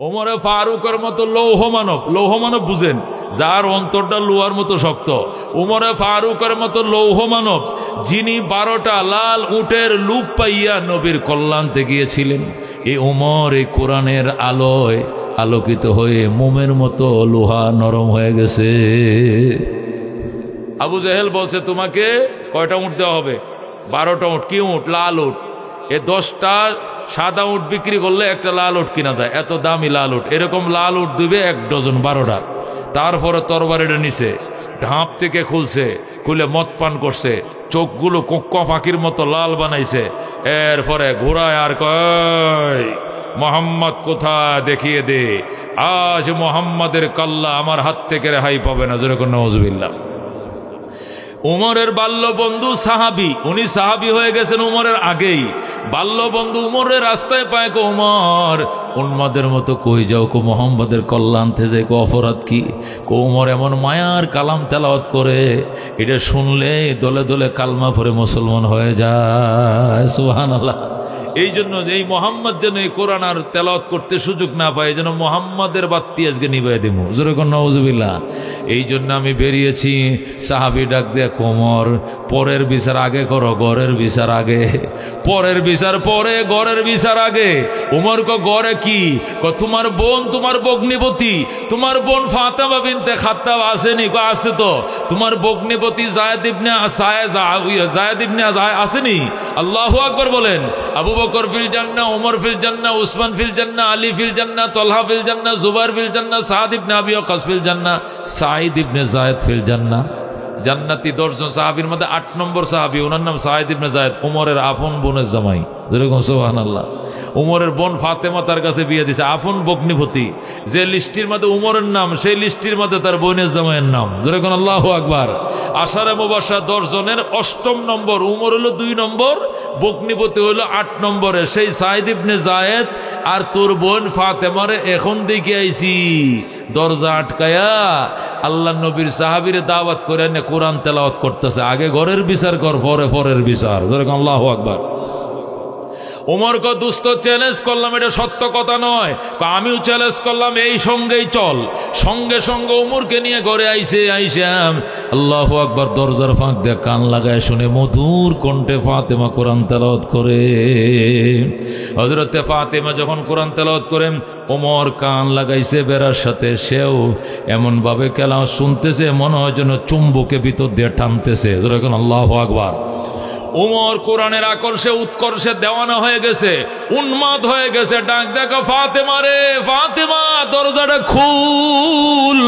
ওমরে ফারুকের মতো লৌহ মানব বুঝেন, যার অন্তরটা লোহার মতো শক্ত। ওমরে ফারুকের মতো লৌহ মানব, যিনি 12টা লাল উটের লুপ পাইয়া নবীর কল্যাণতে গিয়েছিলেন। এই ওমর এই কোরআনের আলোয় আলোকিত হয়ে মোমের মতো লোহা নরম হয়ে গেছে। আবু জাহেল বলছে, তোমাকে কয়টা উট দেওয়া হবে? 12টা উট। কি উট? লাল উট। 10টা সাদা উট বিক্রি করলে একটা লাল উট কিনা যায়, এত দামি লাল উট। এরকম লাল উট দিবে 1 ডজন 12টা। তারপরে তরবারিটা নিছে, ঢাপ থেকে খুলে মদ পান করছে, চোখগুলো কোক্কা পাখির মতো লাল বানাইছে। এরপরে ঘোড়ায় আর কয়, মোহাম্মদ কোথায়, দেখিয়ে দে। আজ মোহাম্মদের কাল্লা আমার হাত থেকে রেহাই পাবে না। যেরকম নওয়াজুবিল্লাহ। উমরের বাল্য বন্ধু সাহাবি, উনি সাহাবি হয়ে গেছেন উমরের আগেই। বাল্য বন্ধু উমরের রাস্তায় পায় কো, উমর উন্মাদের মতো কই যাও কো মোহাম্মদের কল্যাণ থেকে, কো অপরাধ কি? কো উমর এমন মায়ার কালাম তেলাওয়াত করে, এটা শুনলে দলে দলে কালমা পড়ে মুসলমান হয়ে যায়। সুবহানাল্লাহ। এই জন্য এই মোহাম্মদ যেন এই কোরআন আর তেলাওয়াত করতে সুযোগ না পায়, এই জন্য মোহাম্মদের বাত্তি আজকে নিভাই দেবো। যেরকম নওয়াজুবিল্লাহ। এই জন্য আমি বেরিয়েছি। সাহাবি ডাক দেয়া, কোমর পরের বিচার আগে করো, গড়ের বিচার আগে। পরের বিচার পরে, গড়ের বিচার আগে। উমর কো গড়ে কি? কো তোমার বোন, তোমার বগ্নিপতি, তোমার বোন ফাতেমা বিনতে খাত্তাব আসেনি? কো আছে তো। তোমার বগ্নিপতি জায়েদ ইবনে আসেনি? আল্লাহু আকবার বলেন। আবু বকর ফিল জান্নাহ, ওমর ফিল জান্নাহ, উসমান ফিল জান্নাহ, আলী ফিল জান্নাহ, তলহা ফিল জান্নাহ, জুবাইর ফিল জান্নাহ, সাদ ইবনে আবি ওয়াক্কাস ফিল জান্নাহ, সাঈদ ইবনে যায়েদ ফিল জান্নাহ। জান্নাতি 10 জন সাহাবীর মধ্যে 8 নম্বর সাহাবী, ওনার নাম সাঈদ ইবনে যায়েদ, উমরের আপন বোনের জামাই। যেরকম সুবহানাল্লাহ। উমরের বোন ফাতেমা তার কাছে বিয়ে দিছে, আপন বগ্নিপতি। যে লিস্টির মধ্যে উমরের নাম, সেই লিস্টির মধ্যে তার বোনের জামাইয়ের নাম। যেরকম আল্লাহু আকবার। আশারে মুবাশশারা 10 জনের 8ম নম্বর, উমর হলো 2 নম্বর, বগ্নিপতি হলো 8 নম্বরে। সেই সাঈদ ইবনে যায়েদ আর তোর বোন ফাতেমারে এখন দেখে আইছি দরজা আটকায়া আল্লাহ নবীর সাহাবীরে দাওয়াত করে এনে কোরআন তেলাওয়াত করতেছে। আগে ঘরের বিচার কর, পরে পরের বিচার। যেরকম আল্লাহু আকবার। উমর কো দুস্থ চ্যালেঞ্জ করলাম, এটা সত্য কথা নয়। আমিও চ্যালেঞ্জ করলাম, এই সঙ্গেই চল। সঙ্গে সঙ্গে উমরকে নিয়ে ঘরে আইসাম আল্লাহু আকবার। দরজার ফাঁক দিয়ে কান লাগায় শুনে মধুর কণ্ঠে ফাতেমা কোরআন তেলাওয়াত করে। হযরতে ফাতেমা যখন কোরআন তেলাওয়াত করেন, উমর কান লাগাইছে বেড়ার সাথে। সেও এমন ভাবে কেলাম শুনতেছে, মনে হয় যেন চুম্বকে ভিতর দিয়ে টানতেছে। যেরকম আল্লাহু আকবার। উমর কোরআনের আকর্ষে উৎকর্ষে দেওয়ানা হয়ে গেছে, উন্মাদ হয়ে গেছে। ডাক দেখো, ফাতেমা রে, ফাতেমা দরজাটা খুল,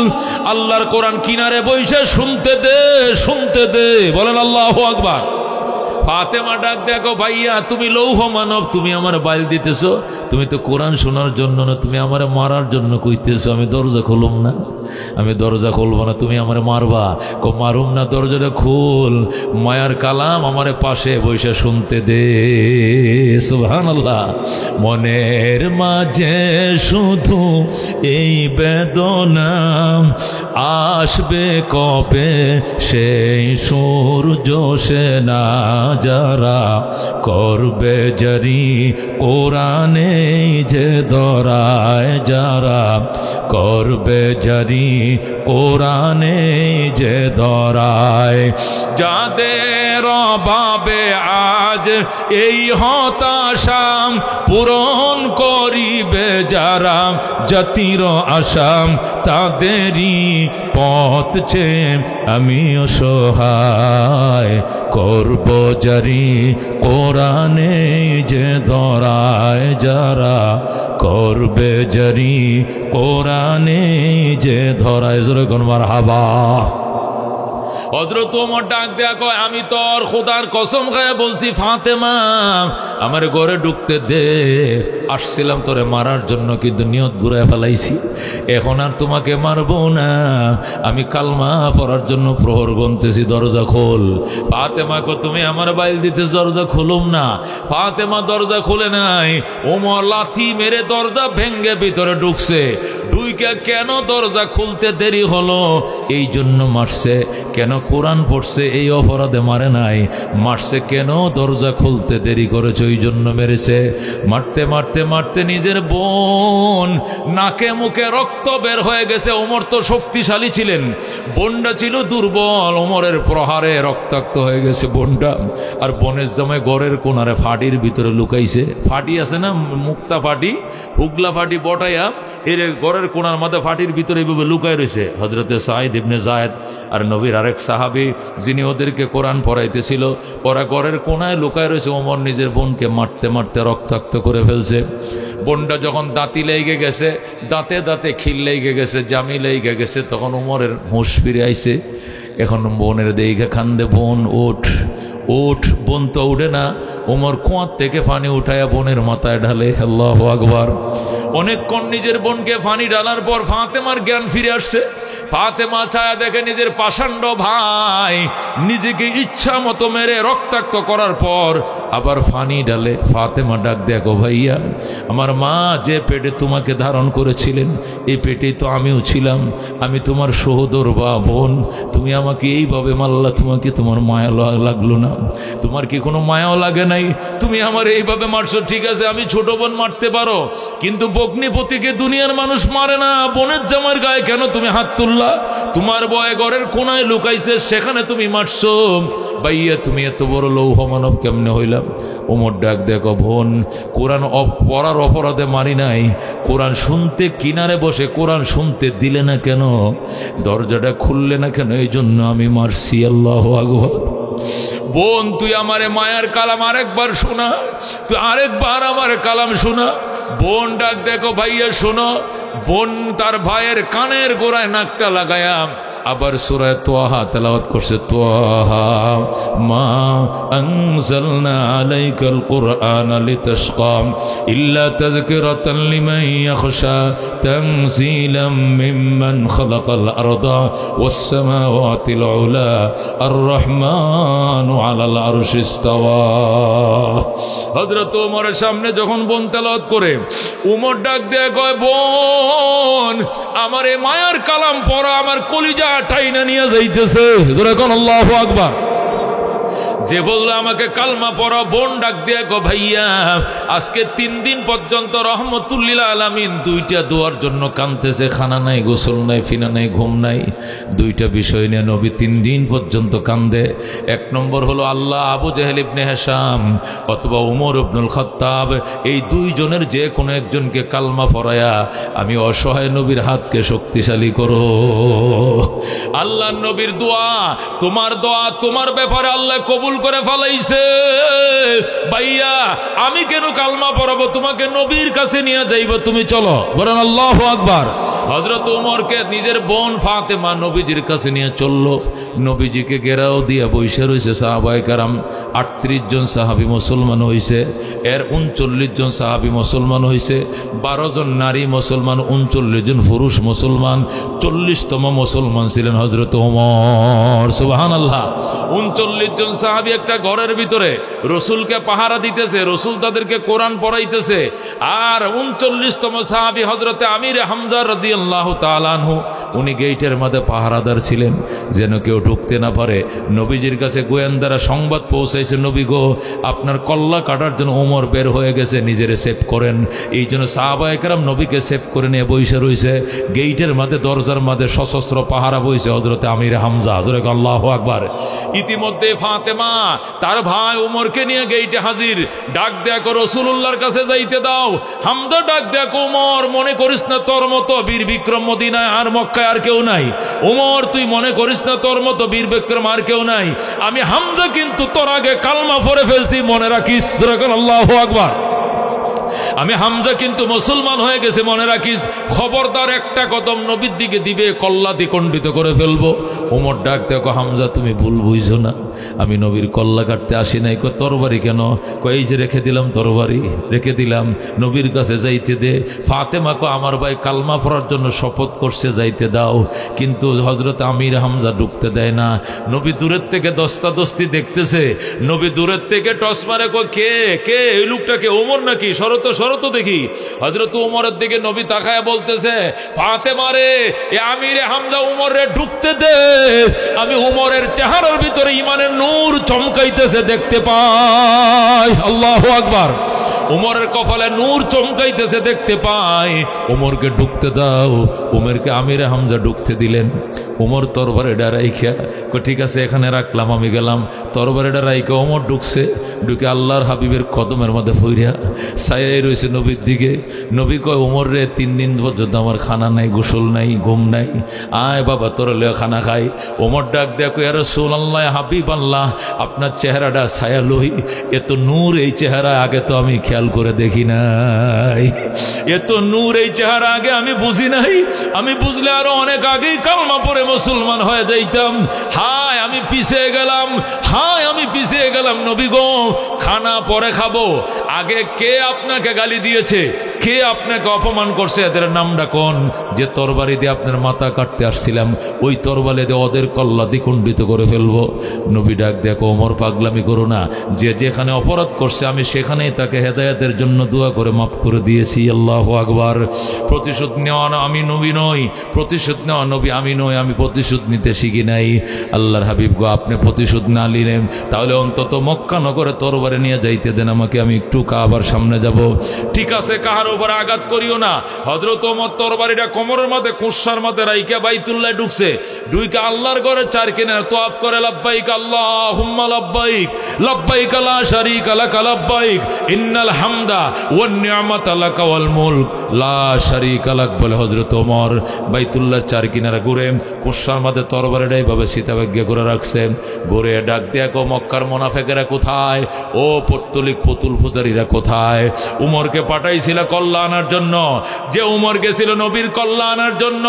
আল্লাহর কোরআন কিনারে বইসে শুনতে দে, শুনতে দে। বলেন আল্লাহু আকবার। ফাতেমা ডাক দেখো, ভাইয়া তুমি লৌহ মানব, তুমি আমার বাইল দিতেছো? তুমি তো কোরআন শোনার জন্য না, তুমি আমার মারার জন্য কইতেছো। আমি দরজা খুলুম না, আমি দরজা খুলবো না, তুমি আমারে মারবা। কো মারুম না, দরজাটা খুল, মায়ার কালাম আমারে পাশে বসে শুনতে দে। সুবহানাল্লাহ। মনের মাঝে শুধু এই বেদনা, আসবে কবে সেই সূর্য সেনা, যারা করবে জারি কোরআনে যে ধরায়, যারা করবে জারি কোরআনে যে ধরায়, যাদের অভাবে আজ এই হতাশা পূরণ করিবে যারা, জাতির আশা তাদেরই পথ চেয়ে আমি অসহায়, করব জারি কোরআনে যে ধরায়, যারা করবে জারি কোরআনে যে ধরায়। যেরকম মারহাবা। হযরত ওমর ডাক দেয়া কয়, আমি তোর খোদার কসম খায় বলছি ফাতেমা, আমার ঘরে ঢুকতে দে। আসছিলাম তোরে মারার জন্য, কিন্তু নিয়ত ঘুরায় ফেলাইছি। এখন আর তোমাকে মারবো না, আমি কালমা পড়ার জন্য প্রহর গুনতেছি। দরজা খোল। ফাতেমা কো, তুমি আমার বাইল দিতে, দরজা খুলুম না। ফাতেমা দরজা খুলে নাই। ওমর লাথি মেরে দরজা ভেঙ্গে ভিতরে ঢুকছে। ঢুইকা কেন দরজা খুলতে দেরি হলো এই জন্য মারছে, কেন কোরআন পড়ছে এই অপরাধে মারে নাই, মারছে কেন দরজা খুলতে দেরি করেছে ওই জন্য মেরেছে। মারতে মারতে মারতে নিজের বোন নাকে মুখে রক্ত বের হয়ে গেছে। ওমর তো শক্তিশালী ছিলেন, বোনটা ছিল দুর্বল, ওমরের প্রহারে রক্তাক্ত হয়ে গেছে বোনটা। আর বোনের জামাই ঘরের কোনারে ফাটির ভিতরে লুকাইছে। ফাটি আছে না, মুক্তা ফাটি, হুগলা ফাটি বটাইয়া এর ঘরের কোনার মাঝে ফাটির ভিতরে এইভাবে লুকাই রয়েছে। হজরতে সাঈদ ইবনে যায়েদ আর নবীর আরেক সাহাবী যিনি ওদেরকে কোরআন পড়াইতেছিল, ওরা ঘরের কোনায় লুকায় রয়েছে। ওমর নিজের বোনকে মারতে মারতে রক্তাক্ত করে ফেলছে। বোনটা যখন দাঁতি লেগে গেছে, দাঁতে দাঁতে খিল লেগে গেছে, জামি লেগে গেছে, তখন ওমরের হুঁশ ফিরে আইছে। এখন বোনের দিকে খান্দে, বোন ওঠ ওঠ। বোন তো উঠে না। ওমর কুয়ার থেকে পানি উঠায়া বোনের মাথায় ঢালে। আল্লাহু আকবার। অনেকক্ষণ নিজের বোনকে পানি ঢালার পর ফাতেমার জ্ঞান ফিরে আসছে। ফাতেমা ছায়া দেখে নিজের পাষাণ্ড ভাই নিজেকে ইচ্ছা মতো মেরে রক্তাক্ত করার পর আবার ফানি ডালে। ফাতেমা ডাক দেখো ভাইয়া, আমার মা যে পেটে তোমাকে ধারণ করেছিলেন এই পেটেই তো আমিও ছিলাম, আমি তোমার সহোদর বা বোন, তুমি আমাকে এইভাবে মারলা, তোমাকে তোমার মায়া লাগলো না? তোমার কি কোনো মায়াও লাগে নাই? তুমি আমার এইভাবে মারছো, ঠিক আছে আমি ছোট বোন মারতে পারো, কিন্তু বগ্নিপতিকে দুনিয়ার মানুষ মারে না। বোনের জামার গায়ে কেন তুমি হাত তুললা? তোমার বয়ে ঘরের কোনায় লুকাইছে, সেখানে তুমি মারছো। ভাইয়া তুমি এত বড় লৌহ মানব কেমনে হইলাম? ওমর ডাক দেখো, বোন কোরআন পড়ার অপরাধে মারি নাই, কোরআন শুনতে কিনারে বসে কোরআন শুনতে দিলে না কেন, দরজাটা খুললে না কেন, এই জন্য আমি মারছি। আল্লাহু আকবার। বোন তুই আমারে মায়ার কালাম আরেকবার শোনা, তুই আরেকবার আমার কালাম শোনা। বোন ডাক দেখো, ভাইয়া শোনো। বোন তার ভাইয়ের কানের গোড়ায় নাকটা লাগায়া আবার সূরা তোহা তেলাওয়াত করছে। তোহা মা আনজালনা আলাইকাল কুরআনা লিতাশকা ইল্লা তাযকিরাতান লিমান ইয়াখশা তানজিলাম মিম্মান খালাকাল আরদা ওয়াস সামাওয়াতিল উলা আর রহমানু আলাল আরশি ইসতাওয়া। হযরত ওমরের সামনে যখন বোন তেলাওয়াত করে, ওমর ডাক দিয়ে কয়, বোন আমার এই মায়ার কালাম পড়া আমার কলিজা টাইনা নিয়ে যাইতেছে। আল্লাহু আকবার। যে বললো আমাকে কালমা পড়া, বোন ডাক দিয়ে গো ভাইয়া আজকে 3 দিন পর্যন্ত রহমতুল্লিল আলামিন দুইটা দোয়ার জন্য কাঁদতেছে। খানা নাই, গোসল নাই, ফিনা নাই, ঘুম নাই। দুইটা বিষয় নিয়ে নবী 3 দিন পর্যন্ত কান্দে। 1 নম্বর হলো আল্লাহ আবু জেহেল ইবনে হিশাম অথবা উমর ইবনুল খাত্তাব, এই দুইজনের যে কোনো একজনকে কালমা পড়ায়া আমি অসহায় নবীর হাতকে শক্তিশালী করো। আল্লাহ নবীর দোয়া, তোমার ব্যাপারে আল্লাহ কবুল করে ফেলাইছে। ভাইয়া আমি কেন কালমা পড়াবো, তোমাকে নবীর কাছে নিয়ে যাইব, তুমি চলো। বলেন আল্লাহু আকবার। হযরত ওমরকে নিজের বোন ফাতেমা নবীজির কাছে নিয়ে চললো। নবীজিকে ঘেরাও দিয়া বসে রয়েছে সাহাবায়ে কেরাম। 38 জন সাহাবী মুসলমান হয়েছে, এর 39 জন সাহাবী মুসলমান হয়েছে, 12 জন নারী মুসলমান, 39 জন পুরুষ মুসলমান। 40তম মুসলমান ছিলেন হযরত ওমর। সুবহানাল্লাহ। 39 জন সাহাবী একটা ঘরের ভিতরে রসুলকে পাহারা দিতেছে, রসুল তাদেরকে কোরআন পড়াইতেছে। আর 39তম সাহাবী হযরতে আমির হামজা রাদিয়াল্লাহু তাআলা আনহু, উনি গেটের মধ্যে পাহারাদার ছিলেন যেন কেউ ঢুকতে না পারে। নবীজির কাছে গোয়েন্দারা সংবাদ পৌঁছাইছে, নবী গো আপনার কল্লা কাটার জন্য ওমর বের হয়ে গেছে, নিজেরে সেভ করেন। এই জন্য সাহাবায়ে কেরাম নবীকে সেভ করে নিয়ে বসে রয়েছে। গেটের মধ্যে দরজার মধ্যে সশস্ত্র পাহারা বইছে হযরতে আমির হামজা। হযরত আল্লাহু আকবার। ইতিমধ্যে ফাতেমা তার ভাই ওমরকে নিয়ে গেইটে হাজির। ডাক দেখো রাসূলুল্লাহর কাছে যাইতে দাও। হামজা ডাক দেখো, ওমর মনে করিস না তোর মতো বীর বিক্রম মদিনায় আর মক্কায় আর কেউ নাই। ওমর তুই মনে করিস না তোর মতো বীর বিক্রম আর কেউ নাই। আমি হামজা কিন্তু তোর আগে কালমা পড়ে ফেলছি, মনে রাখিস। আল্লাহু আকবার। আমি হামজা কিন্তু মুসলমান হয়ে গেছে, মনে রাখিস। খবরদার একটা কদম নবীর দিকে দিবে, কল্লা দ্বিখণ্ডিত করে ফেলবো। ওমর ডাক দেখো, হামজা তুমি ভুল বুঝছো না, আমি নবীর কল্লা কাটতে আসি নাই। তরবারি কেন? এই যে রেখে দিলাম তরবারি, রেখে দিলাম, নবীর কাছে যাইতে দে। ফাতেমাকে আমার ভাই কালমা পড়ার জন্য শপথ করছে, যাইতে দাও। কিন্তু হযরত আমির হামজা ঢুকতে দেয় না। নবী দূরের থেকে দস্তাদস্তি দেখতেছে। নবী দূরের থেকে টস মারে, কে কে এই লোকটাকে? ওমর নাকি? শরত সরো তো দেখি। হযরত উমরের দিকে নবী তাকায় বলতেছে, ফাতেমা রে, এ আমিরে হামজা উমর রে ঢুকতে দে। আমি উমরের চেহারার ভিতরে ইমানের নূর চমকাইতেছে দেখতে পাই। আল্লাহু আকবার। উমরের কপালে নূর চমকাইতেছে দেখতে পাই। উমরকে ঢুকতে দাও। উমরকে আমিরে হামজা ঢুকতে দিলেন। উমর তরবারিটা রাইখা, ঠিক আছে এখানে রাখলাম, আমি গেলাম। তরবারিটা রাইখা উমর ঢুকছে। ঢুকে আল্লাহর হাবিবের কদমের মধ্যে ফইরা ছায়াই রয়েছে নবীর দিকে। নবী কয়, উমর রে, 3 দিন পর্যন্ত আমার খানা নাই, গোসল নাই, ঘুম নাই, আয় বাবা তোর লয়ে খানা খাই। উমর ডাক দেয়া কয়, ইয়া রাসূলুল্লাহ, হাবিব আল্লাহ, আপনার চেহারাটা ছায়া লই। এত নূর এই চেহারা আগে তো আমি খেয়াল করে দেখি নাই। এত নূর এই চেহারা আগে আমি বুঝি নাই। আমি বুঝলে আরো অনেক আগেই কালমা পড়ে মুসলমান হয়ে যাইতাম। হায় আমি পিছিয়ে গেলাম, হায় আমি পিছিয়ে গেলাম। নবী গো, খানা পরে খাবো, আগে কে আপনাকে গালি দিয়েছে, কে আপনাকে অপমান করছে, এদের নামটা কোন? যে তরবারি দিয়ে আপনার মাথা কাটতে আসছিলাম, ওই তরবারি দিয়ে ওদের কল্লা দ্বিখণ্ডিত করে ফেলবো। নবী ডাক দেখো, ওমর পাগলামি করো না। যে যেখানে অপরাধ করছে আমি সেখানেই তাকে হেদায়েতের জন্য দোয়া করে মাফ করে দিয়েছি। আল্লাহু আকবার। প্রতিশোধ নেওয়া আমি নবী নই, প্রতিশোধ নেওয়া নবী আমি নই। আমি প্রতিশোধ নিতে শিখি নাই। আল্লাহর হাবিব গো, আপনি প্রতিশোধ না নিলেন তাহলে অন্তত মক্কা নগরে তরবারি নিয়ে যাইতে দেন আমাকে, আমি একটু কাবার সামনে যাব। ঠিক আছে, কাহার উপর আঘাত করিও না। হযরত ওমর তরবারিটা কোমরের মধ্যে কুশার মধ্যে রাইখা বাইতুল্লাহ ঢুকছে। ঢুইকা আল্লাহর ঘরে চার কিনারে তোয়াফ করে, লাব্বাইক আল্লাহুম্মা লাব্বাইক, লাব্বাইক লা শারীকা লাক লাব্বাইক, ইন্নাল হামদা ওয়ান নি'মাতা লাকা ওয়াল মুলক লা শারীকা লাক বলে হযরত ওমর বাইতুল্লাহ চার কিনারে ঘুরে কুশার মধ্যে তরবারিটা এইভাবে সীতাবেগ্যা করে রাখছেন। ঘুরে ডাক দিয়া কো, মক্কার মুনাফিকেরা কোথায়? ও পত্তলিক পুতুল পূজারীরা কোথায়? উমরকে পাঠাইছিল কল্লা আনার জন্য। যে উমর গেছিল নবীর কল্লা আনার জন্য,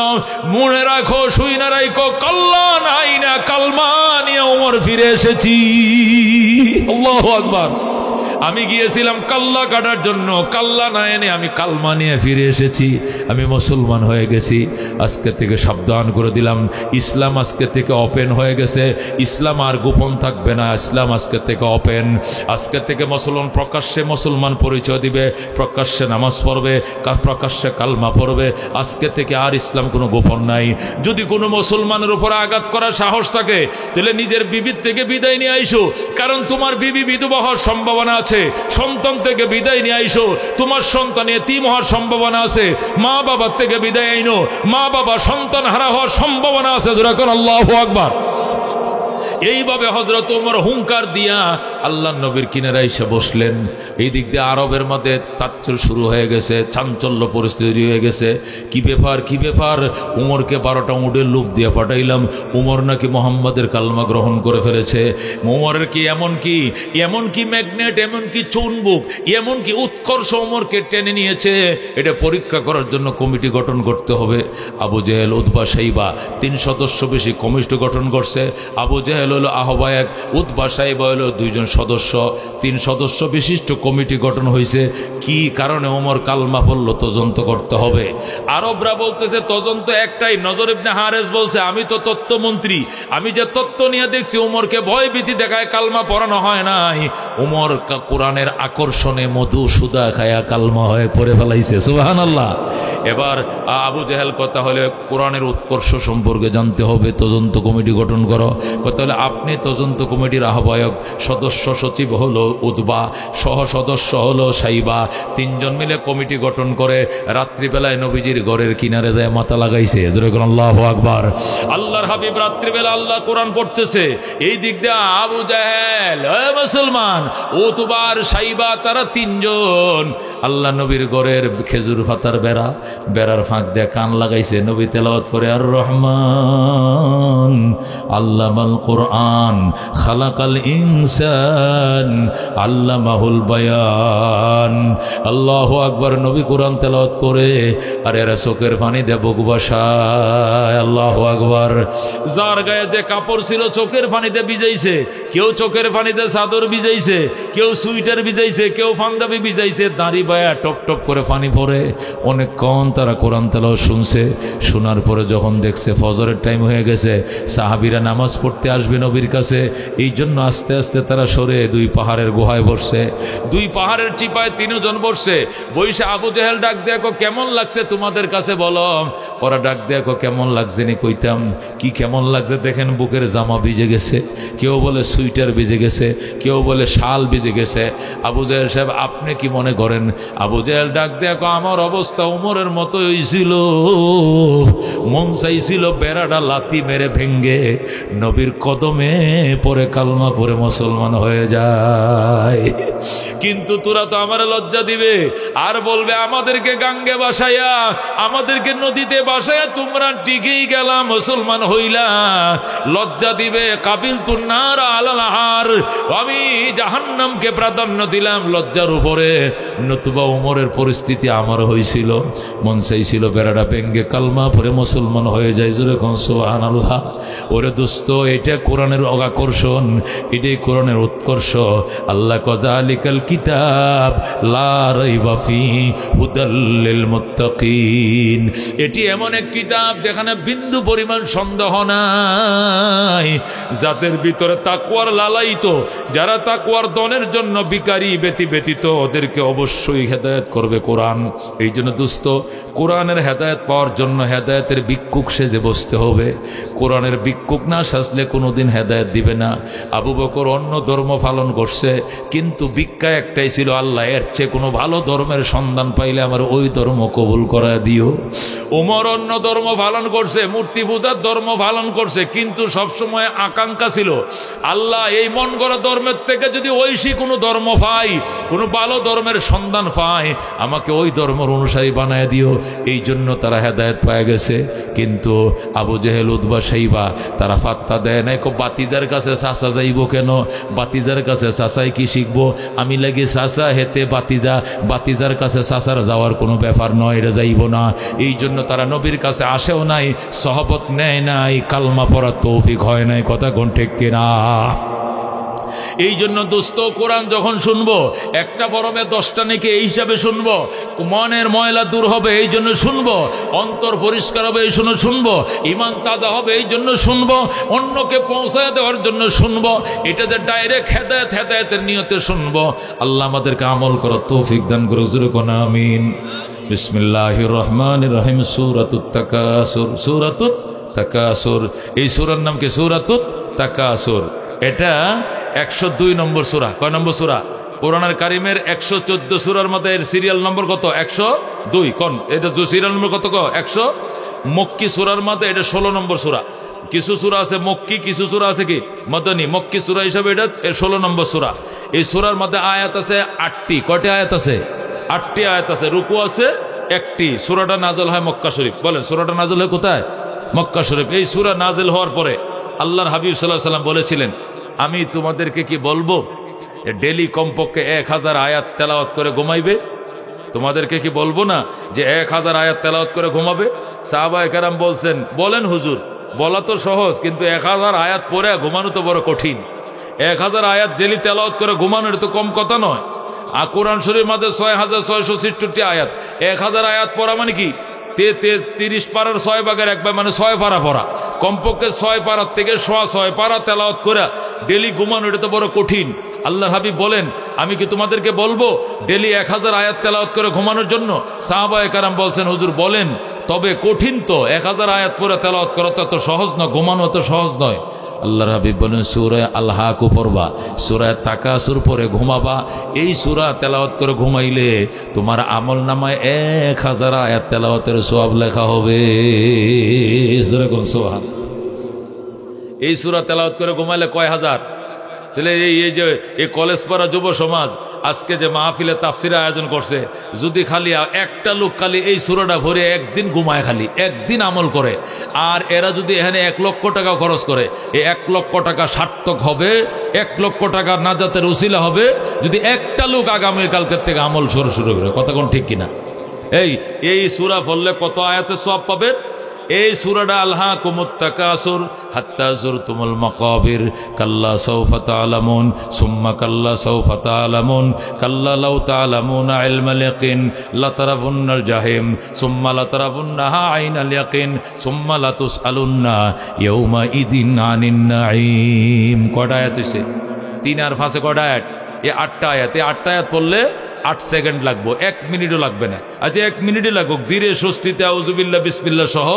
মনে রাখো, শুইনা রাখো, কল্লা নাই না, কালমা নিয়ে উমর ফিরে এসেছি। আল্লাহু আকবার। আমি গিয়েছিলাম কাল্লা কাটার জন্য, কাল্লা না এনে আমি কালমা নিয়ে ফিরে এসেছি। আমি মুসলমান হয়ে গেছি। আজকে থেকে সাবধান করে দিলাম, ইসলাম আজকে থেকে ওপেন হয়ে গেছে। ইসলাম আর গোপন থাকবে না, ইসলাম আজকে থেকে ওপেন। আজকে থেকে মুসলমান প্রকাশ্যে মুসলমান পরিচয় দিবে, প্রকাশ্যে নামাজ পড়বে, প্রকাশ্যে কালমা পড়বে। আজকে থেকে আর ইসলাম কোনো গোপন নাই। যদি কোনো মুসলমানের উপর আঘাত করার সাহস থাকে তাহলে নিজের বিবির থেকে বিদায় নিয়ে আইসো, কারণ তোমার বিবি বিধবা হওয়ার সম্ভাবনা আছে। সন্তান থেকে বিদায় নিয়ে আইসো, তোমার সন্তান এতিম হওয়ার সম্ভাবনা আছে। মা বাবার থেকে বিদায় আইনো, মা বাবা সন্তান হারা হওয়ার সম্ভাবনা আছে। যেরকম আল্লাহু আকবার। এইভাবে হযরত ওমর হুঙ্কার দিয়া আল্লাহর নবীর কিনারে এসে বসলেন। এই দিক দিয়ে আরবের মধ্যে তাচ্ছর শুরু হয়ে গেছে, চাঞ্চল্য পরিস্থিতি হয়ে গেছে। কি ব্যাপার, কি ব্যাপার? উমরকে 12টা উটের লোভ দিয়ে পাঠাইলাম, উমর নাকি মোহাম্মদের কালমা গ্রহণ করে ফেলেছে। উমরের কি এমন কি ম্যাগনেট, এমন কি চুনবুক, এমন কি উৎকর্ষ উমরকে টেনে নিয়েছে, এটা পরীক্ষা করার জন্য কমিটি গঠন করতে হবে। আবু জেহেল, উতবা, শাইবা 3 সদস্য বেশি কমিটি গঠন করছে। আবু জেহেল হলো আহ্বায়ক, উতবা সাহেব হলো 2 জন সদস্য। 3 সদস্য বিশিষ্ট কমিটি গঠন হয়েছে। কি কারণে ওমর কালমা পড়ল তদন্ত করতে হবে। আরবরা বলতেছে তদন্ত একটাই। নজর ইবনে হারেস বলছে, আমি তো তত্ত্বমন্ত্রী, আমি যে তত্ত্ব নিয়ে দেখছি উমরকে ভয় ভীতি দেখায় কালমা পড়ানো হয় নাই। উমর কোরআনের আকর্ষণে মধু সুদা খায়া কালমা হয়ে পড়ে ফেলাইছে। সুবহানাল্লাহ। এবার আবু জেহেল কথা হলে কোরআনের উৎকর্ষ সম্পর্কে জানতে হবে, তদন্ত কমিটি গঠন করো। কথা হলে আপনি তদন্ত কমিটির আহ্বায়ক, সদস্য সচিব হলো উতবা, সহ সদস্য হলো শাইবা। 3 জন মিলে কমিটি গঠন করে রাত্রিবেলায় নবীজির ঘরের কিনারে যায় মাথা লাগাইছে। আল্লাহু আকবার। আল্লাহর হাবিব রাত্রিবেলা আল্লাহ কোরআন পড়তেছে, এই দিক দিয়ে আবু জেহেল, মুসলমান, উতবা আর শাইবা, তারা 3 জন আল্লাহ নবীর ঘরের খেজুর পাতার বেড়ার ফাঁক দিয়ে কান লাগাইছে। নবী তেলাওয়াত করে, আর রহমান আল্লামাল কোরআন খালাকাল ইনসান আল্লামাহুল বায়ান। আল্লাহু আকবার। নবী কোরআন তেলাওয়াত করে আর এরা চোখের পানি দিয়ে বুক বাসায়। আল্লাহু আকবার। যার গায়ে যে কাপড় ছিল চোখের পানিতে ভিজাইছে, কেউ চোখের পানিতে চাদর ভিজাইছে, কেউ সুইটার ভিজাইছে, কেউ পাঞ্জাবি ভিজাইছে, দাড়ি বায়া টপ টপ করে পানি পড়ে। অনেকক্ষণ তারা কোরআন তেলাওয়াত শুনছে। শোনার পরে যখন দেখছে ফজরের টাইম হয়ে গেছে, সাহাবীরা নামাজ পড়তে আসবে নবীর কাছে। এই জন্য আস্তে আস্তে তারা সরে দুই পাহাড়ের গুহায় বসছে, দুই পাহাড়ের চিপায় তিনজন বসছে। বইসে আবু জেহেল ডাক দেখো কেমন লাগছে তোমাদের কাছে বলো। ওরা ডাক দেখো কেমন লাগছে নি কইতাম কি কেমন লাগছে দেখেন, বুকের জামা ভিজে গেছে, কেউ বলে সুইটার ভিজে গেছে, কেউ বলে শাল ভিজে গেছে। আবু জেহেল সাহেব আপনি কি মনে করেন? আবু জেহেল ডাক দেখো আমার অবস্থা উমরের মতো হইছিল, মন চাইছিল বেড়াটা লাথি মেরে ভেঙ্গে নবীর কদমে পরে কালমা পরে মুসলমান হয়ে যায়। কিন্তু তোরা তো আমার লজ্জা দিবে আর বলবে আমাদেরকে গাঙ্গে বাসাইয়া, আমাদেরকে নদীতে বাসাইয়া তোমরা টিকেই গেলা মুসলমান হইলা, লজ্জা দিবে। কাবিল তুন্নার আলালাহার, আমি জাহান্নামকে প্রাধান্য দিলাম লজ্জার উপরে। নতুবা উমরের পরিস্থিতি আমার হয়েছিল, মন চাইছিল বেড়াটা ভেঙ্গে কালমা পরে মুসলমান হয়ে যায়। জোরে কোন সুবহানাল্লাহ। ওরে দোস্ত, এটা কোরআনের আকর্ষণ, এটাই কোরআনের উৎকর্ষ। আল্লাহ কাযালিকাল কিতাব লা রাইবা ফি হুদাল লিল মুত্তাকিন। এটি এমন এক কিতাব যেখানে বিন্দু পরিমাণ সন্দেহ নাই, যাদের ভিতরে তাকওয়ার লালায়িত, যারা তাকওয়ার দনের জন্য বিকারী ব্যতীত ওদেরকে অবশ্যই হেদায়েত করবে কোরআন। এই জন্য দোস্ত, কোরআনের হেদায়েত পাওয়ার জন্য হেদায়েতের ভিক্ষুক সেজে বসতে হবে। কোরআনের ভিক্ষুক না সাজলে কোনোদিন হেদায়েত দিবে না। আবু বকর অন্য ধর্ম পালন করছে, কিন্তু ভিক্ষা একটাই ছিল, আল্লাহ এর চেয়ে কোনো ভালো ধর্মের সন্ধান পাইলে আমার ওই ধর্ম কবুল করা দিও। ওমর অন্য ধর্ম পালন করছে, মূর্তি পূজার ধর্ম পালন করছে, কিন্তু সবসময় আকাঙ্ক্ষা ছিল আল্লাহ এই মন গড়া ধর্মের থেকে যদি ঐশী কোনো ধর্ম পাই, কোনো ভালো ধর্মের সন্ধান পাই, আমাকে ওই ধর্মের অনুসারী বানায় দিও। এই জন্য তারা হেদায়েত পায় গেছে। কিন্তু আবু জেহেল উতবা শাইবা তারা ফাত্তা দেয় না। বাতিজার কাছে চাচা যাইব কেন? বাতিজার কাছে চাচাই কি শিখবো? আমি লাগি চাচা হেতে বাতিজা, বাতিজার কাছে চাচার যাওয়ার কোনো ব্যাপার নয়, এটা যাইব না। এই জন্য তারা নবীর কাছে আসেও নাই, সহবত নেয় নাই, কালমা পড়ার তৌফিক হয় নাই। কথা কোন ঠিক কিনা? এই জন্য দোস্ত, কোরআন যখন শুনবো একটা বরমে 10টা নাকি এই হিসাবে শুনবো। মনের ময়লা দূর হবে এই জন্য শুনবো, অন্তর পরিষ্কার হবে এই জন্য শুনবো, ইমান তাজা হবে এই জন্য শুনবো, অন্যকে পৌঁছায় দেওয়ার জন্য শুনবো। এটাতে ডাইরেক্ট হেদায়েতের নিয়তে শুনবো। আল্লাহ আমাদেরকে আমল করার তৌফিক দান করুক। জোরে কোন আমিন। বিসমিল্লাহির রহমানির রহিম। সূরাতুত তাকাসুর। সূরাতুত তাকাসুর, এই সূরার নাম কি? সূরাতুত তাকাসুর। এটা 102 নম্বর সূরা। কয় নম্বর সূরা? কোরআনের কারিমের 114 সূরার মধ্যে এর সিরিয়াল নম্বর কত? 102। কোন এটা সিরিয়াল নম্বর কত? 100। মক্কি সূরার মধ্যে এটা 16 নম্বর সূরা। কিছু সূরা আছে মক্কি, কিছু সূরা আছে কি মদনী। মক্কি সূরা হিসাবে এটা 16 নম্বর সূরা। এই সূরার মধ্যে আয়াত আছে 8টি। কয়টি আয়াত আছে? 8টি আয়াত আছে। রুকু আছে 1টি। সূরাটা নাযিল হয় মক্কা শরীফ। বলেন সূরাটা নাযিল হয় কোথায়? মক্কা শরীফ। এই সূরা নাযিল হওয়ার পরে আল্লাহর হাবিব সাল্লাল্লাহু আলাইহি ওয়াসাল্লাম বলেছিলেন, আমি তোমাদেরকে কি বলবো ডেলি কমপক্ষে 1000 আয়াত তেলাওয়াত করে ঘুমাইবে? তোমাদেরকে কি বলবো না যে 1000 আয়াত তেলাওয়াত করে ঘুমাবে? সাহাবায়ে কেরাম বলছেন, বলেন হুজুর, বলা তো সহজ, কিন্তু 1000 আয়াত পড়ে ঘুমানো তো বড় কঠিন। 1000 আয়াত ডেলি তেলাওয়াত করে ঘুমানোর তো কম কথা নয়। আর কোরআন শরীফের মধ্যে 6666 আয়াত। 1000 আয়াত পড়া মানে কি? 30 পারার 6 ভাগের 1 ভাগ, মানে 6 পারা পড়া। কমপক্ষে 6 পারার থেকে 6 পারা তেলাওয়াত করে ডেলি ঘুমানো, এটা তো বড় কঠিন। আল্লাহর হাবিব বলেন, আমি কি তোমাদেরকে বলবো ডেলি 1000 আয়াত তেলাওয়াত করে ঘুমানোর জন্য? সাহাবায়ে কেরাম বলছেন, হুজুর বলেন, তবে কঠিন তো। 1000 আয়াত পরে তেলাওয়াত করা তো এত সহজ নয়, ঘুমানো এত সহজ নয়। আল্লাহর হাবিব বলেন, সূরা আল হাক পড়বা, সূরা তাকাসুর পরে ঘুমাবা। এই সূরা তেলাওয়াত করে ঘুমাইলে তোমার আমল নামায় 1000 আয়াত তেলাওয়াতের সওয়াব লেখা হবে। যেরকম সুবহান। এই সূরা তেলাওয়াত করে ঘুমাইলে কয় হাজার? তাহলে এই যে এই কলেজ পাড়া যুব সমাজ আজকে যে মাহফিলে তাফসিরের আয়োজন করছে, যদি খালি একটা লোক খালি এই সূরাটা ভরে একদিন ঘুমায়, খালি একদিন আমল করে, আর এরা যদি এখানে 1 লক্ষ টাকা খরচ করে, এই 1 লক্ষ টাকা সার্থক হবে, 1 লক্ষ টাকা নাজাতের উসিলা হবে যদি একটা লোক আগামীকালকের থেকে আমল শুরু করে। কথা কোন ঠিক কিনা? এই সূরা পড়লে কত আয়াতের সওয়াব পাবে? এই সূরাটা আলহাকুমুত তাকাসুর হাত্তা যুরতুমুল মাকাবির কাল্লা সাওফা তা'লামুন সুম্মা কাল্লা সাওফা তা'লামুন কাল্লা লাউ তা'লামুনা ইলমাল ইয়াকিন লাতারাবুন্নাল জাহিম সুম্মা লাতারাবুন্নাহা আইনাল ইয়াকিন সুম্মা লাতুসআলুন্না ইয়াউমা ইদিন আনিন নাঈম। কয়টা আয়াত হইছে? 3 আর 5 কয়টা আয়াত? এই 8টা আয়াত। এই 8টা আয়াত পড়লে 8 সেকেন্ড লাগবে, 1 মিনিটও লাগবে না। আচ্ছা 1 মিনিটই লাগুক, ধীরে স্বস্তিতে আউযুবিল্লাহ বিসমিল্লাহ সহ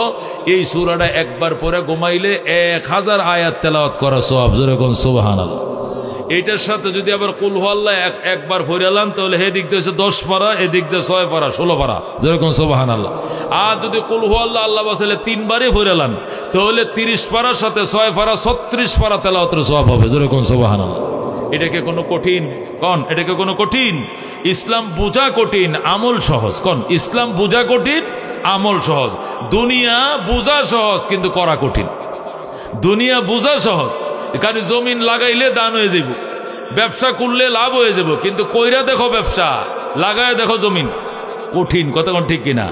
এই সূরাটা একবার পড়ে ঘুমাইলে 1000 আয়াত তেলাওয়াত করা সওয়াব। জোরে কোন সুবহানাল্লাহ। এইটার সাথে যদি আবার কুল হুয়াল্লাহ একবার পড়লাম তাহলে হে দিক দিয়ে 10 পারা, এদিক দিয়ে 6 পারা, 16 পারা। জোরে কোন সুবহানাল্লাহ। আর যদি কুল হুয়াল্লাহ আল্লাহ বাসাইলে 3 বারই পড়লাম তাহলে 30 পারার সাথে 6 পারা 36 পারা তেলাওয়াতের সওয়াব হবে। জোরে কোন সুবহানাল্লাহ। এটাকে কোনো কঠিন কোন? এটাকে কোনো কঠিন? ইসলাম বুঝা কঠিন, আমল সহজ। কোন? ইসলাম বুঝা কঠিন, আমল সহজ। দুনিয়া বুঝা সহজ কিন্তু করা কঠিন। দুনিয়া বুঝা সহজ, এখানে জমিন লাগাইলে দান হয়ে যাব, ব্যবসা করলে লাভ হয়ে যাব, কিন্তু কইরা দেখো ব্যবসা, লাগায় দেখো জমিন, কঠিন। কথা কোন ঠিক কিনা?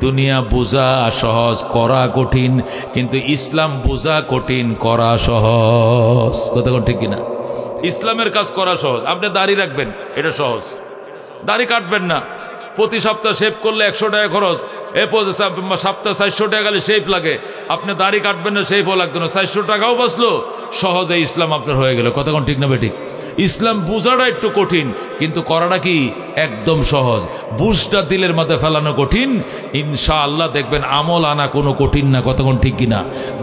দুনিয়া বুঝা সহজ, করা কঠিন, কিন্তু ইসলাম বুঝা কঠিন, করা সহজ। কথা কোন ঠিক কিনা? ইসলামের কাজ করা সহজ। আপনি দাড়ি রাখবেন, এটা সহজ। দাড়ি কাটবেন না, প্রতি সপ্তাহ শেভ করলে 100 টাকা খরচ, সপ্তাহ 400 টাকা গেলে শেভ লাগে। আপনি দাড়ি কাটবেন না, শেভও লাগতো না, 400 টাকাও বাঁচলো, সহজে ইসলাম আপনার হয়ে গেল। কথা কোন ঠিক না বেঠিক? ইসলাম বুঝাটা একটু কঠিন, কিন্তু করাটা কি একদম সহজ। বুঝটা দিলের মধ্যে ফেলানো কঠিন, ইনশাআল্লাহ দেখবেন আমল আনা কোনো কঠিন না। কতক্ষণ ঠিক কিনা?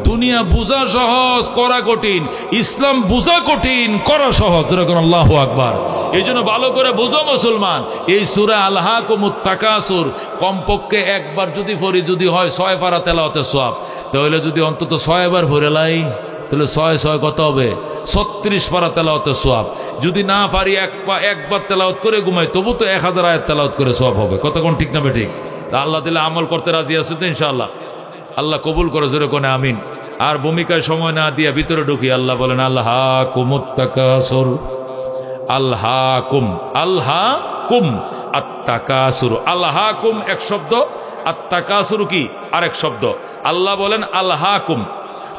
দুনিয়া বুঝা সহজ, করা কঠিন। ইসলাম বুঝা কঠিন, করা সহজ। যেরকম আল্লাহু আকবার। এই জন্য ভালো করে বুঝো মুসলমান, এই সূরা আলহাকুমুত তাকাসুর কমপক্ষে একবার যদি পড়ি, যদি হয় 6 পারা তেলাওয়াতের সওয়াব, তাহলে যদি অন্তত 6 বার পড়ে লাই তাহলে 6 6 কত হবে? 36 পারা তেলাওয়াতের সওয়াব। যদি না পারি একবার তেলাওয়াত করে ঘুমাই, তবু তো 1000 আয়াত তেলাওয়াত করে সওয়াব হবে। কতক্ষণ ঠিক না বেঠিক? আল্লাহ দিলে আমল করতে রাজি আছে তো ইনশাআল্লাহ। আল্লাহ কবুল করে, জোরে কোনে আমিন। আর ভূমিকায় সময় না দিয়া ভিতরে ঢুকি। আল্লাহ বলেন আলহাকুমুত তাকাসুর, আলহাকুম, আলহাকুম আত-তাকাসুর। আলহাকুম এক শব্দ, আত-তাকাসুর কি আরেক শব্দ। আল্লাহ বলেন আলহাকুম,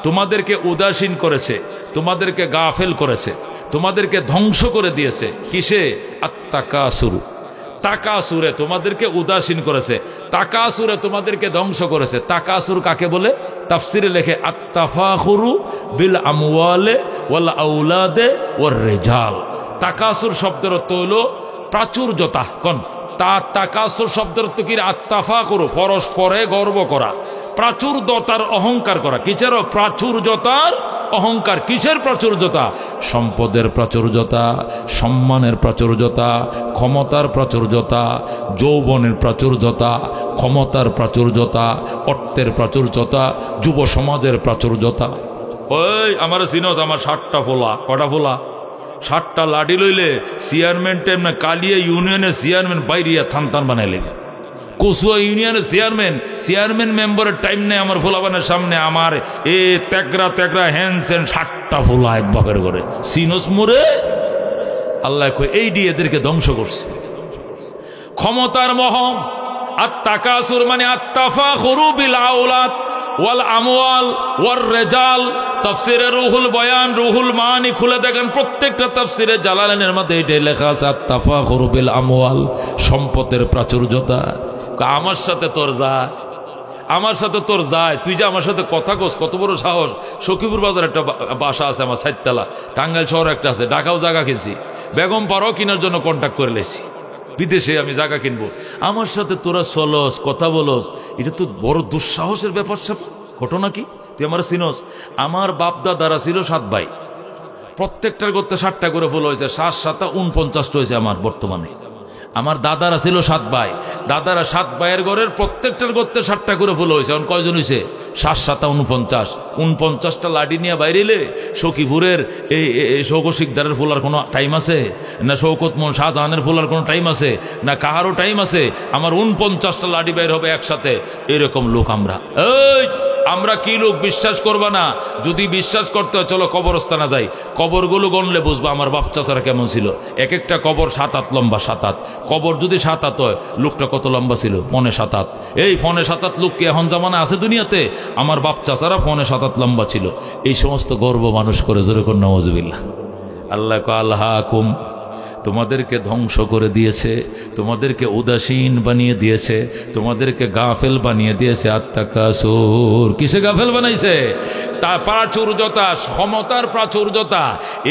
তোমাদেরকে উদাসীন করেছে, তোমাদেরকে গাফেল করেছে, তোমাদেরকে ধ্বংস করে দিয়েছে। কিসে? আত-তাকাসুর। তাকাসুরে তোমাদেরকে উদাসীন করেছে, তাকাসুরে তোমাদেরকে ধ্বংস করেছে। তাকাসুর কাকে বলে? তাফসিরে লেখে আত-তাফাখুরু বিল আমওয়ালে ওয়াল আওলাদে ওয়ার রিজাল। তাকাসুর শব্দের অর্থ হলো প্রাচুর্যতা। কোন? তাকাসুর শব্দের অর্থ কি? আত-তাফাখুরু, পরস্পরে গর্ব করা, প্রাচুর্যতার অহংকার করা। কিসের প্রাচুর্যতার অহংকার? কিসের প্রাচুর্যতা? সম্পদের প্রাচুর্যতা, সম্মানের প্রাচুর্যতা, ক্ষমতার প্রাচুর্যতা, যৌবনের প্রাচুর্যতা, ক্ষমতার প্রাচুর্যতা, অর্থের প্রাচুর্যতা, যুব সমাজের প্রাচুর্যতা। ওই আমার সিনস, আমার 60টা ফোলা। কটা ফোলা? 60টা লাঠি লইলে চেয়ারম্যান টাইম না কালিয়া ইউনিয়নের চেয়ারম্যান বাইরিয়া থান থান বানাইলে। কসুয়া ইউনিয়নের চেয়ারম্যান মেম্বারের টাইম নেই আমার ফোলাবানের সামনে। আমার এ তেগরা তেগরা হ্যান্ডসেন 60টা ফোলা এক বাপের করে সিনস মোরে। আল্লাহ এই দিয়ে এদেরকে ধ্বংস করছে। ক্ষমতার মোহ, আত-তাকাসুর মানে আত-তাফাখুরু বিল আওলাদ ওয়াল আমওয়াল ওয়ার রিজাল। তাফসিরে রুহুল বয়ান, রুহুল মানি খুলে দেখেন, প্রত্যেকটা তাফসিরে জালালাইনের মধ্যে এটাই লেখা আছে আত-তাফাখুরু বিল আমওয়াল, সম্পদের প্রাচুর্যতা। আমার সাথে তোর যায়, আমার সাথে তোর যায়, তুই যে আমার সাথে কথা কোস, কত বড় সাহস। সখীপুর বাজার একটা বাসা আছে আমার, 7 তলা। টাঙ্গাইল শহর একটা আছে, ঢাকাও জায়গা কিনছি, বেগম পাড়াও কেনার জন্য কন্ট্যাক্ট করে লেছি, বিদেশে আমি জায়গা কিনবো। আমার সাথে তোরা চলস, কথা বলস, এটা তো বড় দুঃসাহসের ব্যাপার। সব ঘটনা কি? তুই আমার চিনস? আমার বাপ দাদারা ছিল 7 ভাই, প্রত্যেকটার করতে 7টা করে ফুল হয়েছে, 7 7 49টা হয়েছে আমার বর্তমানে। আমার দাদারা ছিল 7 ভাই, দাদারা 7 ভাইয়ের ঘরের প্রত্যেকটার করতে 7টা করে ফুল হয়েছে। এখন কয়জন হয়েছে? 7 7 49। 49টা লাঠি নিয়ে বাইরেলে সখীপুরের এই শৌকত শিকদারের ফুলার কোনো টাইম আছে না? শৌকত মোহন শাহজাহানের ফুলার কোনো টাইম আছে না? কাহারও টাইম আছে? আমার 49টা লাঠি বাইর হবে একসাথে, এরকম লোক আমরা। এই আমরা কি লোক, বিশ্বাস করবা না। যদি বিশ্বাস করতে হয় চলো কবরস্থানে যাই, কবরগুলো গণলে বুঝবা আমার বাপ চাচারা কেমন ছিল। এক একটা কবর 7 হাত লম্বা, 7 হাত। কবর যদি 7 হাত হয়, লোকটা কত লম্বা ছিল? 7.5 হাত। এই 7.5 হাত লোক কি এখন জামানা আছে দুনিয়াতে? আমার বাপ চাচারা 7.5 হাত লম্বা ছিল। এই সমস্ত গর্ব মানুষ করে, জোরে কোন নাউজুবিল্লাহ। আল্লাহ আল্লাহকুম, তোমাদেরকে ধ্বংস করে দিয়েছে, তোমাদেরকে উদাসীন বানিয়ে দিয়েছে, তোমাদেরকে গাফেল বানিয়ে দিয়েছে। আত্তাকাসুর, কিসে গাফেল বানাইছে? তা প্রাচুর্যতা, ক্ষমতার প্রাচুর্যতা।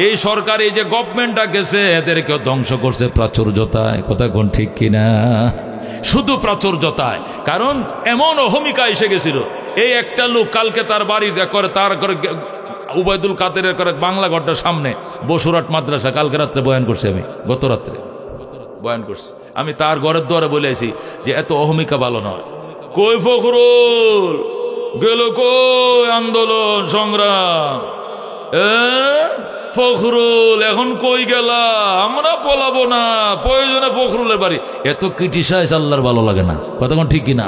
এই সরকার, এই যে গভর্নমেন্টটা গেছে, এদেরকে ধ্বংস করছে প্রাচুর্যতায়। কথা কোন ঠিক কিনা? শুধু প্রাচুর্যতায়। কারণ এমন অহমিকা এসে গেছিল। এই একটা লোক কালকে তার বাড়ি করে, তার করে উবায়দুল কাদেরের করে বাংলা ঘরটার সামনে বসুরহাট মাদ্রাসা, কালকে রাত্রে বয়ান করছি আমি, গত রাত্রে বয়ান করছি আমি। তার ঘরের দ্বারে বলেছি যে এত অহমিকা ভালো নয়। কই ফখরুল গেল, কই আন্দোলন সংগ্রাম? ফখরুল এখন কই গেলা? আমরা পলাবো না, প্রয়োজনে ফখরুলের বাড়ি। এত ক্রিটিসাইজ আল্লাহর ভালো লাগে না। কতক্ষণ ঠিক কিনা?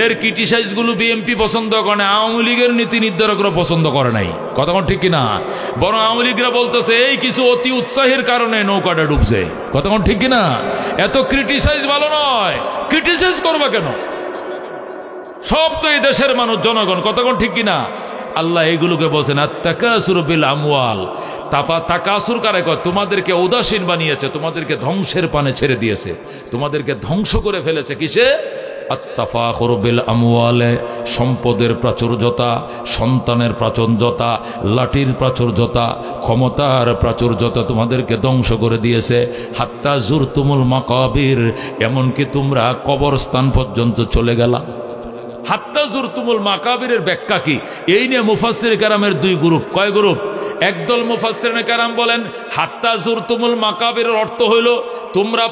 এর ক্রিটিসাইজ গুলো বিএনপি পছন্দ করে না, আওয়ামী লীগের নীতি নির্ধারকরা পছন্দ করে নাই। কতক্ষণ ঠিক কিনা? বরং আওয়ামী লীগরা বলতেছে এই কিছু অতি উৎসাহের কারণে নৌকাটা ডুবছে। কতক্ষণ ঠিক কিনা? এত ক্রিটিসাইজ ভালো নয়। ক্রিটিসাইজ করবা কেন? সব তো এই দেশের মানুষ, জনগণ। কতক্ষণ ঠিক কিনা? আল্লাহ এগুলোকে বলছেন আত্তাকাসুর বিল আমওয়াল। তাকাসুর কারে কয়? তোমাদেরকে উদাসীন বানিয়েছে, তোমাদেরকে ধ্বংসের পানে ছেড়ে দিয়েছে, তোমাদেরকে ধ্বংস করে ফেলেছে। কিসে? আত্তাফাখুর বিল আমওয়ালে, সম্পদের প্রাচুর্যতা, সন্তানের প্রাচুর্যতা, লাঠির প্রাচুর্যতা, ক্ষমতার প্রাচুর্যতা তোমাদেরকে ধ্বংস করে দিয়েছে। হাত্তা জুরতুমুল মাকাবির, এমনকি তোমরা কবরস্থান পর্যন্ত চলে গেলা। হাত্তা জুরতুমুল মাকাবিরের ব্যাখ্যা কি? এই নিয়ে মুফাসসির কেরামের 2 গ্রুপ। কয় গ্রুপ? একদল মুফাসসির কেরাম বলেন হাত্তা জুরতুমুল মাকাবিরের অর্থ হইল তোমরা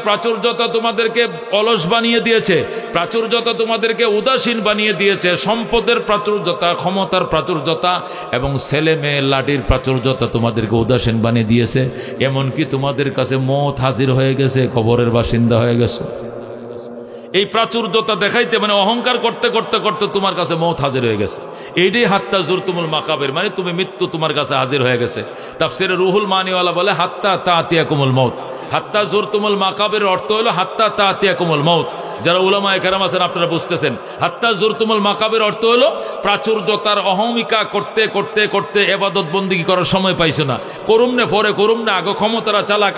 প্রাচুর্যতা তোমাদেরকে অলস বানিয়ে দিয়েছে, প্রাচুর্যতা তোমাদেরকে উদাসীন বানিয়ে দিয়েছে। সম্পদের প্রাচুর্যতা, ক্ষমতার প্রাচুর্যতা এবং ছেলে মেয়ে লাঠির প্রাচুর্যতা তোমাদেরকে উদাসীন বানিয়ে দিয়েছে। এমনকি তোমাদের কাছে মওত হাজির হয়ে গেছে, কবরের বাসিন্দা হয়ে গেছে। এই প্রাচুর্যতা দেখাইতে, মানে অহংকার করতে করতে করতে তোমার কাছে মওত হাজির হয়ে গেছে। এইটাই হাত্তা জুরতুমুল মাকাবির, মানে তুমি মৃত্যু তোমার কাছে হাজির হয়ে গেছে। তাফসিরে রুহুল মানিওয়ালা বলে হাত্তা তাতিয়াকুমুল মওত। হাত্তা জুরতুমুল মাকাবির অর্থ হলো হাত্তা তাতিয়াকুমুল মওত। যারা উলামায়ে কেরাম আছেন আপনারা বুঝতেছেন, হাত্তা জুরতুমুল মাকাবির অর্থ হলো প্রাচুর্যতার অহমিকা করতে করতে করতে ইবাদত বন্দেগী করার সময় পাইছো না। করুমনে পরে করুমনে, আগে ক্ষমতারা চালাক,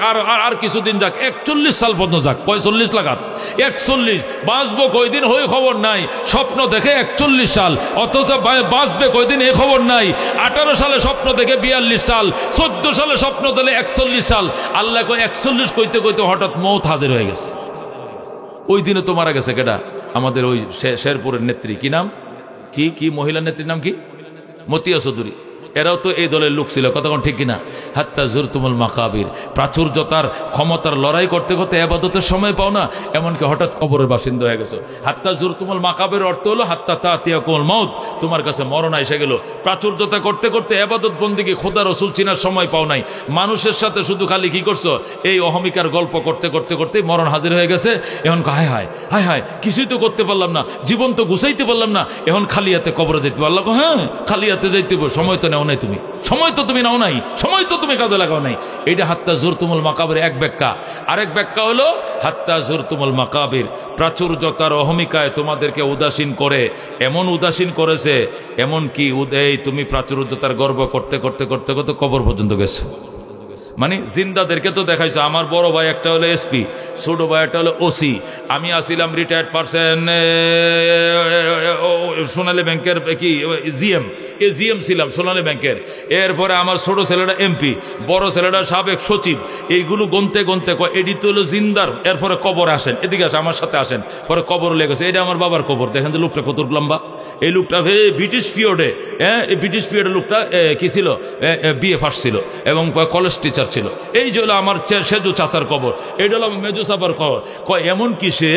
আর কিছুদিন যাক, 41 সাল পর্যন্ত যাক। 45 লাগাত 41, বাঁচবো কয়দিন হই খবর নাই। স্বপ্ন দেখে 41 সাল, অথচ বাঁচবে কয়দিন এ খবর নাই। 18 সালে স্বপ্ন দেখে 42 সাল, 14 সালে স্বপ্ন দিলে 41 সাল। আল্লাহ কয় 41 কইতে কইতে হঠাৎ মওত হাজির হয়ে গেছে। ওই দিনে তো মারা গেছে কেডা? আমাদের ওই শেরপুরের নেত্রী, কি নাম, কি মহিলা নেত্রীর নাম কি? মতিয়া চৌধুরী। এরাও তো এই দলের লোক ছিল। কতক্ষণ ঠিক কিনা? হাত্তা জুরতুমুল মাকাবির, প্রাচুর্যতার ক্ষমতার লড়াই করতে করতে ইবাদতের সময় পাও না, এমনকি হঠাৎ কবরের বাসিন্দা হয়ে গেছো। হাত্তা জুরতুমুল মাকাবির অর্থ হলো হাত্তা তাতিয়াকুমুল মওত, তোমার কাছে মরণ এসে গেল। প্রাচুর্যতা করতে করতে ইবাদত বন্দেগী, খোদা রাসূল চিনার সময় পাও নাই। মানুষের সাথে শুধু খালি কি করছো? এই অহমিকার গল্প করতে করতে করতে মরণ হাজির হয়ে গেছে। এখন হায় হায় হায় হায়, কিছুই তো করতে পারলাম না, জীবন তো গুছাইতে পারলাম না, এখন খালি হাতে কবরে যেতে পারলাম। হ্যাঁ, খালি হাতে যাইতে, সময় তো নেও নাই তুমি, সময় তো তুমি নাও নাই, সময় তো তুমি কাজে লাগাও নাই। এইটা হাত্তা জুরতুমুল মাকাবির এক ব্যাখ্যা। আরেক ব্যাখ্যা হলো হাত্তা জুরতুমুল মাকাবির, প্রাচুর্যতার অহমিকায় তোমাদেরকে উদাসীন করে, এমন উদাসীন করেছে, এমন কি তুমি প্রাচুর্যতার গর্ব করতে করতে করতে করতে কবর পর্যন্ত গেছো। মানে জিন্দাদেরকে তো দেখাইছো। আমার বড় ভাই একটা হলো এসপি, ছোট ভাই একটা হলো ওসি, আমি আসিলাম রিটায়ার্ড পার্সন সোনালী ব্যাংকের কি জিএম ছিলাম সোনালী ব্যাংকের। এরপরে আমার ছোট ছেলেটা এমপি, বড় ছেলেটা সাবেক সচিব। এইগুলো গনতে গনতে এডি তো হলো জিন্দার। এরপরে কবর আসেন, এদিকে আসেন, আমার সাথে আসেন। পরে কবর লেগেছে, এটা আমার বাবার কবর। দেখেন তো লোকটা কত লম্বা। এই লোকটা ব্রিটিশ পিরিয়ডে, এই ব্রিটিশ পিরিয়ডে লোকটা কি ছিল, বিএ ফার্স্ট ছিল এবং কলেজ টিচার ছিল। এই যে হলো আমার সেজু চাচার কবর, এইটা হলো আমার মেজু চাপার কবর। এমন কি সে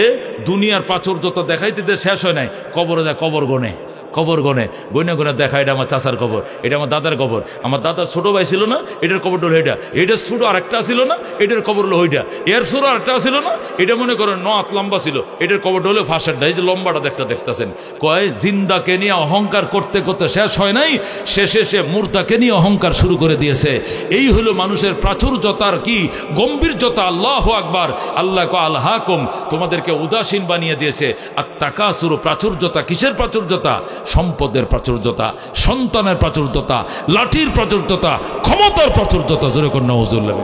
দুনিয়ার প্রাচুর্যতা দেখাইতে শেষ হয় নাই, কবরে যায়, কবর গনে। কবর গনে গনে গনে দেখা, এটা আমার চাচার কবর, এটা আমার দাদার কবর, আমার দাদার ছোট ভাই ছিল না, এটার কবর হলো এটা, এটার ছোট আরেকটা ছিল না, এটার কবর হলো ওইটা, এর ছোট আরেকটা ছিল না, এটা মনে করেন 9 হাত লম্বা ছিল, এটার কবর হলো ফাঁসেরটা। এই যে লম্বাটা দেখতেছেন, কয় জিন্দাকে নিয়ে অহংকার করতে করতে শেষ হয় নাই, শেষে সে মুর্দাকে নিয়ে অহংকার শুরু করে দিয়েছে। এই হলো মানুষের প্রাচুর্যতার কি গম্ভীর্যতা। আল্লাহু আকবার। আল্লাহ কো আলহাকুম, তোমাদেরকে উদাসীন বানিয়ে দিয়েছে। আর তাকাসুর, প্রাচুর্যতা। কিসের প্রাচুর্যতা? সম্পদের প্রাচুর্যতা, সন্তানের প্রাচুর্যতা, লাঠির প্রাচুর্যতা, ক্ষমতার প্রাচুর্যতা। জোরে কর নাউজুবিল্লাহ।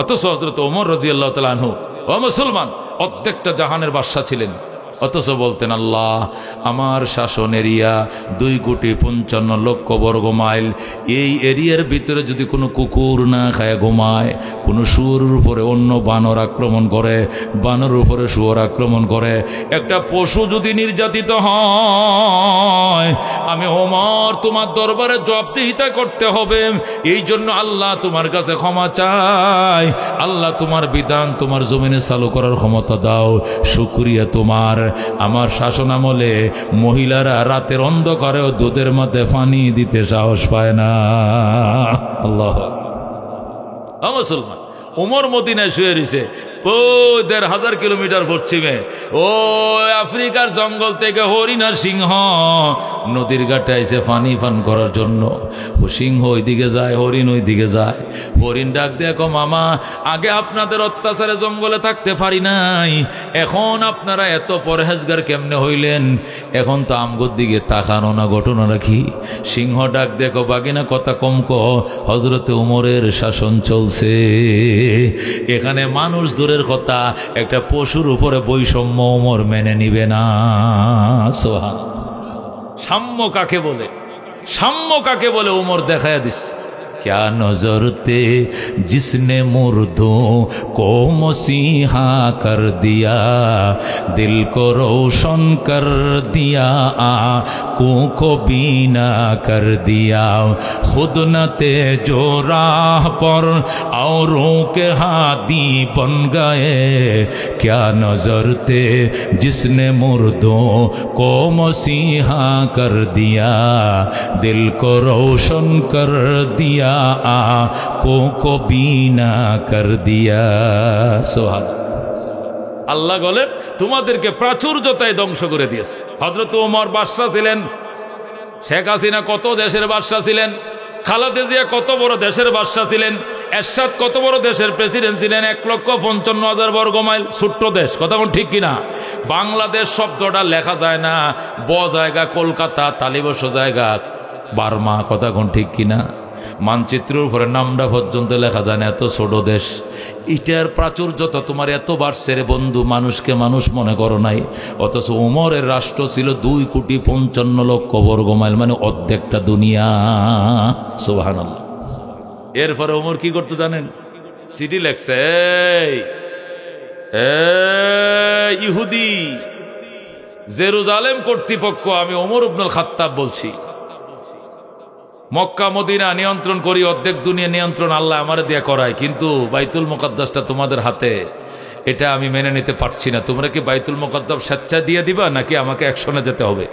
অথচ হযরত ওমর রাদিয়াল্লাহু তাআলা আনহু, ও মুসলমান, প্রত্যেকটা জাহানের বাদশা ছিলেন, অথচ বলতেন আল্লাহ আমার শাসন এরিয়া 2,55,00,000 বর্গ মাইল। এই এরিয়ার ভিতরে যদি কোনো কুকুর না খায় ঘুমায়, কোনো শুয়োরের উপরে অন্য বানর আক্রমণ করে, বানরের উপরে শুয়োর আক্রমণ করে, একটা পশু যদি নির্যাতিত হয়, আমি ওমর তোমার দরবারে জবাবদিহিতা করতে হবে। এই জন্য আল্লাহ তোমার কাছে ক্ষমা চাই। আল্লাহ তোমার বিধান তোমার জমিনে চালু করার ক্ষমতা দাও। শুকরিয়া তোমার, আমার শাসন আমলে মহিলারা রাতের অন্ধকারেও দুধের মধ্যে পানি দিতে সাহস পায় না। আল্লাহ। মুসলমান, উমর মদিনায় শুয়ে রয়েছে, ও 1,500 কিলোমিটার পশ্চিমে, ও আফ্রিকার জঙ্গল থেকে হরিণ আর সিংহ নদীর ঘাটে এসে পানি পান করার জন্য। ও সিংহ ওইদিকে যায়, হরিণ ওইদিকে যায়। হরিণ ডাক দেখো মামা, আগে আপনাদের অত্যাচারে জঙ্গলে থাকতে পারি নাই, এখন আপনারা এত পরহেজগার কেমনে হইলেন? এখন তো আমগোর দিকে তাকানো না, ঘটনা রাখি। সিংহ ডাক দেখো বাগিনা কথা কম কো, হযরতে উমরের শাসন চলছে। এখানে মানুষ দূরের কথা, একটা পশুর উপরে বৈষম্য ওমর মেনে নিবে না। সুবহান। সাম্য কাকে বলে? সাম্য কাকে বলে ওমর দেখায়া দিস। क्या नजरते जिसने मुर्दों को मसीहा कर दिया, दिल को रोशन कर दिया, आँखों को बीना कर दिया, खुद न तेजो राह पर औरों के हादी बन गए। क्या नजरते जिसने मुर्दों को मसीहा कर दिया, दिल को रोशन कर दिया, आँखों को बीना कर दिया। सुभान আল্লাহ বলেন তোমাদেরকে প্রাচুর্যতায় ধ্বংস করে দিয়েছে। হযরত ওমর বাদশা ছিলেন, শেখ হাসিনা কত দেশের বাদশা ছিলেন, খালেদা জিয়া কত বড় দেশের বাদশা ছিলেন, এরশাদ কত বড় দেশের প্রেসিডেন্ট ছিলেন। 1,55,000 বর্গ মাইল ছোট্ট দেশ, কথা কোন ঠিক কিনা? বাংলাদেশ শব্দটা লেখা যায় না, জায়গা কলকাতা, তালিবস্য জায়গা বার্মা, কথা কোন ঠিক কিনা? মানচিত্রের উপরে নামটা পর্যন্ত লেখা যায় না, এত ছোট দেশ। এটার প্রাচুর্যতা তোমার এত বাড়ছে রে বন্ধু, মানুষকে মানুষ মনে করো নাই। অথচ ওমরের রাষ্ট্র ছিল 2,55,00,000 বর্গ মাইল, মানে অর্ধেকটা দুনিয়া। সুবহানাল্লাহ। এরপরে ওমর কি করতে জানেন? চিঠি লেখছে, ইহুদি জেরুজালেম কর্তৃপক্ষ, আমি ওমর ইবনুল খাত্তাব বলছি, মক্কা মদিনা নিয়ন্ত্রণ করি, অর্ধেক দুনিয়া নিয়ন্ত্রণ আল্লাহ আমারে দিয়ে করায়, কিন্তু বাইতুল মুকাদ্দাসটা তোমাদের হাতে, এটা আমি মেনে নিতে পারছি না। তোমরা কি বাইতুল মুকাদ্দাস স্বেচ্ছায় দিয়ে দিবা নাকি আমাকে অ্যাকশনে যেতে হবে?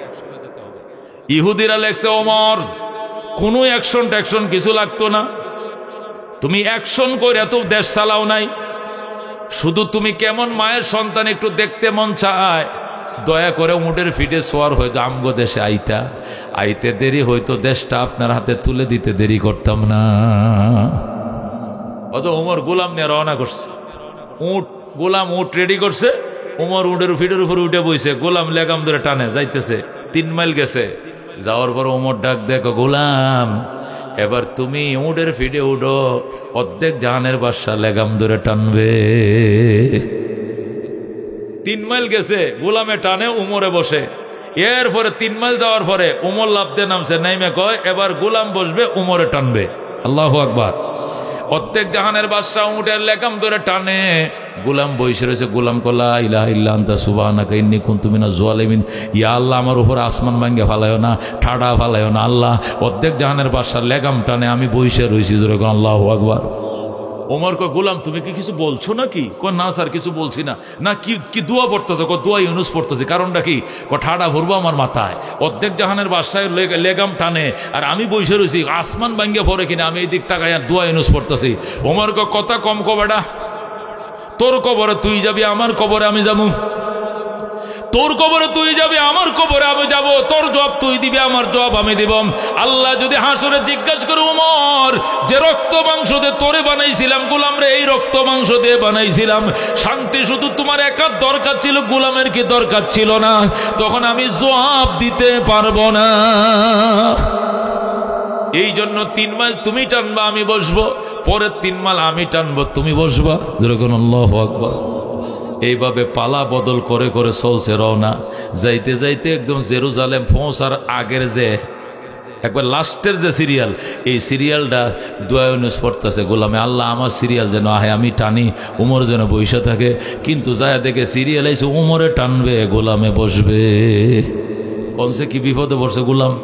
ইহুদিরা লেখছে ওমর কোনো অ্যাকশন কিছু লাগতো না, তুমি অ্যাকশন করে এত দেশ চালাও নাই, শুধু তুমি কেমন মায়ের সন্তান একটু দেখতে মন চায়, দয়া করে উটের ফিটে সোয়ার হয়ে যা আমগো দেশে আইতে দেরি হইতো, দেশটা আপনার হাতে তুলে দিতে দেরি করতাম না। অত উমর গোলাম নিয়ে রওনা করছে, গোলাম উট রেডি করছে, উমর উটের ফিটের উপর উঠে বইছে, গোলাম লেগাম ধরে টানে যাইতেছে। 3 মাইল গেছে, যাওয়ার পর উমর ডাক দেখো, গোলাম এবার তুমি উটের ফিটে উঠো, অর্ধেক জাহানের বাদশা লেগাম ধরে টানবে। 3 মাইল গেছে, গোলামে টানে, উমরে বসে। এরপরে 3 মাইল যাওয়ার পরে উমর লাফ দিয়ে নামছে, নাইমে কয় এবার গোলাম বসবে, উমরে টানবে। আল্লাহু আকবার। অর্ধেক জাহানের বাদশা উটের লেগাম ধরে টানে, গোলাম বসে রয়েছে। গোলাম কলা ইলাহা ইল্লা আনতা সুবহানাকা ইন্নী কুনতু মিনাজ জালিমিন। ইয়া আল্লাহ আমার উপর আসমান ভাঙ্গে ফালায়ও না, ঠাডা ফালায়ও না আল্লাহ। অর্ধেক জাহানের বাদশা লেগাম টানে, আমি বসে রয়েছি। জোরে আল্লাহু আকবার। ওমর কয় গোলাম তুমি কি কিছু বলছো নাকি? কয় না স্যার কিছু বলছি না। না কি কি দোয়া পড়তেছো? কয় দোয়া ইউনুস পড়তেছি। কারণটা কি? কয় ঠাডা ভরবো আমার মাথায়, অর্ধেক জাহানের বাদশায় লেগাম টানে আর আমি বসে রয়েছি, আসমান ভাঙ্গিয়া পড়ে কিনা আমি এই দিক তাকাই আর দোয়া ইউনুস পড়তেছি। ওমর কয় কথা কম কো বেটা, তোর কবরে তুই যাবি, আমার কবরে আমি যাবো। তোর কবরে তুই যাবি, আমার কবরে আমি যাব। তোর জবাব তুই দিবি, আমার জবাব আমি দিব। আল্লাহ যদি হাসরে জিজ্ঞাসা করে, ওমর যে রক্ত মাংস দিয়ে তোরে বানাইছিলাম গোলাম রে, এই রক্ত মাংস দিয়ে বানাইছিলাম, শান্তি শুধু তোমার একার দরকার ছিল, গোলামের কি দরকার ছিল না? তখন আমি জবাব দিতে পারবো না। এই জন্য 3 মাইল তুমি টানবা, আমি বসবো, পরের 3 মাইল আমি টানবো, তুমি বসবা। যেরকম আল্লাহু আকবার। এইভাবে পালা বদল করে করে চলছে রওনা। যাইতে যাইতে একদম জেরুজালেম পৌঁছার আগের যে একবার লাস্টের যে সিরিয়াল, এই সিরিয়ালটা দোয়া ইউনুস পড়তেছে, গোলামে আল্লাহ আমার সিরিয়াল যেন আহে, আমি টানি, উমর যেন বসে থাকে। কিন্তু যায় দেখে সিরিয়াল আইছে উমরে টানবে, গোলামে বসবে। কমসে কি বিপদে পড়ছে গোলাম।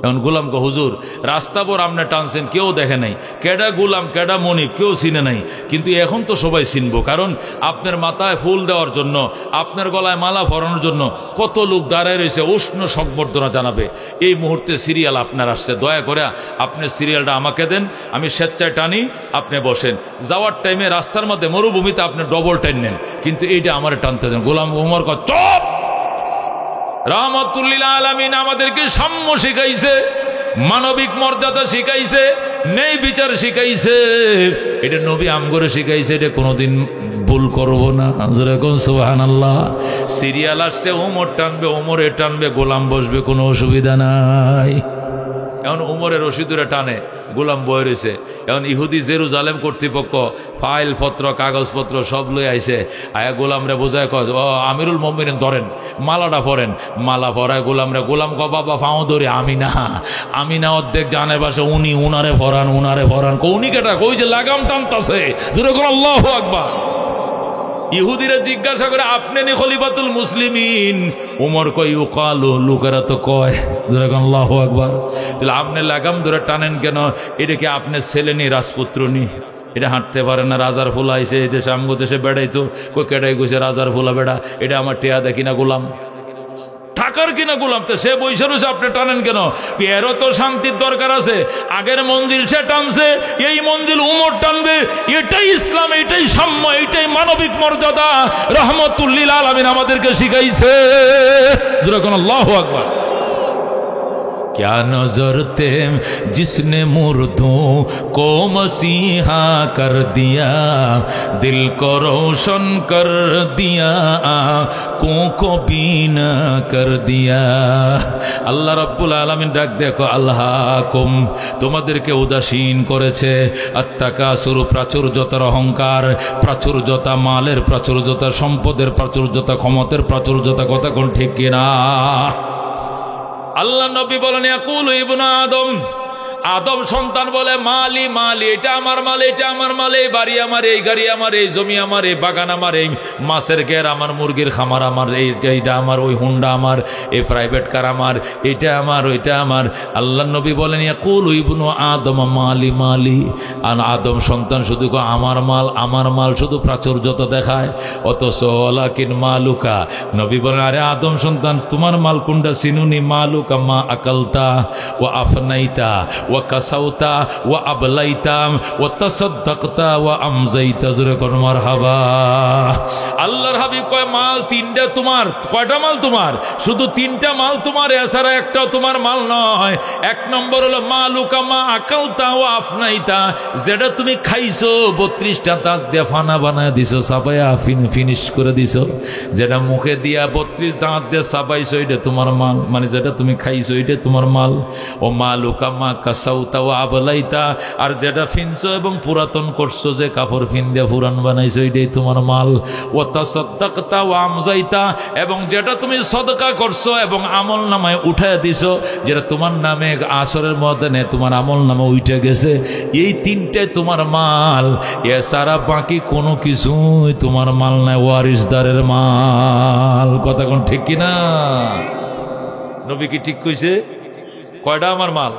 এখন গোলাম কো হুজুর রাস্তা পর আপনি টানছেন, কেউ দেখে নাই, কেডা গোলাম কেডা মনিব কেউ চিনে নাই, কিন্তু এখন তো সবাই চিনবো, কারণ আপনার মাথায় ফুল দেওয়ার জন্য, আপনার গলায় মালা পরানোর জন্য কত লোক দাঁড়ায় রয়েছে, উষ্ণ সংবর্ধনা জানাবে। এই মুহূর্তে সিরিয়াল আপনার আসছে, দয়া করে আপনি সিরিয়ালটা আমাকে দেন, আমি স্বেচ্ছায় টানি, আপনি বসেন। যাওয়ার টাইমে রাস্তার মধ্যে মরুভূমিতে আপনি ডবল টাইম নেন, কিন্তু এইটা আমার টানতে দেন। গোলাম ওমর কয় চুপ। রাহমাতুল্লিল আলামিন আমাদেরকে সাম্য শিখাইছে, মানবিক মর্যাদা শিখাইছে, ন্যায় বিচার শিখাইছে। এটা নবী আমগরে শিখাইছে, এটা কোনোদিন ভুল করবো না। যেরকম সুবহানাল্লাহ। সিরিয়াল আসছে, ওমর টানবে, ওমরে টানবে, গোলাম বসবে, কোনো অসুবিধা নাই। এখন উমরের রশিদুরে টানে, গোলাম বয়ে রয়েছে। এখন ইহুদি জেরুজালেম কর্তৃপক্ষ ফাইল পত্র কাগজপত্র সব লই আইছে। আয়া গোলামরে বোঝায় কয় ও আমিরুল মুমিনিন ধরেন, মালাটা পরেন। মালা পরায় গোলামরে। গোলাম ক বাবা ফাও ধরে, আমি না অর্ধেক জানের বাসে উনি, উনারে ফরান, উনারে ফরান। উনি কেটা? কই যে লাগাম টানতাছে। যেরকম আল্লাহু আকবার। ইহুদিরা জিজ্ঞাসা করে আপনি নি খলিফাতুল মুসলিমিন? উমর কয় ইউকালু, লোকেরা তো কয়। যেরকম আল্লাহু আকবার। তাহলে আপনি লাগাম ধরে টানেন কেন? এটা কি আপনি ছেলে নি, রাজপুত্র নি? এটা হাঁটতে পারে না, রাজার ফুলা আইছে এই দেশে, আমগো দেশে বেড়াইতো। কই কেডাই গেছে রাজার ফুলা বেড়া? এটা আমার টেয়া দেখি না গোলাম, টাকার কিনা গোলাম, তো সে বৈশা রয়েছে, আপনি টানেন কেন? এরও তো শান্তির দরকার আছে। আগের মঞ্জিল সে টানছে, এই মঞ্জিল উমর টানবে। এটাই ইসলাম, এটাই সাম্য, এটাই মানবিক মর্যাদা রাহমাতুল্লিল আলামিন আমাদেরকে শিখাইছে। যেরকম আল্লাহু আকবার। क्या नजर थे जिसने मुर्दों को मसीहा कर दिया, दिल को रोशन कर दिया, आँखों को बीना कर दिया। আল্লাহ রাব্বুল আলামিন ডাক দেখো, আল্লাহকুম, তোমাদেরকে উদাসীন করেছে, আত্তাকাসুর, প্রাচুর্যতার অহংকার, প্রাচুর্যতা মালের, প্রাচুর্যতা সম্পদের, প্রাচুর্যতা ক্ষমতার, প্রাচুর্যতা। কথা কোন ঠিক কিনা? আল্লাহ নবী বলেন ইয়াকুলু ইবনু আদম, আদম সন্তান বলে মালি মালি, এটা আমার মাল, এটা আমার মাল, এই বাড়ি আমার, এই গাড়ি আমার, এই জমি আমার, এই বাগান আমার, এই মাছের ঘের আমার, মুরগির খামার আমার, এইটা আমার, ওই হুন্ডা আমার, এই প্রাইভেট কার আমার, এটা আমার, ওইটা আমার। আল্লাহ নবী বলেন ইয়াকুলু ইবনু আদম মালি মালি। আর আদম সন্তান শুধু আমার মাল, আমার মাল, শুধু প্রাচুর্যতা দেখায়। অথচ ওয়ালাকিন মালুকা, নবী বলেন আরে আদম সন্তান তোমার মাল কোনটা? সিনুনি মালুকা মা আকালতা ওয়া আফনাইতা ওয়া কাসাউতা ওয়া আবলাইতা ওয়া তাসাদ্দাকতা ওয়া আমজাইতা। জোরে কোন মারহাবা। আল্লাহর হাবিব কয় মাল 3টা তোমার। কয়টা মাল তোমার? শুধু 3টা মাল তোমার, এছাড়া একটাও তোমার মাল নয়। 1 নম্বর হলো মালুকা মা আকালতা ওয়া আফনাইতা, যেটা তুমি খাইছো, 32টা দাঁত দিয়ে ফানা বানায় দিছো, সাবাইয়া ফিনিশ করে দিছো। যেটা মুখে দিয়া 32 দাঁত দিয়ে সাবাইছো, এটা তোমার মাল, মানে যেটা তুমি খাইছো এটা তোমার মাল। ও মালুকা মা কাসাউতা ও আবলাইতা, আর যেটা ফিনছো এবং পুরাতন করছো, যে কাপড় ফিন দিয়ে পুরান বানাইছো, এটাই তোমার মাল। ও তাসাদ্দাকতা ও আমজাইতা, এবং যেটা তুমি সদকা করছো এবং আমল নামায় উঠায় দিছো, যেটা তোমার নামে আসরের ময়দানে তোমার আমল নামে উঠে গেছে, এই 3টে তোমার মাল। এছাড়া বাকি কোনো কিছুই তোমার মাল নাই, ওয়ারিসদারের মাল। কথা কোন ঠিক কিনা? নবী কি ঠিক কইছে? কয়টা আমার মাল?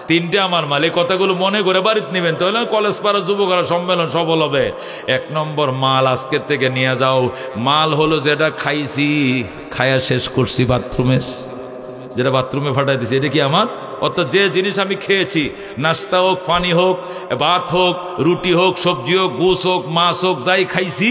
তিনটে আমার মাল। এই কথাগুলো মনে করে বাড়িতে নেবেন, তাহলে কলেজ পাড়া যুবকরা সম্মেলন সফল হবে। 1 নম্বর মাল আজকের থেকে নিয়ে যাও, মাল হলো যেটা খাইছি, খায়া শেষ করছি বাথরুমে, যেটা বাথরুমে ফাটাই দিছি, এটা কি আমার? অর্থাৎ যে জিনিস আমি খেয়েছি, নাস্তা হোক, পানি হোক, ভাত হোক, রুটি হোক, সবজি হোক, গোস হোক, মাছ হোক, যাই খাইছি,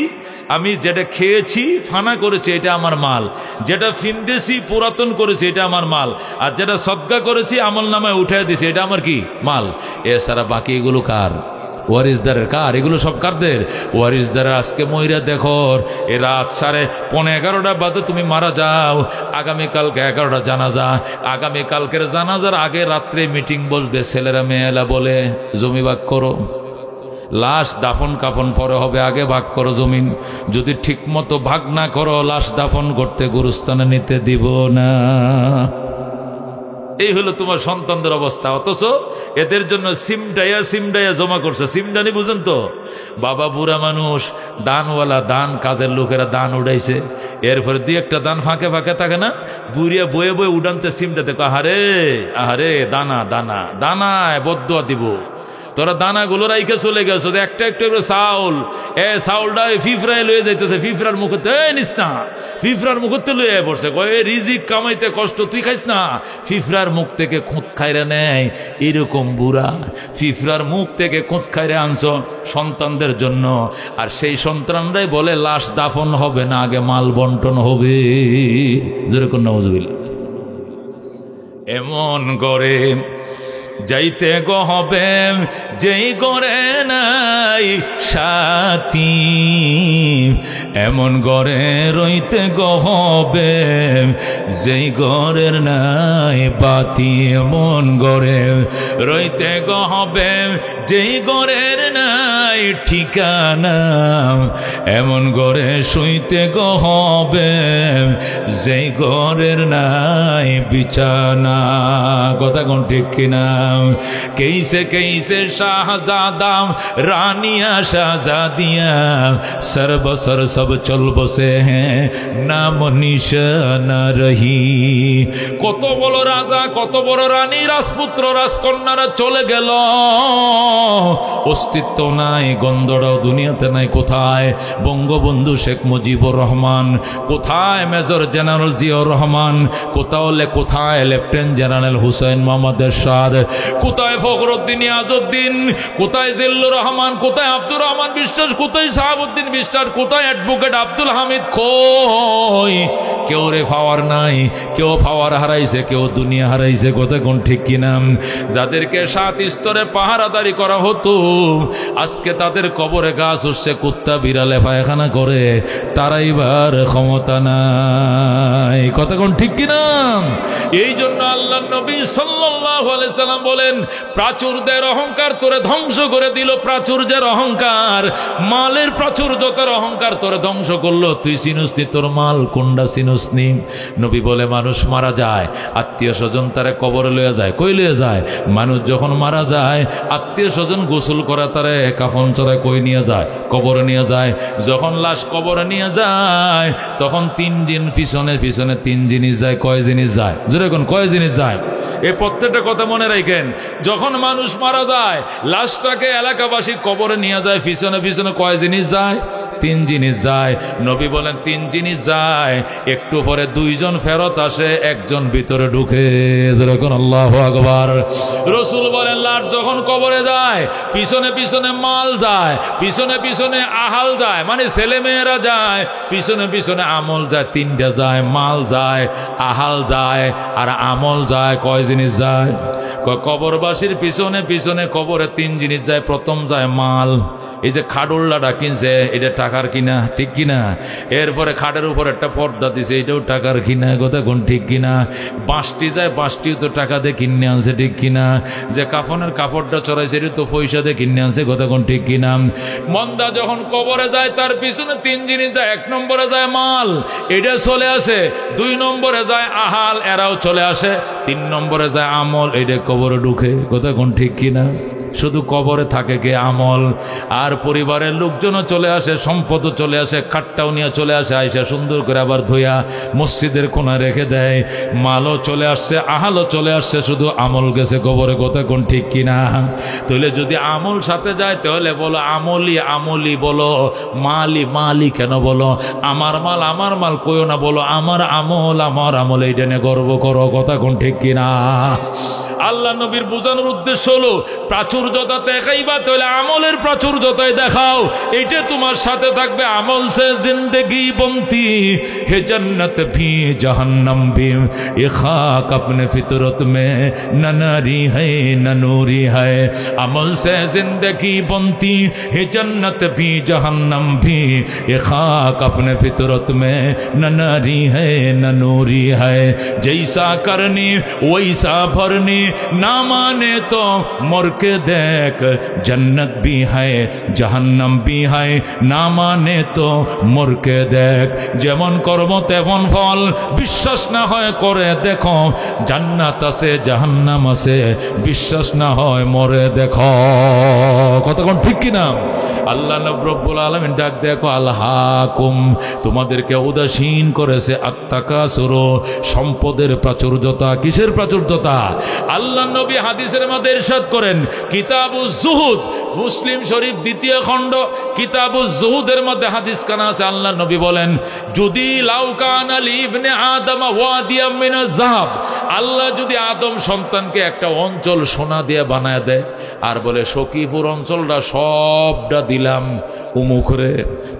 আমি যেটা খেয়েছি, ফানা করেছি, এটা আমার মাল। যেটা ফিনদেছি, পুরাতন করেছি, এটা আমার মাল। আর যেটা সদকা করেছি, আমল নামায় উঠাই দিছি, এটা আমার কি? মাল। এছাড়া বাকি এগুলো কার? ওয়ারিসদারের। কার? এগুলো সব কারদের? ওয়ারিসদারের। আজকে ময়রা দেখো, এ রাত 11:30 বাদে তুমি মারা যাও, আগামীকালকে 11টা জানাজা, আগামীকালকের জানাজার আগে রাত্রে মিটিং বসবে, ছেলেরা মেয়েরা বলে জমি ভাগ করো, লাশ দাফন কাফন পরে হবে, আগে ভাগ করো জমিন। যদি ঠিক মতো ভাগ না করো, লাশ দাফন করতে গুরুস্থানে নিতে দিব না। এই হলো তোমার সন্তানদের অবস্থা। অথচ এদের জন্য সিমডাইয়া জমা করছে। সিমডানি বুঝেন তো? বাবা বুড়া মানুষ, দানওয়ালা, দান কাজের লোকেরা দান উড়াইছে, এরপরে 2-1টা দান ফাঁকে ফাঁকে থাকে না, বুড়িয়া বয়ে বয়ে উড়ানতে সিমটা দেখো, আহারে আহারে দানা দানা দানায় বদুয়া দিব। তোরা দানাগুলো রাইখে চলে গেছো, একটা একটা করে চাউল, চাউলটা ফিফরায় লয়ে যাইতেছে, ফিফরার মুখতে নিস না, ফিফরার মুখতে লয়ে পড়ছে, রিজিক কামাইতে কষ্ট, তুই খাইস না। ফিফরার মুখ থেকে খুঁত খাইরে নেয়, এরকম বুড়া ফিফরার মুখ থেকে খুঁত খাইরে আনছ সন্তানদের জন্য। আর সেই সন্তানরাই বলে লাশ দাফন হবে না, আগে মাল বন্টন হবে। যেরকম নাউজুবিল্লাহ। এমন করে যাইতে গো হবে যেই গড়ে নাই সাথী, এমন গড়ে রইতে গো হবে যেই গড়ের নাই বাতি, এমন গড়ে রইতে গো হবে যেই গড়ের নাই ঠিকানা, এমন গড়ে শুইতে গো হবে যেই গড়ের নাই বিছানা। কথা কোন ঠিক কিনা? कैसे कैसे शाहजादाम रानिया शाहजादिया सर बसर सब चल बसे हैं नाम निशाना रही। কত বড় রাজা, কত বড় রানী, রাজপুত্র রাজকন্যারা চলে গেল, অস্তিত্ব নাই, গন্ধটাও দুনিয়াতে নাই। কোথায় বঙ্গবন্ধু শেখ মুজিবুর রহমান? কোথায় মেজর জেনারেল জিয়াউর রহমান? কোথায় লেফটেন্যান্ট জেনারেল হুসাইন মোহাম্মদ এরশাদ? কোথায় ফখরুদ্দিন আজউদ্দিন? কোথায় জিল্লুর রহমান? কোথায় আব্দুর রহমান বিশ্বাস? কোথায় শাহাবুদ্দিন বিশ্বাস? কোথায় অ্যাডভোকেট আব্দুল হামিদ? কই কেউ রে পাওয়ার নাই, কেউ পাওয়ার হারাইছে, কেউ দুনিয়া হারাইছে। কথা কোন ঠিক কিনা? যাদেরকে 7 স্তরে পাহারাদারি করা হতো, আজকে তাদের কবরে গাছ উঠছে, কুত্তা বিড়ালে পায়খানা করে, তারাই বার ক্ষমতা নাই। কথা কোন ঠিক কিনা? এই জন্য আল্লাহর নবী সাল্লাল্লাহু আলাইহি সাল্লাম বলেন, প্রাচুর্যের অহংকার তোরে ধ্বংস করে দিল। প্রাচুর্যের অহংকার, মালের প্রাচুর্যতার অহংকার তোরে ধ্বংস করলো। তুই চিনুসনি তোর মাল কোনটা চিনুসনি? নবী বলে, মানুষ মারা যায়, আত্মীয় স্বজন তারে কবরে লয়ে যায়। কই লয়ে যায়? মানুষ যখন মারা যায়, আত্মীয় স্বজন গোসল করে তারে কাফন চড়ায় কই নিয়ে যায়? কবরে নিয়ে যায়। যখন লাশ কবরে নিয়ে যায়, তখন 3 দিন পিছনে পিছনে 3 জিনিস যায়। কয় জিনিস যায়? যেরকম কয় জিনিস যায়? এই প্রত্যেকটা কথা মনে রাখেন। যখন মানুষ মারা যায়, লাশটাকে এলাকাবাসী কবরে নিয়ে যায়, পিছনে পিছনে কয় জিনিস যায়? 3 জিনিস যায়। নবী বলেন 3 জিনিস যায়। একটু পরে 2 জন ফেরত আসে, 1 জন ভিতরে ঢুকে। যেরকম আল্লাহু আকবার। রাসূল বলেন, লাশ যখন কবরে যায়, পিছনে পিছনে মাল যায়, পিছনে পিছনে আহাল যায়, মানে ছেলে মেয়েরা যায়, পিছনে পিছনে আমল যায়। 3টা যায়, মাল যায়, আহাল যায় আর আমল যায়। কয় জিনিস যায়? কবরবাসীর পিছনে পিছনে কবরে 3 জিনিস যায়। প্রথম যায় মাল। এই যে খাডুল্লাটা কিনছে, এটা টাকার কিনা, ঠিক কিনা? এরপরে খাটের উপর একটা পর্দা দিছে, এটাও টাকার কিনা। কথা কোন ঠিক কিনা? বাঁশটি যায়, বাঁশটিও তো টাকা দিয়ে কিনে আনছে, ঠিক কিনা? যে কাফনের কাপড়টা চড়াইছে, এটা তো পয়সা দিয়ে কিনে আনছে। কথা কোন ঠিক কিনা? মন্দা যখন কবরে যায়, তার পিছনে 3 জিনিস যায়। 1 নম্বরে যায় মাল, এটা চলে আসে। 2 নম্বরে যায় আহাল, এরাও চলে আসে। 3 নম্বরে যায় আমল, এটা কবরে ঢুকে। কথা কোন ঠিক কিনা? শুধু কবরে থাকে কে? আমল। আর পরিবারের লোকজনও চলে আসে, সম্পদও চলে আসে, খাটটাও নিয়ে চলে আসে, আইসা সুন্দর করে আবার ধুইয়া মসজিদের কোণা রেখে দেয়। মালও চলে আসছে, আহালও চলে আসছে, শুধু আমল গেছে কবরে। কথা কোন ঠিক কিনা? তাহলে যদি আমল সাথে যায় তাহলে বলো আমলি আমলি বলো, মালি মালি কেন বলো? আমার মাল কইও না, বলো আমার আমল এইটা নিয়ে গর্ব করো। কথা কোন ঠিক কিনা? আল্লাহ নবীর বোঝানোর উদ্দেশ্য হলো প্রাচুর্যতা দেখাইবা তাহলে আমলের প্রাচুর্যতায় দেখাও, এইটা তোমার সাথে থাকবে। আমল সে জিন্দগি বনতি হে জন্নত ভি জাহান্নাম ভি, এ খাক अपने फितरत में न नारी है न नूरी है। अमल से जिंदगी बनती है जन्नत भी जहन्नम भी, ये खाक अपने फितरत में न नारी है न नूरी है। जैसा करनी वैसा भरनी, ना माने तो मर के देख, जन्नत भी है जहन्नम भी है, ना माने तो मर के देख। যেমন কর্ম তেমন ফল, বিশ্বাস না হয় করে দেখো, জান্নাত আছে জাহান্নাম আছে, বিশ্বাস না হয় মরে দেখো। কতক্ষণ ঠিক কিনা? আল্লাহ রব্বুল আলামিন ডাক দেখো, আল্লাহাকুম, তোমাদেরকে উদাসীন করেছে আত্তাকাসুর, সম্পদের প্রাচুর্যতা। কিসের প্রাচুর্যতা? আল্লাহ নবী হাদিসের মধ্যে ইরশাদ করেন, কিতাবুজ জুহুদ, মুসলিম শরীফ 2য় খণ্ড কিতাবুজ জুহুদের মধ্যে হাদিস কানা আছে। আল্লাহ নবী বলেন, যদি লাউ কানা লি ইবনে আদম ওয়াদিয়াম মিনাজ যাহাব, আল্লাহ যদি আদম সন্তানকে একটা অঞ্চল সোনা দিয়ে বানায় দেয় আর বলে সখীপুর অঞ্চলটা সবটা দিলাম উমুখরে,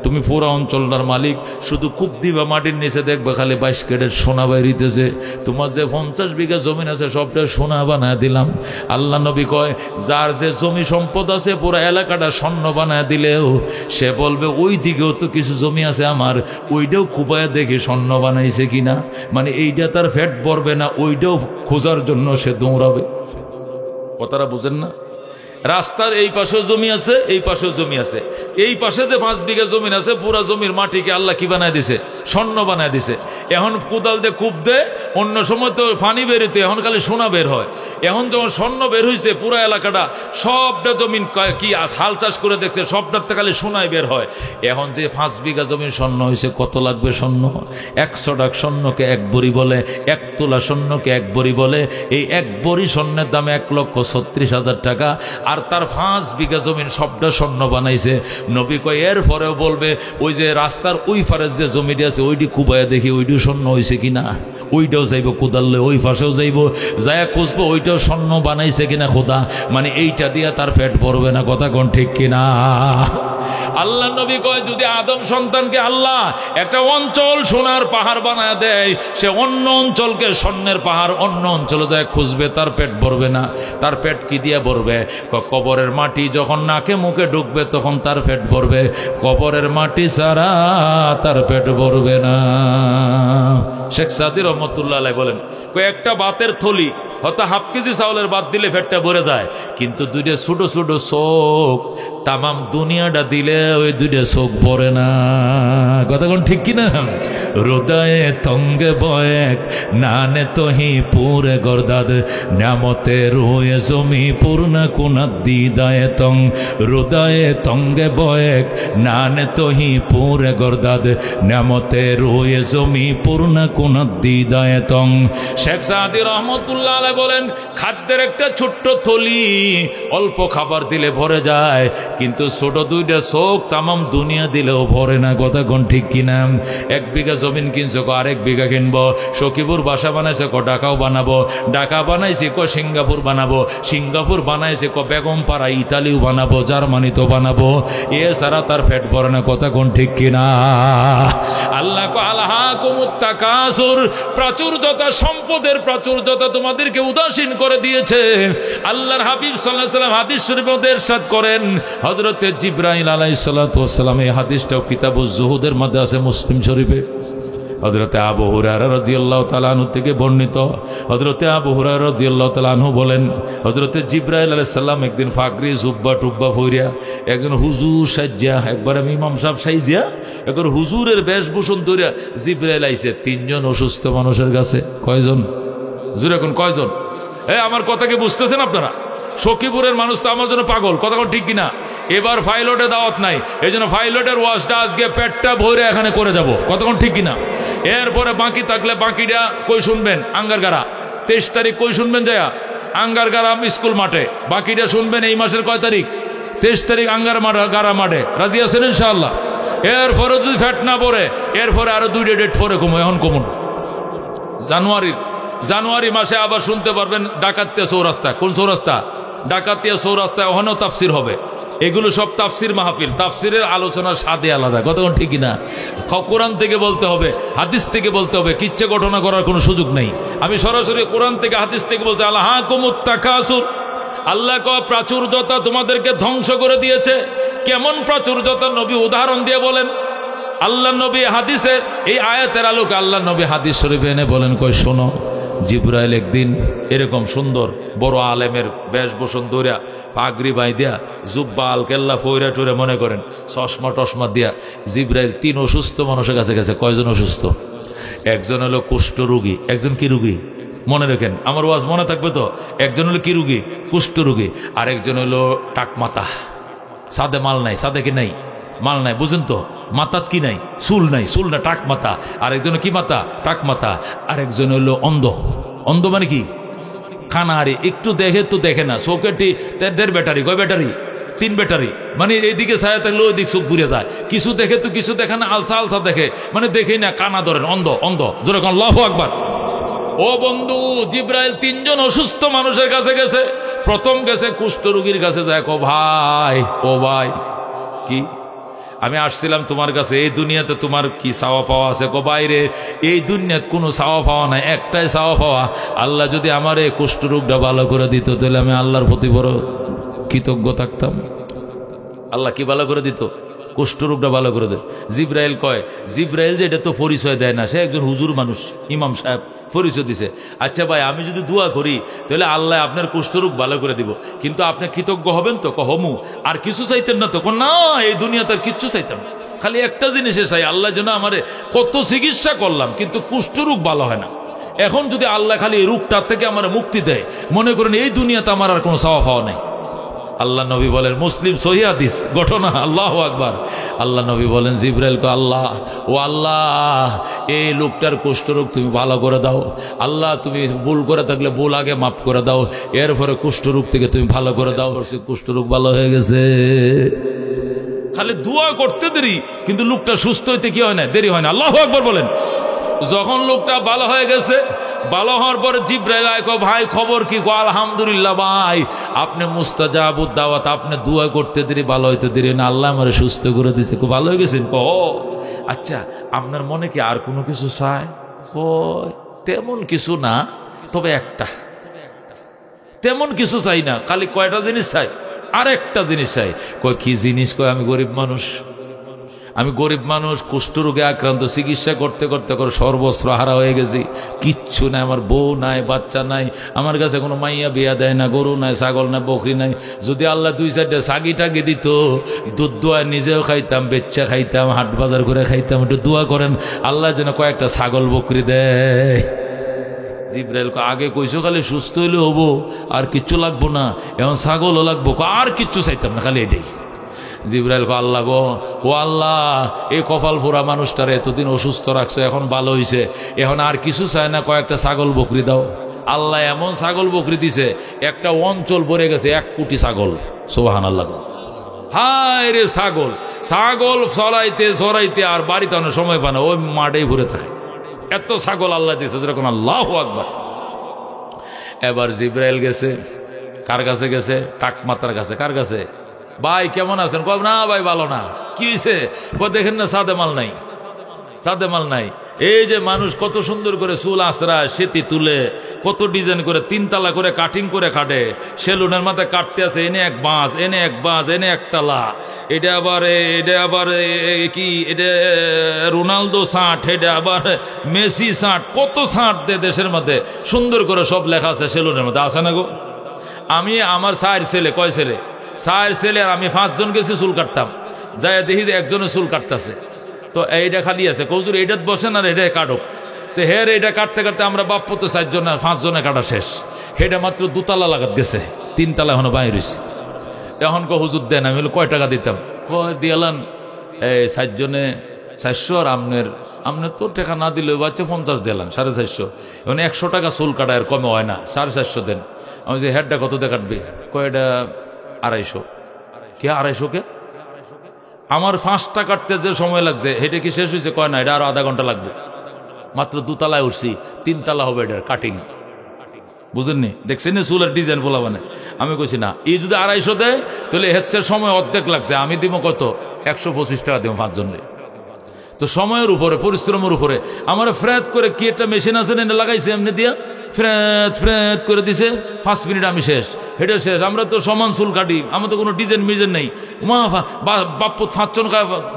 তুমি পুরো অঞ্চলটার মালিক, শুধু কূপ দিবা মাটির নিচে দেখবে খালি 22 ক্যারেট সোনা বাইরিতেছে, তোমার যে 50 বিঘা জমিন আছে সবটা সোনা বানায় দিলাম। আল্লাহ নবী কয়, যার যে জমি সম্পদ আছে পুরো এলাকাটা স্বর্ণ বানায় দিলেও সে বলবে ওই দিকেও তো কিছু জমি আছে আমার, ওইটাও কুপায় দেখে স্বর্ণ বানাইছে কিনা, মানে এইটা তার ফ্যাট পড়বে না, ওইটাও খোঁজার জন্য সে দৌড়াবে। কথাটা বুঝেন না? রাস্তার এই পাশেও জমি আছে, এই পাশেও জমি আছে, এই পাশে যে 5 বিঘা জমিন আছে পুরা জমির মাটিকে আল্লাহ কি বানায় দিছে? স্বর্ণ বানায় দিছে। এখন কোদাল দিয়ে কূপ দেয়, অন্য সময় তো পানি বেরোতে, এখন খালি সোনা বের হয়। এখন যখন স্বর্ণ বের হয়েছে পুরা এলাকাটা সবটা জমিন কি হাল চাষ করে দেখছে, সবটাতে খালি সোনায় বের হয়। এখন যে 5 বিঘা জমিন স্বর্ণ হয়েছে, কত লাগবে স্বর্ণ? 100 টাকা স্বর্ণকে 1 বড়ি বলে, 1 তোলা স্বর্ণকে 1 বড়ি বলে। এই 1 বড়ি স্বর্ণের দাম 1,36,000 টাকা। আর তার 5 বিঘা জমিন সবটা স্বর্ণ বানাইছে। নবী কয় এর পরেও বলবে ওই যে রাস্তার ওই পারের যে জমিটি আছে ওইটি কুবাইয়া দেখি ওইটিও স্বর্ণ হয়েছে কিনা, ওইটাও যাইব কুদাললে, ওই পাশেও যাইব, যাইয়া খুঁজবো ওইটাও স্বর্ণ বানাইছে কিনা খোদা, মানে এইটা দিয়া তার পেট ভরবে না। কথা কোন ঠিক কিনা? আল্লাহ নবী কয়, যদি আদম সন্তানকে আল্লাহ একটা অঞ্চল সোনার পাহাড় বানায় দেয়, সে অন্য অঞ্চলকে স্বর্ণের পাহাড় অন্য অঞ্চলে যায় খুঁজবে, তার পেট ভরবে না। তার পেট কি দিয়ে ভরবে? কবরের মাটি যখন নাকে মুখে ঢুকবে তখন তার পেট ভরবে, কবরের মাটি ছাড়া তার পেট ভরবে না। শেখ সাদি রহমতুল্লাহ আলাইহি বলেন, একটা বাতের থলি হয়তো 1/2 কেজি চাউলের বাদ দিলে পেটটা ভরে যায়, কিন্তু 2টা ছোট ছোট চোখ তামাম দুনিয়াটা দিলে ওই 2টা চোখ ভরে না। কথা কোন ঠিক কিনা? হৃদয়ে তঙ্গে বয়েক নানে তহি পুরে গরদাদ, নামতে রুয়ে জমি পূর্ণা কুনা দিদায় তং, হৃদয়ে তঙ্গে বয়েক নানে তহি পুরে গরদাদ, নামতে রুয়ে জমি পূর্ণা কুনা দিদায় তং। শেখ সাদি রহমতুল্লাহ আলাইহি বলেন, খাদ্যের একটা ছোট্ট থলি অল্প খাবার দিলে ভরে যায়, কিন্তু ছোট 2টা চোখ তামাম দুনিয়া দিলেও ভরে না। কথা কোন ঠিক কিনা? 1 বিঘা জমিন কিনছো, আরেক বিঘা কিনবো। সখীপুর বাসা বানাইছে, ঢাকাও বানাবো, ঢাকা বানাইছে, সিঙ্গাপুর বানাবো, সিঙ্গাপুর বানাইছে, বেগম পাড়া ইতালিও বানাবো, জার্মানি তো বানাবো, এছাড়া তার পেট ভরে না। কথা কোন ঠিক কিনা? আল্লাহ আলহাকুমুত তাকাসুর, প্রাচুর্যতা, সম্পদের প্রাচুর্যতা তোমাদেরকে উদাসীন করে দিয়েছে। আল্লাহর হাবিব সাল্লাল্লাহু আলাইহি ওয়াসাল্লাম হাদিস শরীফের মধ্যে ইরশাদ করেন, হযরতে জিবরাইল আলাইহিস সালাতু ওয়াস সালাম, এই হাদিসটাও কিতাবুজ জুহুদের মধ্যে আছে মুসলিম শরীফে। হযরতে আবু হুরায়রা রাদিয়াল্লাহু তাআলা আনহু থেকে বর্ণিত, হযরতে আবু হুরায়রা রাদিয়াল্লাহু তাআলা আনহু বলেন, হযরতে জিবরাইল আলাইহিস সালাম একদিন ফাগরি জুব্বা টুব্বা পইরা একজন হুজুর সাজ্জা, একবার ইমাম সাহেব সাইজিয়া একবার হুজুরের বেশভূষণ ধরে জিবরাইল আইছে 3 জন অসুস্থ মানুষের কাছে। কয়জন? হুজুর এখন কয়জন? আমার কথা কি বুঝতেছেন আপনারা? সখীপুরের মানুষ তো আমার জন্য পাগল, কথা ঠিক কিনা? এবার ফাইলটে দাওয়াত নাই, এই জন্য ফাইলটের ওয়াজটা আজকে পেটটা ভরে এখানে করে যাব, কতক্ষণ ঠিক কিনা? এরপরে বাকি থাকলে বাকিটা কই শুনবেন? আঙ্গারগাড়া 23 তারিখ কই শুনবেন? যায় আঙ্গারগাড়া স্কুল মাঠে। বাকিটা শুনবেন এই মাসের কয় তারিখ? 23 তারিখ আঙ্গারগাড়া মাঠে। রাজি আছেন ইনশাআল্লাহ? এরপরে যদি ফ্যাট না পড়ে এরপরে আরো 2 ডেট পরে কমো, এখন কমুন। জানুয়ারি মাসে আবার শুনতে পারবেন ডাকাতিয়া চৌরাস্তা। কোন চৌরাস্তা? ডাকাতিয়া চৌরাস্তায় ওখানেও তাফসির হবে। এগুলো সব তাফসির মাহফিল, তাফসিরের আলোচনার স্বাদে আলাদা, কতক্ষণ ঠিক না? কোরআন থেকে বলতে হবে, হাদিস থেকে বলতে হবে, কিচ্ছা ঘটনা করার কোনো সুযোগ নেই। আমি সরাসরি কোরআন থেকে হাদিস থেকে বলছি, আল্লাহাকুমুত তাকাসুর, আল্লাহ কয় প্রাচুর্যতা তোমাদেরকে ধ্বংস করে দিয়েছে। কেমন প্রাচুর্যতা? নবী উদাহরণ দিয়ে বলেন। আল্লাহ নবী হাদিসের এই আয়াতের আলোকে আল্লাহ নবী হাদিস শরীফে এনে বলেন, কয় শোনো, জিব্রাইল একদিন এরকম সুন্দর বড় আলেমের বেশভূষণ দৌড়া, পাগড়ি বাই দিয়া, জুব্বা আল কেল্লা ফৈরা টুরে, মনে করেন চশমা টশমা দিয়া জিব্রাইল 3 অসুস্থ মানুষের কাছে গেছে। কয়জন অসুস্থ? একজন হলো কুষ্ঠ রোগী। একজন কি রোগী? মনে রাখেন, আমার ওয়াজ মনে থাকবে তো। একজন হলো কি রোগী? কুষ্ঠ রোগী। আর একজন হলো টাকমাতা, সাদে মাল নাই। সাদে কি নাই? মাল নাই, বুঝেন তো? মাথাত কি নাই? চুল নাই, চুল না, টাক মাথা। আরেকজন কি মাথা? টাক মাথা। আরেকজন হলো অন্ধ। অন্ধ মানে কি? কানাহারি, একটু দেখে তো দেখে না, চোখেটি 1.5 ব্যাটারি। কয় ব্যাটারি? 3 ব্যাটারি। মানে এইদিকে ছায়া থাকলে ওই দিক চোখ ঘুরে যায়। কিছু দেখে তো কিছু দেখে না, আলসা আলসা দেখে, মানে দেখেই না, কানা ধরেন, অন্ধ। অন্ধ যেরকম। আল্লাহু আকবার। ও বন্ধু, জিব্রাইল 3 জন অসুস্থ মানুষের কাছে গেছে। প্রথম গেছে কুষ্ঠ রোগীর কাছে, যায়, কো ভাই, ও ভাই, কি আমি আসছিলাম তোমার কাছে, এই দুনিয়াতে তোমার কি চাওয়া পাওয়া আছে? কো বাইরে এই দুনিয়াতে কোনো চাওয়া পাওয়া নাই, একটাই চাওয়া পাওয়া, আল্লাহ যদি আমার এই কুষ্ঠ রোগটা ভালো করে দিত তাহলে আমি আল্লাহর প্রতি বড় কৃতজ্ঞ থাকতাম। আল্লাহ কি ভালো করে দিত? কুষ্ঠরোগটা ভালো করে দেয়। জিব্রাইল কয়, জিব্রাইল যে এটা তো পরিচয় দেয় না, সে একজন হুজুর মানুষ, ইমাম সাহেব পরিচয় দিছে। আচ্ছা ভাই, আমি যদি দোয়া করি তাহলে আল্লাহ আপনার কুষ্ঠরোগ ভালো করে দিব, কিন্তু আপনি কৃতজ্ঞ হবেন তো? হমু। আর কিছু চাইতেন না? তখন না, এই দুনিয়াতে আর কিচ্ছু চাইতাম না, খালি একটা জিনিসে চাই, আল্লাহ যেন আমারে কত চিকিৎসা করলাম কিন্তু কুষ্ঠরোগ ভালো হয় না। এখন যদি আল্লাহ খালি এই রোগটার থেকে আমার মুক্তি দেয়, মনে করেন এই দুনিয়াতে আমার আর কোনো চাওয়া পাওয়া নেই। আল্লাহ নবী বলেন, মুসলিম সহিহ হাদিস ঘটনা, আল্লাহু আকবার। আল্লাহ নবী বলেন জিব্রাইলকে, আল্লাহ, ও আল্লাহ, এই লোকটার কুষ্ঠরোগ তুমি ভালো করে দাও। আল্লাহ, তুমি ভুল করে থাকলে ভুল আগে মাফ করে দাও, এরপরে কুষ্ঠরোগ থেকে তুমি ভালো করে দাও। কুষ্ঠরোগ ভালো হয়ে গেছে। খালি দোয়া করতে দেরি, কিন্তু লোকটা সুস্থ হইতে কি হয় না? দেরি হয় না। আল্লাহু আকবার বলেন। যখন লোকটা ভালো হয়ে গেছে, ভালো হওয়ার পরে জিব্রাইল আয়, কো ভাই খবর কি? কো আলহামদুলিল্লাহ ভাই, আপনি মুস্তাজাবুদ দাওয়াত, আপনি দোয়া করতে দেরি, ভালো হইতে দেরি না, আল্লাহ আমারে সুস্থ করে দিছে। কো ভালো হয়ে গেছেন? কো আচ্ছা, আপনার মনে কি আর কোনো কিছু চায়? কই তেমন কিছু না, তবে একটা, তেমন কিছু চাই না, খালি কয়টা জিনিস চাই, আর একটা জিনিস চাই। কয় কি জিনিস? কয় আমি গরিব মানুষ, কুষ্ঠরোগে আক্রান্ত, চিকিৎসা করতে করতে করে সর্বস্ব হারা হয়ে গেছি, কিচ্ছু নাই, আমার বউ নাই, বাচ্চা নাই, আমার কাছে কোনো মাইয়া বিয়া দেয় না, গরু নাই, ছাগল নাই, বকরি নাই। যদি আল্লাহ 2-4টা ছাগি টাগি দিত, দুধ দোয়া নিজেও খাইতাম, বেচ্চা খাইতাম, হাট বাজার করে খাইতাম। একটু দোয়া করেন আল্লাহ যেন কয়েকটা ছাগল বকরি দেয়। জিব্রাইল আগে কইছো খালি সুস্থ হইলে হবো, আর কিচ্ছু লাগবো না, এখন ছাগলও লাগবো, আর কিচ্ছু চাইতাম না, খালি এটাই। জিব্রাইল কো, আল্লাহ গো, ও আল্লাহ, এই কপাল পোড়া মানুষটারে এতদিন অসুস্থ রাখছো, এখন ভালো হইছে, এখন আর কিছু চায় না, কয়েকটা ছাগল বকরি দাও। আল্লাহ এমন ছাগল বকরি দিছে, একটা অঞ্চল ভরে গেছে 1 কোটি ছাগল। সুবহানাল্লাহ। হায় রে, ছাগল চড়াইতে আর বাড়িতে অনেক সময় পায় না, ওই মাঠেই ভরে থাকে, এত ছাগল আল্লাহ দিছে যেরকম। আল্লাহু আকবার। এবার জিব্রাইল গেছে, কার কাছে গেছে? টাকমাতার কাছে। কার কাছে? ভাই কেমন আছেন? কব না ভাই ভালো না। কি হয়েছে? দেখেন না সাদে মাল নাই। এই যে মানুষ কত সুন্দর করে চুল আঁচড়ায়, সেতি তুলে, কত ডিজাইন করে 3 তালা করে কাটিং করে কাটে, সেলুনের মাথায় কাটতে আছে, এনে এক বাঁশ, এনে এক তালা, এটা আবার কি, এটা রোনালদো ছাঁট, এটা আবার মেসি ছাঁট, কত ছাঁট দে দেশের মধ্যে, সুন্দর করে সব লেখা আছে সেলুনের মধ্যে। আছে না গো? আমি আমার 4 ছেলে, কয় ছেলে? 4 ছেলে, আর আমি 5 জন গেছি চুল কাটতাম, যাই দেখি যে একজনের চুল কাটতেছে, তো এইটা খালি আছে, কৌজুর এইটাত বসেন আর এটা কাটক। তো হের এটা কাটতে কাটতে আমরা বাপ পুতে 4 জন আর 5 জনে কাটা শেষ। হেটা মাত্র 2 তালা লাগাত গেছে। 3 তালা এখনো বাইরে হয়েছে। এখন হুজুর দেন। আমি বলি কয় টাকা দিতাম? কয় দিয়ালান এই 4 জনে 400, আর আমনের তো টাকা না দিলে বাচ্চা 50 দিলাম, 450। এখন 100 টাকা চুল কাটা, আর কমে হয় না, 450 দেন। আমি যে হেডটা কত দিয়ে কাটবে? কয় এটা 250। কে 250? কে? আমার 5টা কাটতে যে সময় লাগছে হেঁটে কি শেষ হয়েছে? কয় না, এটা আরো আধা ঘন্টা লাগবে। মাত্র 2 তালায় উঠছি, 3 তালা হবে এটার কাটিং। বুঝেননি? দেখছেন চুলের ডিজাইন বলা মানে। আমি কইছি না, এই যদি 250 দেয় তাহলে হেসের সময় অর্ধেক লাগছে, আমি দিব কত? 125 টাকা দিব 5 জনে। তো সময়ের উপরে, পরিশ্রমের উপরে। আমার ফ্রেত করে কি একটা মেশিন আছে না, লাগাইছে এমনি দিয়া ফ্রেত করে দিছে, 5 মিনিট আমি শেষ, এটা শেষ। আমরা তো সমান চুল কাটি, আমার তো কোনো ডিজাইন মিজাইন নেই। বাপ্পু 5 জন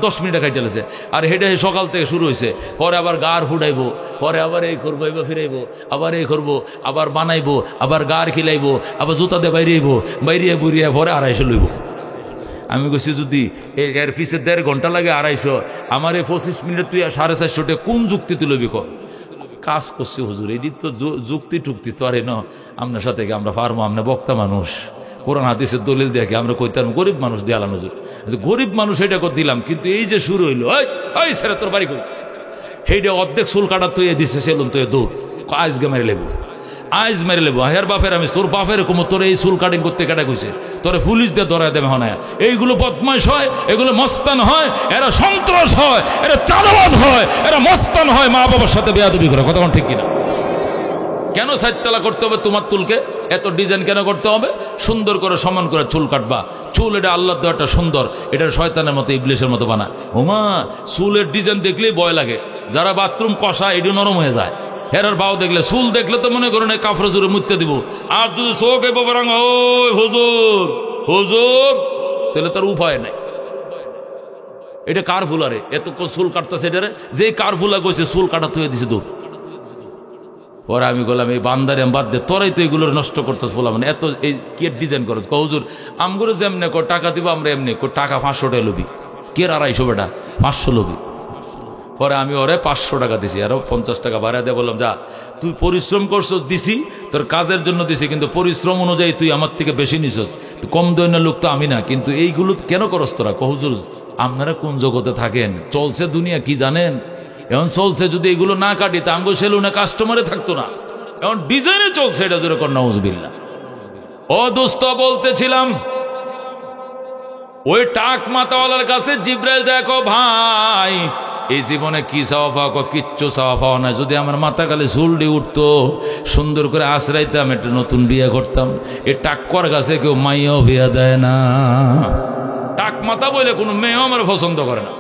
10 মিনিটে কাইটেছে। আর হেঁটে সকাল থেকে শুরু হয়েছে, পরে আবার গার ফুটাইবো, পরে আবার এই করবো, এবার ফিরাইবো, আবার এই করবো, আবার বানাইবো, আবার গার খিলাইবো, আবার জুতা দিয়ে বাইরিয়ে বুড়িয়ে পরে 250 লইব। আমি কইছি যদি এর পিছিয়ে 1.5 ঘন্টা লাগে 250, আমার এই 25 মিনিটে তুই 450 টাকা কোন যুক্তি তুই লবি? কাজ করছি হুজুর, এটি তো যুক্তি টুক্তি তো আর আপনার সাথে আমরা পারবো? আমরা বক্তা মানুষ, কোরআন হাদিসের দলিল দেখে আমরা কইতাম গরিব মানুষ দিয়ালাম হুজুর। গরিব মানুষ এটা করে দিলাম, কিন্তু এই যে শুরু হইলো এই সেটা তোর বাড়ি করি, সেইটা অর্ধেক চুল কাটার তুই দিছে, সেলুন তুই দৌড় আজকে মেরে লেবু, আইজ মেরে লেবো। হের বাপের আমি তোর বাপের কম, তোর এই চুল কাটিং করতে কেটে কইছে, তোরে পুলিশ দিয়ে ধরা দেবে হয় না। এইগুলো বদমাইশ হয়, এগুলো মস্তান হয়, এরা সন্ত্রাস হয়, এরা চাঁদাবাজ হয়, এরা মস্তান হয়, মা বাবার সাথে বেয়াদবি করে। কথা ঠিক কিনা? কেন 4 তালা করতে হবে তোমার চুলকে? এত ডিজাইন কেন করতে হবে? সুন্দর করে সমান করে চুল কাটবা। চুল এটা আল্লাহর দেওয়াটা সুন্দর, এটা শয়তানের মতো ইবলিশের মতো বানা। ওমা চুলের ডিজাইন দেখলেই ভয় লাগে। যারা বাথরুম কষা এটি নরম হয়ে যায়। হেরার বাও দেখলে, চুল দেখলে তো মনে করেন কাফরে জোরে মুততে দিব। আর যদি চোখ এবার ওই হুজুর হুজুর, তাহলে তার উপায় নাই। এটা কার ফুলারে এত চুল কাটতেছে? এটারে যে কার ফুলা গেছে চুল কাটা তুই দিছে দূর। পরে আমি বললাম এই বান্দারে বাদ দে, তোরাই তো এগুলোর নষ্ট করতেছ। বললাম মানে এত এই কি ডিজাইন করছ? হুজুর আমগুলো যেমনি টাকা দিব আমরা এমনি টাকা 500 টাকা লবি, কে 250 বেটা 500 লবি। পরে আমি ওরে 500 টাকা দিছি, আরো 50 টাকা বাড়া দিয়ে বললাম যা তুই পরিশ্রম করছস, দিছি তোর কাজের জন্য দিছি, কিন্তু পরিশ্রম অনুযায়ী তুই আমার থেকে বেশি নিছস। কম দৈন্য লোক তো আমি না, কিন্তু এইগুলো কেন করস তোরা? হুজুর আপনারা কোন জগতে থাকেন? চলছে দুনিয়া কি জানেন? এখন চলছে যদি এগুলো না কাটি তা আঙ্গো সেলুনে কাস্টমারে থাকতো না। এখন ডিজাইনে চলছে, এটা জোরে কর নাউজুবিল্লাহ। ও দোস্ত বলতেছিলাম, ওই টাক মাতাওয়ালার কাছে জিব্রাইল দেখো ভাই এই জীবনে কি চাওয়া পাওয়া, কিচ্ছু চাওয়া পাওয়া না। যদি আমার মাথা খালি চুলডি উঠতো, সুন্দর করে আশ্রাইতাম, একটা নতুন বিয়ে করতাম। এই টাক্কর কাছে কেউ মাইয়াও বিয়া দেয় না। টাক মাথা বলে কোনো মেয়েও আমার পছন্দ করে না।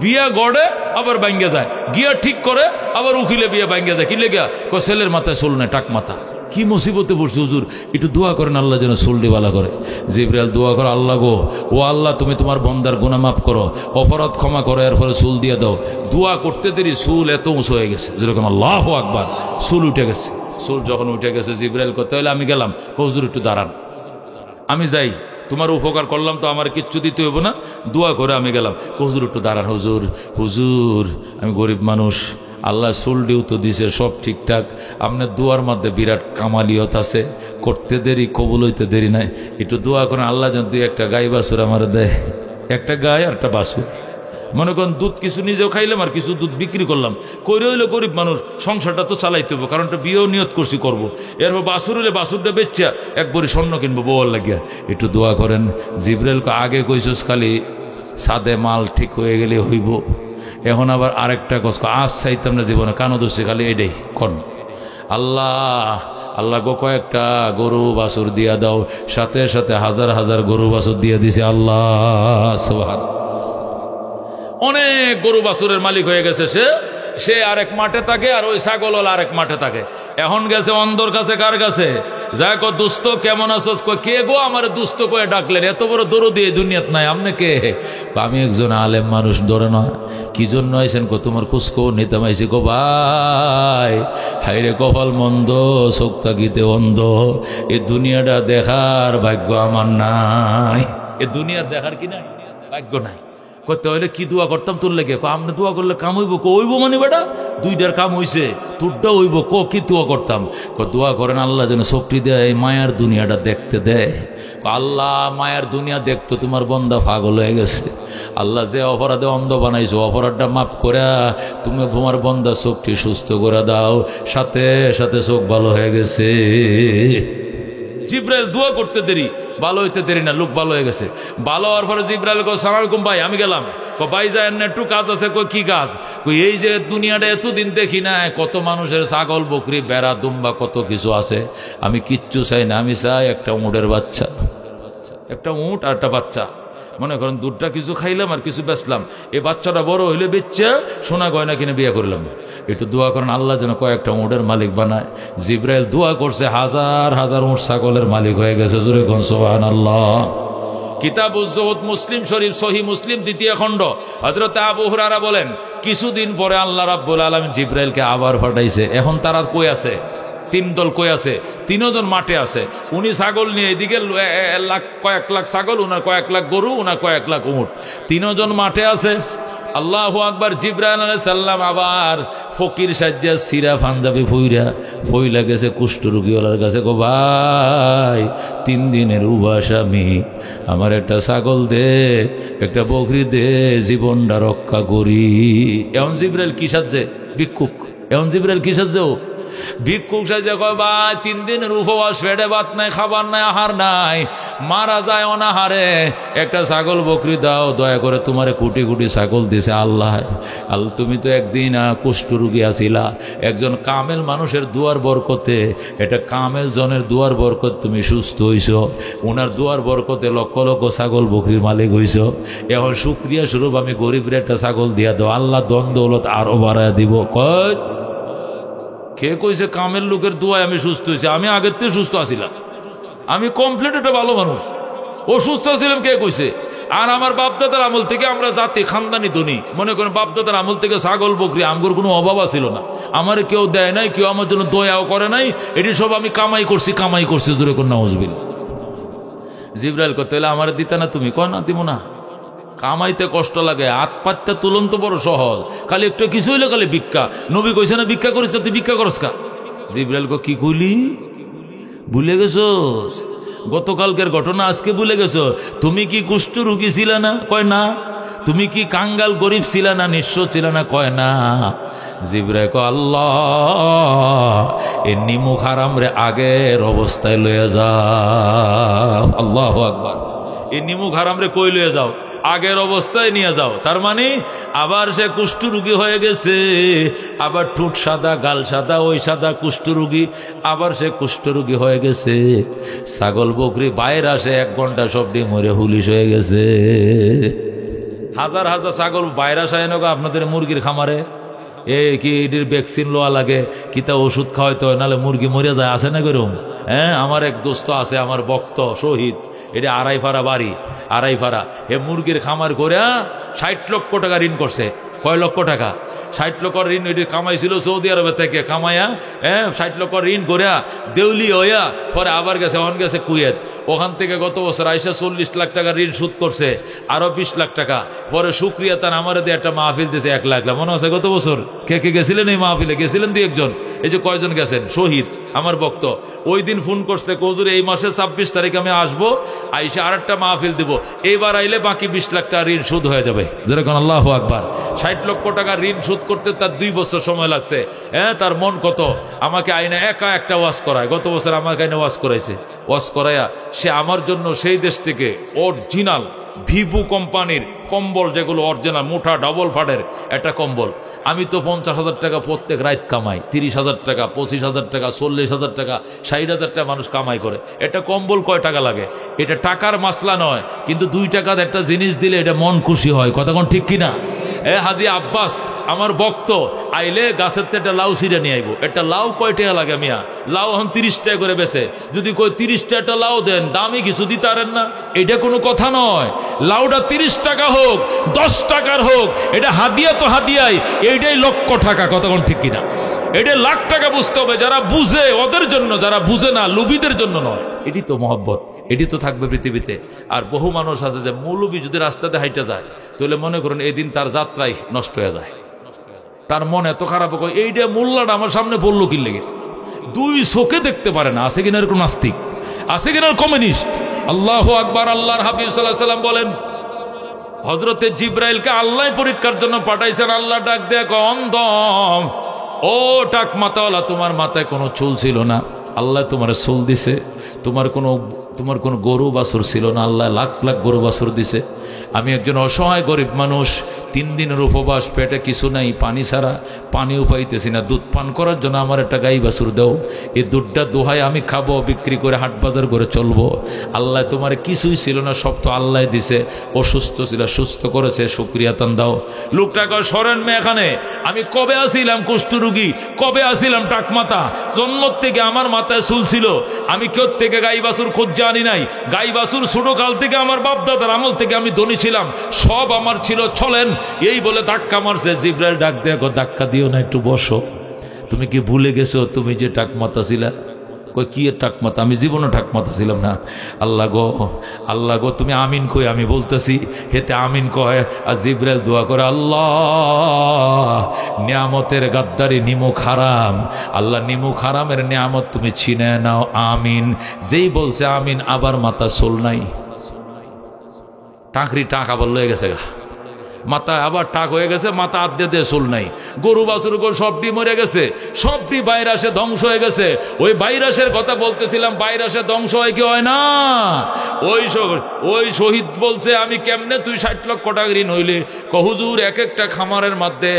বিয়া গড়ে আবার ভাঙ্গে যায়, গিয়া ঠিক করে আবার উকিলে বিয়ে ভাঙ্গে যায়। কি লেগে? ছেলের মাথায় চুল নাই, টাক মাথা। কি মুসিবতে পড়ছে হুজুর, একটু দোয়া করেন আল্লাহ যেন চুলটি বালা করে। জিবরাইল দোয়া করো, আল্লাহ গো, ও আল্লাহ তুমি তোমার বন্দার গুনাহ মাফ করো, অপরাধ ক্ষমা করো, এরপরে চুল দিয়ে দাও। দোয়া করতে দেরি চুল এত উঁচু হয়ে গেছে, যেরকম আল্লাহু আকবার, চুল উঠে গেছে। চুল যখন উঠে গেছে জিবরাইল করতে হলে আমি গেলাম, হুজুর একটু দাঁড়ান, আমি যাই, তোমার উপকার করলাম তো আমার কিচ্ছু দিতে হইব না, দোয়া করে আমি গেলাম। হুজুর একটু দাঁড়ান, হুজুর হুজুর আমি গরিব মানুষ, আল্লাহ চুলডিও তো দিছে, সব ঠিকঠাক, আপনার দোয়ার মধ্যে বিরাট কামালিয়ত আছে, করতে দেরি কবুল হইতে দেরি নাই, একটু দোয়া করেন আল্লাহ যেন 2-1টা গাই বাছুর আমার দেয়, একটা গাই আর একটা বাছুর। মনে করেন দুধ কিছু নিজেও খাইলাম আর কিছু দুধ বিক্রি করলাম, করে হইলে গরিব মানুষ সংসারটা তো চালাইতে হবে, কারণ একটা বিয়েও নিয়ত করছি করবো। এরপর বাছুর হইলে বাছুরটা বেচ্চা একবারই স্বর্ণ কিনবো বউয়ার লাগিয়া। একটু দোয়া করেন। জিবরাইলকে আগে কইছস খালি সাদে মাল ঠিক হয়ে গেলে হইব, এখন আবার আরেকটা কষ্ট আজ চাইতাম না জীবনে, কানো দোষে খালি এটাই কন। আল্লাহ আল্লাহ গো কয়েকটা গরু বাছুর দিয়া দাও, সাথে সাথে হাজার হাজার গরু বাছুর দিয়ে দিছে। আল্লাহ সুবহানাল্লাহ। অনেক গরু বাছুরের মালিক হয়ে গেছে সে আরেক মাঠে থাকে, আর ওই ছাগল আরেক মাঠে থাকে। এখন গেছে অন্ধর কাছে, কার কাছে? যাক দুস্থ কেমন আছো? কে গো আমার দুস্থ করে ডাকলেন? এত বড় দরদি এই দুনিয়াত নাই। আপনি কে? আমি একজন আলেম মানুষ, ধরে নয়। কি জন্য আইছেন? তোমার খুশকো নিতাম আইছি। গো ভাই হাইরে কপাল মন্দ, চোখ তাকিতে অন্ধ, এই দুনিয়াটা দেখার ভাগ্য আমার নাই। এ দুনিয়া দেখার কি নাই? ভাগ্য নাই। করতে হইলে কি দোয়া করতাম তোর লেগে? আমরা দোয়া করলে কাম হইব? কইব মানে বেটা দুইটার কাম হইছে, তোরটা হইব। কি দোয়া করতাম? দোয়া করেন আল্লাহ যেন শক্তি দেয়, এই মায়ার দুনিয়াটা দেখতে দেয়। আল্লাহ মায়ার দুনিয়া দেখতো তোমার বন্দা পাগল হয়ে গেছে। আল্লাহ যে অপরাধে অন্ধ বানাইছো, অপরাধটা মাফ করে তুমি তোমার বন্দা চোখটি সুস্থ করে দাও। সাথে সাথে চোখ ভালো হয়ে গেছে। জিব্রাইল দোয়া করতে দেরি, ভালো হইতে দেরি না, লোক ভালো হয়ে গেছে। ভালো হওয়ার পরে জিব্রাইল কয় সালাম আলাইকুম ভাই, আমি গেলাম। ভাই যায় না, একটু কাজ আছে। কই কি কাজ? এই যে দুনিয়াটা এতদিন দেখি না, কত মানুষের ছাগল বকরি বেড়া দুম্বা কত কিছু আছে, আমি কিচ্ছু চাই না, আমি চাই একটা উটের বাচ্চা, একটা উট আর একটা বাচ্চা। মনে করেন দুধটা কিছু খাইলাম আর কিছু বেচলাম, এই বাচ্চাটা বড় হইলে বেচছে সোনা গয়না কিনে বিয়ে করলাম। একটু দোয়া করেন আল্লাহ যেন কয়েকটা উটের মালিক বানায়। জিব্রাইল দোয়া করছে, হাজার হাজার উট ছাগলের মালিক হয়ে গেছে। জোরে কোন সুবহানাল্লাহ। কিতাবুজ যুহুদ, মুসলিম শরীফ, সহিহ মুসলিম, 2য় খণ্ড। হযরত আবু হুরায়রা বলেন, কিছুদিন পরে আল্লাহ রাব্বুল আলামিন জিব্রাইলকে আবার পাঠাইছে। এখন তারা কই আছে? 3 দল কই আছে? 3 জন মাঠে আছে। উনি ছাগল নিয়ে এদিকে কয়েক লাখ ছাগল, উনার কয়েক লাখ গরু, উনার কয়েক লাখ উট, 3 জন মাঠে আছে। আল্লাহু আকবার। জিবরাইল আলাইহিস সালাম আবার ফকির সাজ্জা সিরা পাঞ্জাবি ফইলা গেছে কুষ্ঠরোগীওয়ালার কাছে। গো ভাই, 3 দিনের উবাস আমি, আমার একটা ছাগল দে, একটা বকরি দে, জীবনটা রক্ষা করি। এমন জিবরাইল কি সাজছে? ভিক্ষুক। এমন জিবরাইল কি সাজছে? ভিক্ষুক সাজে কয় ভাই 3 দিনের উপবাস, পেটে ভাত নাই, খাবার নাই, আহার নাই, মারা যায় অনাহারে, একটা ছাগল বকরি দাও দয়া করে। তোমারে কোটি কোটি ছাগল দিছে আল্লাহ। তুমি তো একদিন কুষ্ঠরোগী আছিলা, একজন কামেল মানুষের দুয়ার বরকতে, এটা কামেল জনের দুয়ার বরকত তুমি সুস্থ হইছ। ওনার দুয়ার বরকতে লক্ষ লক্ষ ছাগল বকরির মালিক হইছ। এখন শুকরিয়া স্বরূপ আমি গরিবের একটা ছাগল দিয়া দাও, আল্লাহ দন দৌলত আরো বাড়ায় দিব। কয় কে কইছে কামের লোকের দোয়ায় আমি সুস্থ হয়েছি? আমি আগের থেকে সুস্থ আছিলাম, আমি কমপ্লিট একটা ভালো মানুষ। অসুস্থ ছিলাম কে কইছে? আর আমার বাপদাদার আমল থেকে আমরা জাতি খানদানি ধনী। মনে করেন বাপদাদার আমল থেকে ছাগল বকরি আমগর কোনো অভাব ছিল না। আমার কেউ দেয় নাই, কেউ আমার জন্য দয়াও করে নাই, এটি সব আমি কামাই করছি। জোরে কোন নাউজুবিল্লাহ। জিবরাইল কত হইলে আমার দিতা না তুমি? কয় না, দিব না। কামাইতে কষ্ট লাগে, হাত পাতটা তুলন তো বড় সহজ, খালি একটু কিছু হইলে খালি ভিক্ষা। নবী কইছে না ভিক্ষা করিস, তুই ভিক্ষা করস কা? জিবরাইল কো কি কইলি? ভুলে গেছোস গতকালকের ঘটনা, আজকে ভুলে গেছো? তুমি কি কুষ্ঠ রোগী ছিল না? কয় না। তুমি কি কাঙ্গাল গরিব ছিল না, নিঃস্ব ছিল না? কয় না। জিবরাইল কয় আল্লাহ এমনি মুখ হারাম রে আগের অবস্থায় লয়ে যাও। আল্লাহু আকবার। এই নিমুখ হারাম রে কই লয়ে যাও? আগের অবস্থায় নিয়ে যাও। তার মানে আবার সে কুষ্ঠরোগী হয়ে গেছে, আবার ঠোঁট সাদা, গাল সাদা, ওই সাদা কুষ্ঠরোগী, আবার সে কুষ্ঠরোগী হয়ে গেছে। ছাগল বকরি বাইরে আসে 1 ঘন্টা সবটি মরে হুলিশ হয়ে গেছে। হাজার হাজার ছাগল বাইরে আসে নগা আপনাদের মুরগির খামারে। কি এটির ভ্যাকসিন লোয়া লাগে, কি তা ওষুধ খাওয়াইতে হয়, নাহলে মুরগি মরে যায়। আসে না গরম? হ্যাঁ, আমার এক দোস্ত আছে, আমার ভক্ত শহীদ, এটা 2.5 ফারা বাড়ি, 2.5 ফারা। এ মুরগির খামার করে 60 লক্ষ টাকা ঋণ করছে। কয় লক্ষ টাকা? 60 লক্ষ ঋণ। এটি কামাইছিল সৌদি আরবে থেকে, কামাইয়া 60 লক্ষ ঋণ করে দেউলি হইয়া পরে আবার গেছে, অন গেছে কুয়েত। ওখান থেকে গত বছর আইসা 40 লাখ টাকা ঋণ শোধ করছে, আরো 20 লাখ টাকা। পরে শুক্রিয়া তার আমার দিয়ে একটা মাহফিল দিয়েছে 1 লাখ। মনে আছে গত বছর? কে কে গেছিলেন এই মাহফিলে? গেছিলেন 2-1 জন? এই যে কয়জন গেছেন? শহীদ আমার ভক্ত। ওই দিন ফোন করছে, হুজুর এই মাসে 26 তারিখ আমি আসবো, আইসা আরেকটা মাহফিল দিব, এইবার আইলে বাকি 20 লাখ টাকা ঋণ শোধ হয়ে যাবে। যেরকম আল্লাহু আকবার। 60 লক্ষ টাকা ঋণ শোধ করতে তার 2 বছর সময় লাগছে। তার মন কত। আমাকে আইনে একা একটা ওয়াজ করায়, গত বছর আমাকে আইনে ওয়াজ করাইছে। ওয়াজ করাইয়া সে আমার জন্য সেই দেশ থেকে অরিজিনাল ভিভু কোম্পানির কম্বল, যেগুলো অরিজিনাল মোটা ডবল ফাটের একটা কম্বল। আমি তো 50,000 টাকা প্রত্যেক রাত কামাই, 30,000 টাকা, 25,000 টাকা, 40,000 টাকা, 60,000 টাকা মানুষ কামাই করে। এটা কম্বল কয় টাকা লাগে? এটা টাকার মাসলা নয়, কিন্তু 2 টাকার একটা জিনিস দিলে এটা মন খুশি হয়। কথা কোন ঠিক কিনা? হাজি আব্বাস আমার ভক্ত আইলে গাছের থেকে একটা লাউ ছিঁড়ে নিয়ে আইব। একটা লাউ কয় টাকা লাগে মিয়া? লাউ এখন 30 টাকা করে বেছে। যদি কই 30 টাকা লাউ দেন, দামি কিছু দিতে পারেন না? এটা কোনো কথা নয়। লাউটা 30 টাকা হোক, 10 টাকার হোক, এটা হাদিয়া তো হাদিয়াই, এইটাই লক্ষ টাকা। কথা কোন ঠিক কিনা? এটা লাখ টাকা বুঝতে হবে। যারা বুঝে ওদের জন্য, যারা বুঝে না লুবিদের জন্য নয়। এটি তো মহব্বত। এটি তো থাকবে পৃথিবীতে। আর বহু মানুষ আছে যে মৌলবী যদি রাস্তাতে হাইটে যায় তাহলে মনে করেন এই দিন তার যাত্রাই নষ্ট হয়ে যায়, তার মনে এত খারাপ হয় এইটা মোল্লাটা আমার সামনে পড়লো কি লেগে, দুই চোখে দেখতে পারে না। আছে কিনা এরকম নাস্তিক, আছে কিনা কমিউনিস্ট? আল্লাহু আকবার। আল্লাহর হাবিব সাল্লাল্লাহু আলাইহি ওয়াসাল্লাম বলেন হযরতে জিবরাইলকে আল্লাহ পরীক্ষার জন্য পাঠাইছেন। আল্লাহ ডাক দেয়া কয় অন্ধ, ও টাক মাথাওয়ালা, তোমার মাথায় কোনো চুল ছিল না, আল্লাহ তোমার চুল দিছে। তোমার কোনো গরু বাছুর ছিল না, আল্লাহ লাখ লাখ গরু বাছুর দিছে। আমি একজন অসহায় গরিব মানুষ, 3 দিনের উপবাস, পেটে কিছু নাই, পানি ছাড়া, পানিও পাইতেছি না, দুধ পান করার জন্য আমার একটা গাই বাছুর দাও, এই দুধটা দোহাই আমি খাবো, বিক্রি করে হাট বাজার করে চলবো। আল্লাহ তোমার কিছুই ছিল না, সব তো আল্লাহ দিছে। অসুস্থ ছিল, সুস্থ করেছে, শুকরিয়া তান দাও। লোকটা কয় সরেন মে এখানে, আমি কবে আসিলাম কুষ্ঠরোগী, কবে আসিলাম টাকমাতা, জন্ম থেকে আমার মাথায় চুল ছিল, আমি কেউ থেকে গাই বাছুর খোঁজ জানি নাই, গাই বাছুর ছোট কাল থেকে আমার বাপ দাদার আমল থেকে আমি ধনী ছিলাম, সব আমার ছিল, চলেন। এই বলে ধাক্কা মারছে। জিবরাইল ডাক দেখো, ধাক্কা দিও না, একটু বসো। তুমি কি ভুলে গেছো তুমি যে টাকমাতা ছিলা? কই কি টাকমাতা? আমি জীবনে টাকমাতা ছিলাম না। আল্লাহ গো তুমি আমিন কই, আমি বলতেছি হেতে আমিন কয়। আর জিবরাইল দোয়া করে, আল্লাহ নিয়ামতের গাদ্দারি নিমুখ হারাম, আল্লাহ নিমুখ হারামের নিয়ামত তুমি ছিনে নাও, আমিন। যেই বলছে আমিন, আবার মাথা চুল নাই, টাকরি টাক আবার লয়ে গেছে গা, মাথা আবার টাক হয়ে গেছে, মাথা আদ্যে দিয়ে চুল নাই। গরু বাছুর সবটি মরে গেছে, সবটি ভাইরাসে ধ্বংস হয়ে গেছে। ওই ভাইরাসের কথা বলতেছিলাম, ভাইরাসে ধ্বংস হয় কি হয় না? ওই শহীদ বলছে আমি কেমনে তুই 60 লক্ষ টাকা ঋণ হইলে? হুজুর এক একটা খামারের মধ্যে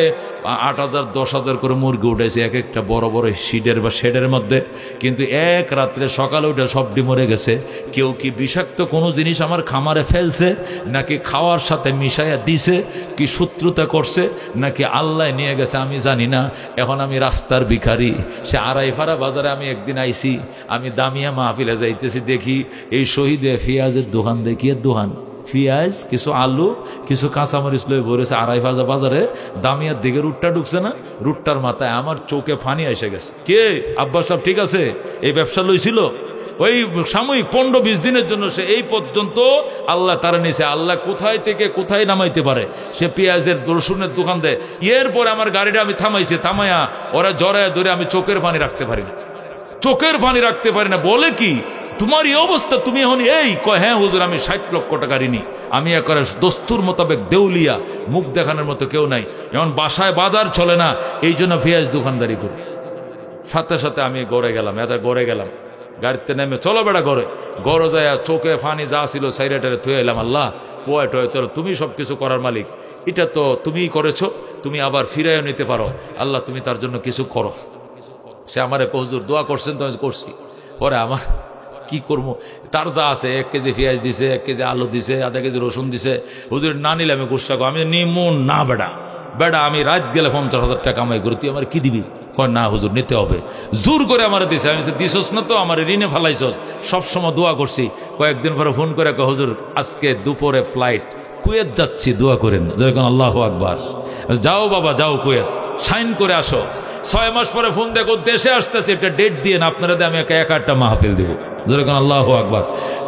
8,000 10,000 করে মুরগি উঠেছে, এক একটা বড় বড় শিডের বা শেডের মধ্যে, কিন্তু এক রাত্রে সকালে উঠে সবটি মরে গেছে। কেউ কি বিষাক্ত কোনো জিনিস আমার খামারে ফেলছে, নাকি খাওয়ার সাথে মিশাইয়া দিছে, কি শত্রুতা করছে, নাকি আল্লাহ নিয়ে গেছে আমি জানি না। এখন আমি রাস্তার ভিখারি। সে আড়াইফাড়া বাজারে আমি একদিন আইছি, আমি দামিয়া মাহফিলে যাইতেছি, দেখি এই শহীদে পেঁয়াজের দোকান, দেখিয়ে দোকান পেঁয়াজ, কিছু আলু, কিছু কাঁচামরিচ লয়ে ভরেছে আড়াইফাজা বাজারে। দামিয়ার দিকে রুটটা ঢুকছে না, রুটটার মাথায় আমার চোখে ফানি এসে গেছে। কে আব্বাস সাহেব ঠিক আছে, এই ব্যবসা লইছিল ওই সাময়িক 15-20 দিনের জন্য, সে এই পর্যন্ত আল্লাহ তারা নিছে। আল্লাহ কোথায় থেকে কোথায় নামাইতে পারে। সে পেঁয়াজের রসুনের দোকান দেয়। এরপরে আমার গাড়িটা আমি থামাইছি, থামাইয়া ওরা জড়ায় ধরে আমি চোখের পানি রাখতে পারি না, চোখের পানি রাখতে পারি না। বলে কি তোমার এই অবস্থা, তুমি এখন এই কয়, হ্যাঁ হুজুর আমি 60 লক্ষ টাকা ঋণী, আমি একবার দস্তুর মোতাবেক দেউলিয়া, মুখ দেখানোর মতো কেউ নাই। এখন বাসায় বাজার চলে না, এই জন্য পেঁয়াজ দোকানদারি করি। সাথে সাথে আমি গড়ে গেলাম, গাড়িতে নেমে চলো বেড়া গড়ে যায়, চোখে ফানি যা ছিল সাইরেটারে থুয়ে এলাম। আল্লাহ পোয়া টয়ে চলো, তুমি সব কিছু করার মালিক, এটা তো তুমিই করেছো, তুমি আবার ফিরাইও নিতে পারো, আল্লাহ তুমি তার জন্য কিছু করো। সে আমারে হুজুর দোয়া করছেন তো আমি করছি। পরে আমার কি করবো, তার যা আছে 1 কেজি পেঁয়াজ দিছে, 1 কেজি আলু দিছে, আধা কেজি রসুন দিছে। হুজুর না নিলে আমি গুসা করো, আমি নিমুন না বেড়া আমি রাত গেলে 50,000 টাকা কামাই করি, তুই আমার কি দিবি? কয় না হুজুর নিতে হবে, জোর করে আমার দিছে। আমি দিছস না তো, আমার ঋণে ফেলাইছস, সবসময় দোয়া করছি। কয়েকদিন পরে ফোন করে কয় হুজুর আজকে দুপুরে ফ্লাইট, কুয়েত যাচ্ছি, দোয়া করেন। যেরকম আল্লাহু আকবার, যাও বাবা যাও কুয়েত, সাইন করে আসো। 6 মাস পরে ফোন দেখো দেশে আসতেছে, একটা ডেট দিয়ে না আপনারা, আমি একটা মাহফিল দিব। যেরকম আল্লাহু আকবার।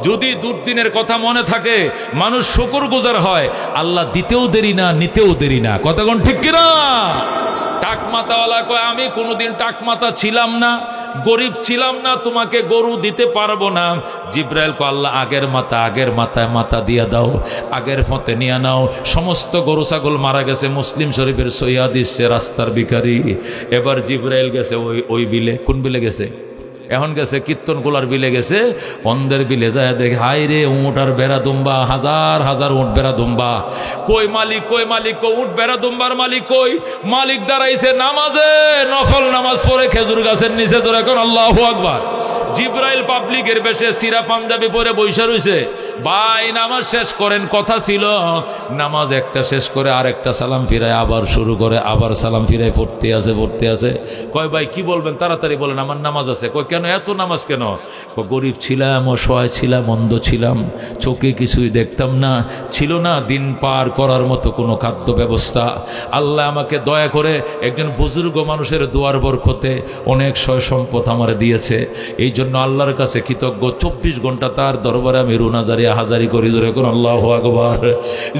যদি দুর্দিনের কথা মনে থাকে, মানুষ শুকরগুজার হয়, আল্লাহ দিতেও দেরি না, নিতেও দেরি না। কথা কোন ঠিক কিনা? টাকমাতাওয়ালা কয় আমি কোনোদিন টাকমাতা ছিলাম না, গরিব ছিলাম না, তোমাকে গরু দিতে পারবো না। জিব্রাইল কয় আল্লাহ আগের মাথায় মাথা দিয়া দাও, আগের পথে নিয়ে নাও। সমস্ত গরু ছাগল মারা গেছে, মুসলিম শরীফের সহিহ হাদিস, রাস্তার ভিখারি। এবার জিব্রাইল গেছে ওই বিলে। কোন বিলে গেছে? এখন গেছে কীর্তন গোলার বিলে গেছে। অন্ধের বিলে যায় দেখে, হাই রে উঁট আর বেড়া দুম্বা, হাজার উঁট বেড়া দুম্বা। কই মালিক, উঁট বেড়া দুম্বার মালিক কই? মালিক দাঁড়াইছে নামাজে, নফল নামাজ পড়ে খেজুর গাছের নিচে। ধরে এখন আল্লাহু আকবার। জিব্রাইল পাবলিকের বেশে সিরা পাঞ্জাবি পরে বৈশা রইছে। ভাই নামাজ শেষ করেন, কথা ছিল নামাজ একটা শেষ করে আরেকটা সালাম ফিরায় আবার শুরু করে, আবার সালাম ফিরায় পড়তে আছে। কয় ভাই কি বলবেন, তাড়াতাড়ি বলেন, আমার নামাজ আছে। কয় কেন এত নামাজ কেন? গরিব ছিলাম, অসহায় ছিলাম, অন্ধ ছিলাম, চোখে কিছুই দেখতাম না, ছিল না দিন পার করার মতো কোনো খাদ্য ব্যবস্থা। আল্লাহ আমাকে দয়া করে একজন বুজুর্গ মানুষের দোয়ার বরকতে অনেক সয় সম্পদ আমার দিয়েছে। এই জন্য আল্লাহর কাছে কৃতজ্ঞ। 24 ঘন্টা তার দরবারে আমি রুনাজারি হাজারি করি। জোরে কোন আল্লাহু আকবার।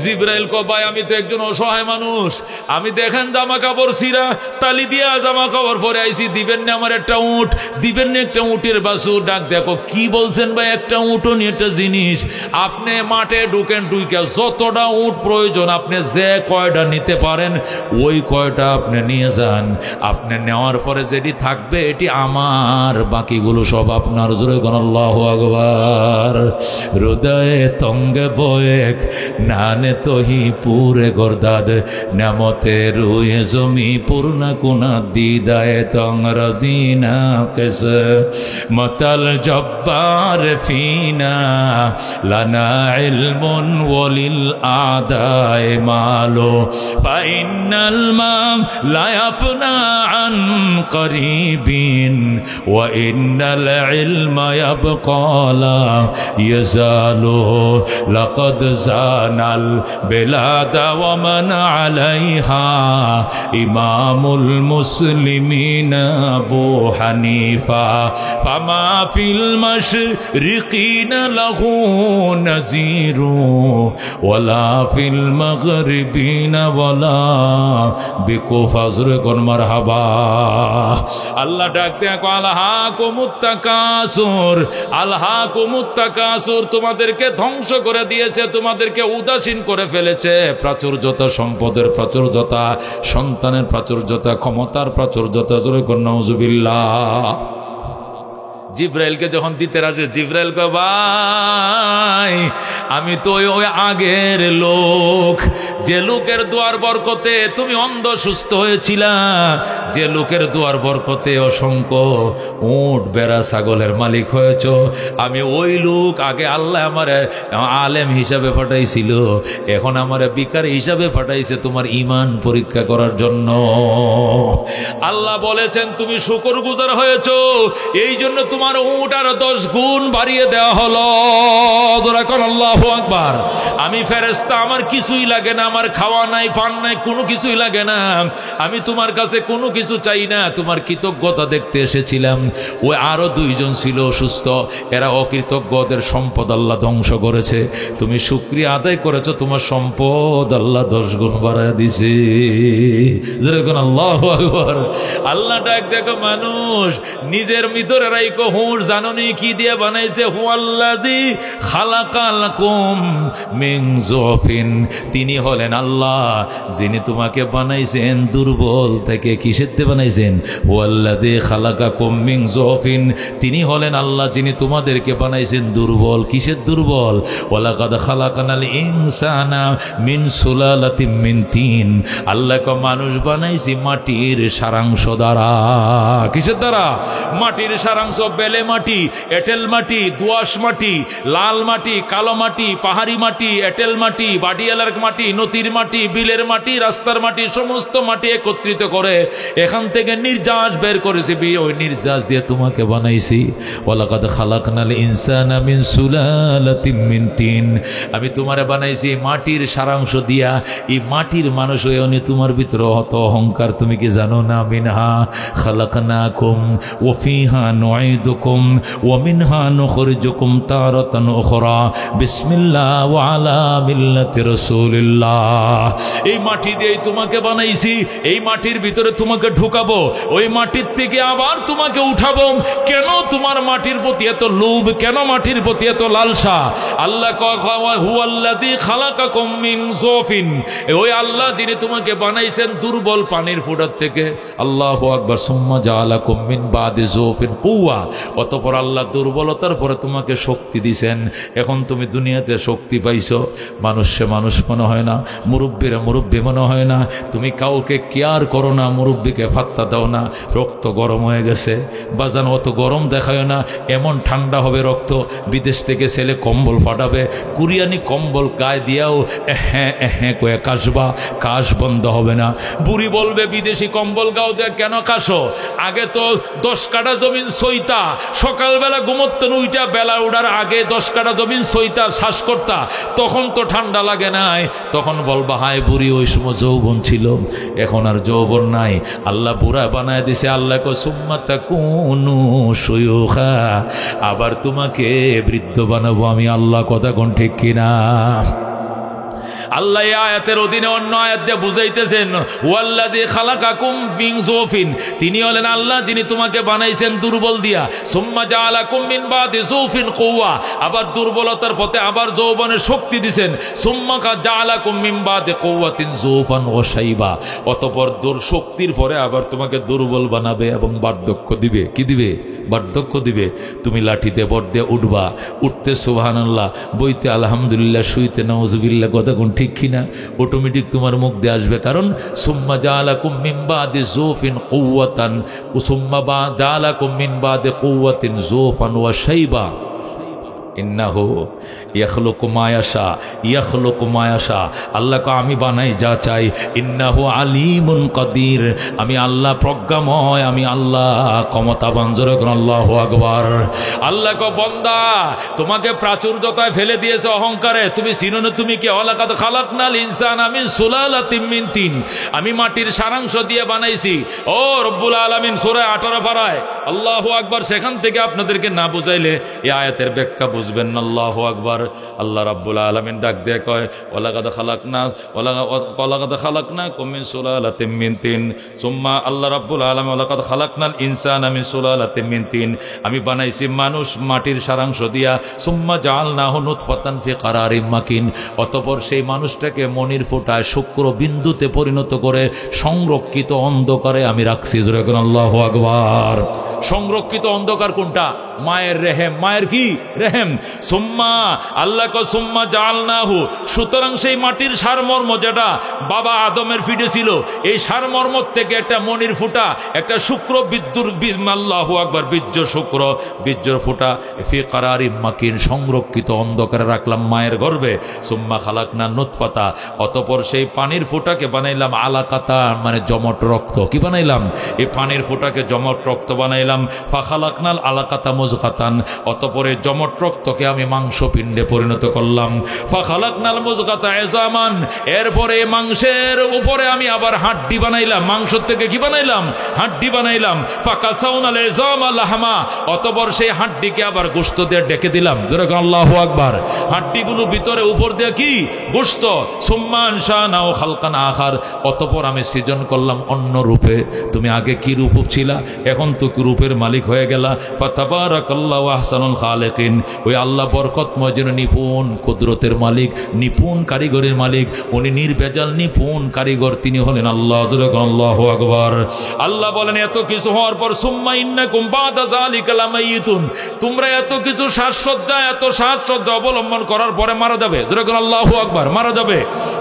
জিবরাইল কয় ভাই আমি তো একজন অসহায় মানুষ, আমি দেখেন জামা কাপড় ছিঁড়া, তালি দিয়া জামা কাপড় পরে আইছি, দিবেন না আমার একটা উট, দিবেন না একটা উটের বাছুর? ডাক দেখো কি বলছেন ভাই, একটা উটও নিয়ে একটা জিনিস। আপনি মাঠে ঢুকেন, ঢুকে যতটা উট প্রয়োজন আপনি যে কয়টা নিতে পারেন ওই কয়টা আপনি নিয়ে যান। আপনি নেওয়ার পরে যেটি থাকবে এটি আমার, বাকিগুলো সব আপনার। জোরে কোন আল্লাহু আকবার। হৃদয়ে তঙ্গে বয়েক নানে তোহি পুরে গর্দাদ নামতে রুয়ে জমি পূর্ণা কুনা দিদায় তং রাজিনা কেস মতাল জব্বার ফিনা লানা ইলমুন ওয়ালিল আদায় মালো ফাইনাল মাম লা ইয়াফনা আন করিবিন ওয়া ইন্নাল ইলমা ইয়াবকা লা ইয়াজালু লাকাদ জানাল বিলাদা ওয়া মান আলাইহা ইমামুল মুসলিমিন আবু হানিফা ফামা ফিল মাশরিকিনা লাহু নাযীরু ওয়ালা ফিল মাগরিবিনা ওয়ালা বিকুফা। জোরে কোন মারহাবা। আল্লাহ ডাক দেয়া কো আলহাকুমুত তাকাসুর, আলহাকুমুত তাকাসুর, তোমাদেরকে ধ্বংস করে দিয়েছে, তোমাদেরকে উদাসীন করে ফেলেছে। প্রাচুর্যতা, সম্পদের প্রাচুর্যতা, সন্তানের প্রাচুর্যতা, ক্ষমতার প্রাচুর্যতা। জোরে কোন নাউজুবিল্লাহ। জিব্রাইলকে যখন দিতে রাজি, জিব্রাইল কয় ভাই আমি তো ওই আগের লোক, যে লোকের দুয়ার বরকতে তুমি অন্ধ সুস্থ হয়েছিলা, যে লোকের দুয়ার বরকতে অসংখ্য উট বেড়া ছাগলের মালিক হয়েছ, আমি ওই লোক। আগে আল্লাহ আমার আলেম হিসাবে পাঠাইছিল, এখন আমার বিকারি হিসাবে পাঠাইছে তোমার ঈমান পরীক্ষা করার জন্য। আল্লাহ বলেছেন তুমি শুকরগুজার হয়েছ, এই জন্য তোমার উট আর 10 গুণ বাড়িয়ে দেওয়া হলো। আল্লাহু আকবার। আমি ফেরেশতা, আমার কিছুই লাগে না, আমার খাওয়া নাই, পান নাই, কোনো কিছুই লাগে না, আমি তোমার কাছে কোনো কিছু চাই না, তোমার কৃতজ্ঞতা দেখতে এসেছিলাম। ওই আরো 2 জন ছিল অসুস্থ, এরা অকৃতজ্ঞ, ওদের সম্পদ আল্লাহ ধ্বংস করেছে। তুমি শুকরিয়া আদায় করেছো, তোমার সম্পদ আল্লাহ 10 গুণ বাড়ায় দিছে। যেরকম আল্লাহু আকবার। আল্লাহ ডাক দেখো মানুষ নিজের ভিতরে রাইকো হুঁশ, জানোনি কি দিয়ে বানাইছে? হুয়াল্লাযী খালাকালাকুম মিন যুফিন, তিনি হলেন আল্লাহ যিনি তোমাকে বানাইছেন দুর্বল থেকে। কিসের দিয়ে বানাইছেন? হুয়াল্লাযী খালাকাকুম মিন যুফিন, তিনি হলেন আল্লাহ যিনি তোমাদেরকে বানাইছেন দুর্বল। কিসের দুর্বল? ওয়ালাকাদ খালাকনাল ইনসানা মিন সুলালাতিন মিন তিন, আল্লাহকে মানুষ বানাইছি মাটির সারাংশ দ্বারা। কিসের দ্বারা? মাটির সারাংশ। বেলে মাটি, এঁটেল মাটি, দোআঁশ মাটি, লাল মাটি, কালো মাটি, পাহাড়ি মাটি, এঁটেল মাটি, বাডিয়ালার মাটি, নদীর মাটি, বিলের মাটি, রাস্তার মাটি, সমস্ত মাটি একত্রিত করে এখান থেকে নির্যাস বের করেছি, ওই নির্যাস দিয়ে তোমাকে বানাইছি। ওয়ালাকাদ খালাকনাল ইনসানা মিন সুলালাতিন মিন তিন, আমি তোমারে বানাইছি মাটির সারাংশ দিয়া। এই মাটির মানুষ হয়ে উনি তোমার ভিতরে অত অহংকার, তুমি কি জানো না? মিনহা খালাকনাকুম ওয়া ফিহা নুঈদুকুম ওয়া মিনহা নুখরিজুকুম তারাতান উখরা বিসমিল্লাহ ওয়া আলা মিল্লাতি রাসূলিল্লাহ। এই মাটি দিয়েই তোমাকে বানাইছি, এই মাটির ভিতরে তোমাকে ঢুকাবো, ওই মাটির থেকে আবার তোমাকে উঠাবো। কেন তোমার মাটির প্রতি এত লোভ? কেন মাটির প্রতি এত লালসা? আল্লাহ হুয়াল্লাযী খালাকাকুম মিন যুফিন, ওই আল্লাহ যিনি তোমাকে বানাইছেন দুর্বল পানির ফুটার থেকে। আল্লাহু আকবার। সুম্মা জাআলাকুম মিন বাদি যুফিন কুওয়া, অতঃপর আল্লাহ দুর্বলতার পরে তোমাকে শক্তি দিছেন, এখন তুমি দুনিয়াতে শক্তি পাইছো, মানুষে মানুষ মনে হয় না, মুরব্বীরা মুরব্বী মনে হয় না, তুমি কাউকে কেয়ার করো না, মুরব্বীকে ফাত্তা দাও না, রক্ত গরম হয়ে গেছে বাজান, অত গরম দেখায় না, এমন ঠান্ডা হবে রক্ত, বিদেশ থেকে ছেলে কম্বল ফাটাবে, কুরিয়ানি কম্বল গায়ে দিয়াও হ্যাঁ হ্যাঁ কয়ে কাশবা, কাশ বন্ধ হবে না। বুড়ি বলবে বিদেশি কম্বল গাও দেয়া কেন কাশো, আগে তো 10 কাঠা জমিন সইতা, সকালবেলা ঘুমোতেন উইটা বেলা উঠার আগে 10 কাঠা জমিন সইতা শ্বাস করতা, তখন তো ঠান্ডা লাগে নাই, তখন বলবা হায় বুড়ি ওই সময় যৌবন ছিল, এখন আর যৌবন নাই, আল্লাহ বুড়া বানায় দিছে। আল্লাহ কো সুম্মা তাকুনু শুয়ুখা, আবার তোমাকে বৃদ্ধ বানাবো আমি আল্লাহ, কথা কোন ঠিক কিনা? আল্লাহ এই আয়াতের অধীনে অন্য আয়াত দিয়ে বুঝাইতেছেন ওয়াল্লাযী খালাকাকুম মিন যুফিন, তিনি হলেন আল্লাহ যিনি তোমাকে বানাইছেন দুর্বল দিয়া, সুম্মা জাআলাকুম মিন বাদি যুফিন কুওয়া, আবার দুর্বলতার পথে আবার যৌবনের শক্তি দিবেন, সুম্মা জাআলাকুম মিন বাদি কুওয়াতিন যুফান ওয়া শাইবা, অতঃপর শক্তির পরে আবার তোমাকে দুর্বল বানাবে এবং বার্ধক্য দিবে। কি দিবে? বার্ধক্য দিবে। তুমি লাঠিতে বর দিয়ে উঠবা, উঠতে সুবহানাল্লাহ, বইতে আলহামদুলিল্লাহ, শুইতে নাউযুবিল্লাহ, কথা কোন ঠিক কিনা? অটোমেটিক তোমার মুখ দিয়ে আসবে, কারণ সুম্মা জাআলাকুম মিন বাদি যুফিন কুওয়াতান, সুম্মা জাআলাকুম মিন বাদি কুওয়াতিন যুফান ওয়া শাইবা, ইন্নাহু ইয়াখলুকু মা ইয়াশা, ইয়াখলুকু মা ইয়াশা, আল্লাহ কো আমি বানাই যা চাই, ইন্নাহু আলিমুন কাদির, আমি আল্লাহ প্রজ্ঞাময়, আমি আল্লাহ ক্ষমতাবান। জোরে কোন আল্লাহু আকবার। আল্লাহ কো বান্দা তোমাকে প্রাচুর্যতায় ফেলে দিয়েছে অহংকারে, তুমি চিনো না তুমি কি? ওয়ালাকাদ খালাকনাল ইনসানা মিন সুলালাতিন মিন তিন, আমি মাটির সারাংশ দিয়ে বানাইছি। ও রব্বুল আলামিন সূরা 18 পারায় আল্লাহু আকবার, সেখান থেকে আপনাদেরকে না বুঝাইলে এই আয়াতের ব্যাখ্যা বুঝবেন না। আল্লাহু আকবার। আল্লাহ রাব্বুল আলামিন ডাক দিয়ে কয় ওয়ালাকাদ খালাকনাকুম মিন সুলালাতিন মিন তিন, সুম্মা আল্লাহ রাব্বুল আলামিন ওয়ালাকাদ খালাকনাল ইনসানা মিন সুলালাতিন মিন তিন, আমি বানাইছি মানুষ মাটির সারাংশ দিয়া, সুম্মা জাআলনাহু নুতফাতান ফি কারারিম মাকিন, অতঃপর সেই মানুষটাকে মনির ফোঁটায় শুক্র বিন্দুতে পরিণত করে সংরক্ষিত অন্ধকারে আমি রাখছি। জোরে বলুন আল্লাহু আকবার। সংরক্ষিত অন্ধকার কোনটা? মায়ের রেহেম। মায়ের কি? রেহেম। সুম্মা আল্লাহ কো সুম্মা জাআলনাহু, সুতরাং সেই মাটির সারমর্ম যেটা বাবা আদমের ফিটে ছিল, এই সারমর্ম থেকে একটা মনির ফুটা, একটা শুক্র বিদ্যুর, আল্লাহু আকবার, বীর্য শুক্র, বীর্যর ফুটা, ফি কারারিম মাকিন, সংরক্ষিত অন্ধকারে রাখলাম মায়ের গর্ভে। সুম্মা খালাকনা নুতফাতা, অতঃপর সেই পানির ফুটাকে বানাইলাম আলাকাতা, মানে জমট রক্ত। কি বানাইলাম? এই পানির ফুটাকে জমট রক্ত বানাইলাম। ফা খালাকনাল আলাকাতা মুজগাতান, অতঃপর এই জমট রক্তকে আমি মাংস পিণ্ডে পরিণত করলাম। ফা খালাকনাল মুজগাতা ইজামান, এরপরে এই মাংসের উপরে আমি আবার হাড্ডি বানাইলাম। মাংস থেকে কি বানাইলাম? হাড্ডি বানাইলাম। ফা কাসাউনাল ইজামা লাহমা, অতঃপর সেই হাড্ডিকে আবার গোশত দিয়ে ডেকে দিলাম। যেরকম আল্লাহু আকবার। হাড্ডিগুলো ভিতরে উপর দিয়ে কি? গোশত। সুম্মা আনশানাহু খালকান আখার, অতঃপর আমি সৃজন করলাম অন্য রূপে। তুমি আগে কি রূপ ছিলা, এখন তো কি রূপের মালিক হয়ে গেলা। ফাতাবারাকাল্লাহু আহসানুল খালিকিন, ওই আল্লাহ বরকতময় যেন নিপুণ কুদরতের মালিক, নিপুণ কারিগরের মালিক, উনি নির্ভেজাল নিপুণ কারিগর, তিনি হলেন আল্লাহ। আল্লাহু আকবার। আল্লাহ বলেন এত কিছু হওয়ার পর সুম্মা ইন্নাকুম বাদা যালিকা লামাইতুন, তোমরা এত কিছু সাজসজ্জা, এত সাজসজ্জা অবলম্বন করার পরে মারা যাবে। যেরকম আল্লাহু আকবার, মারা যাবে।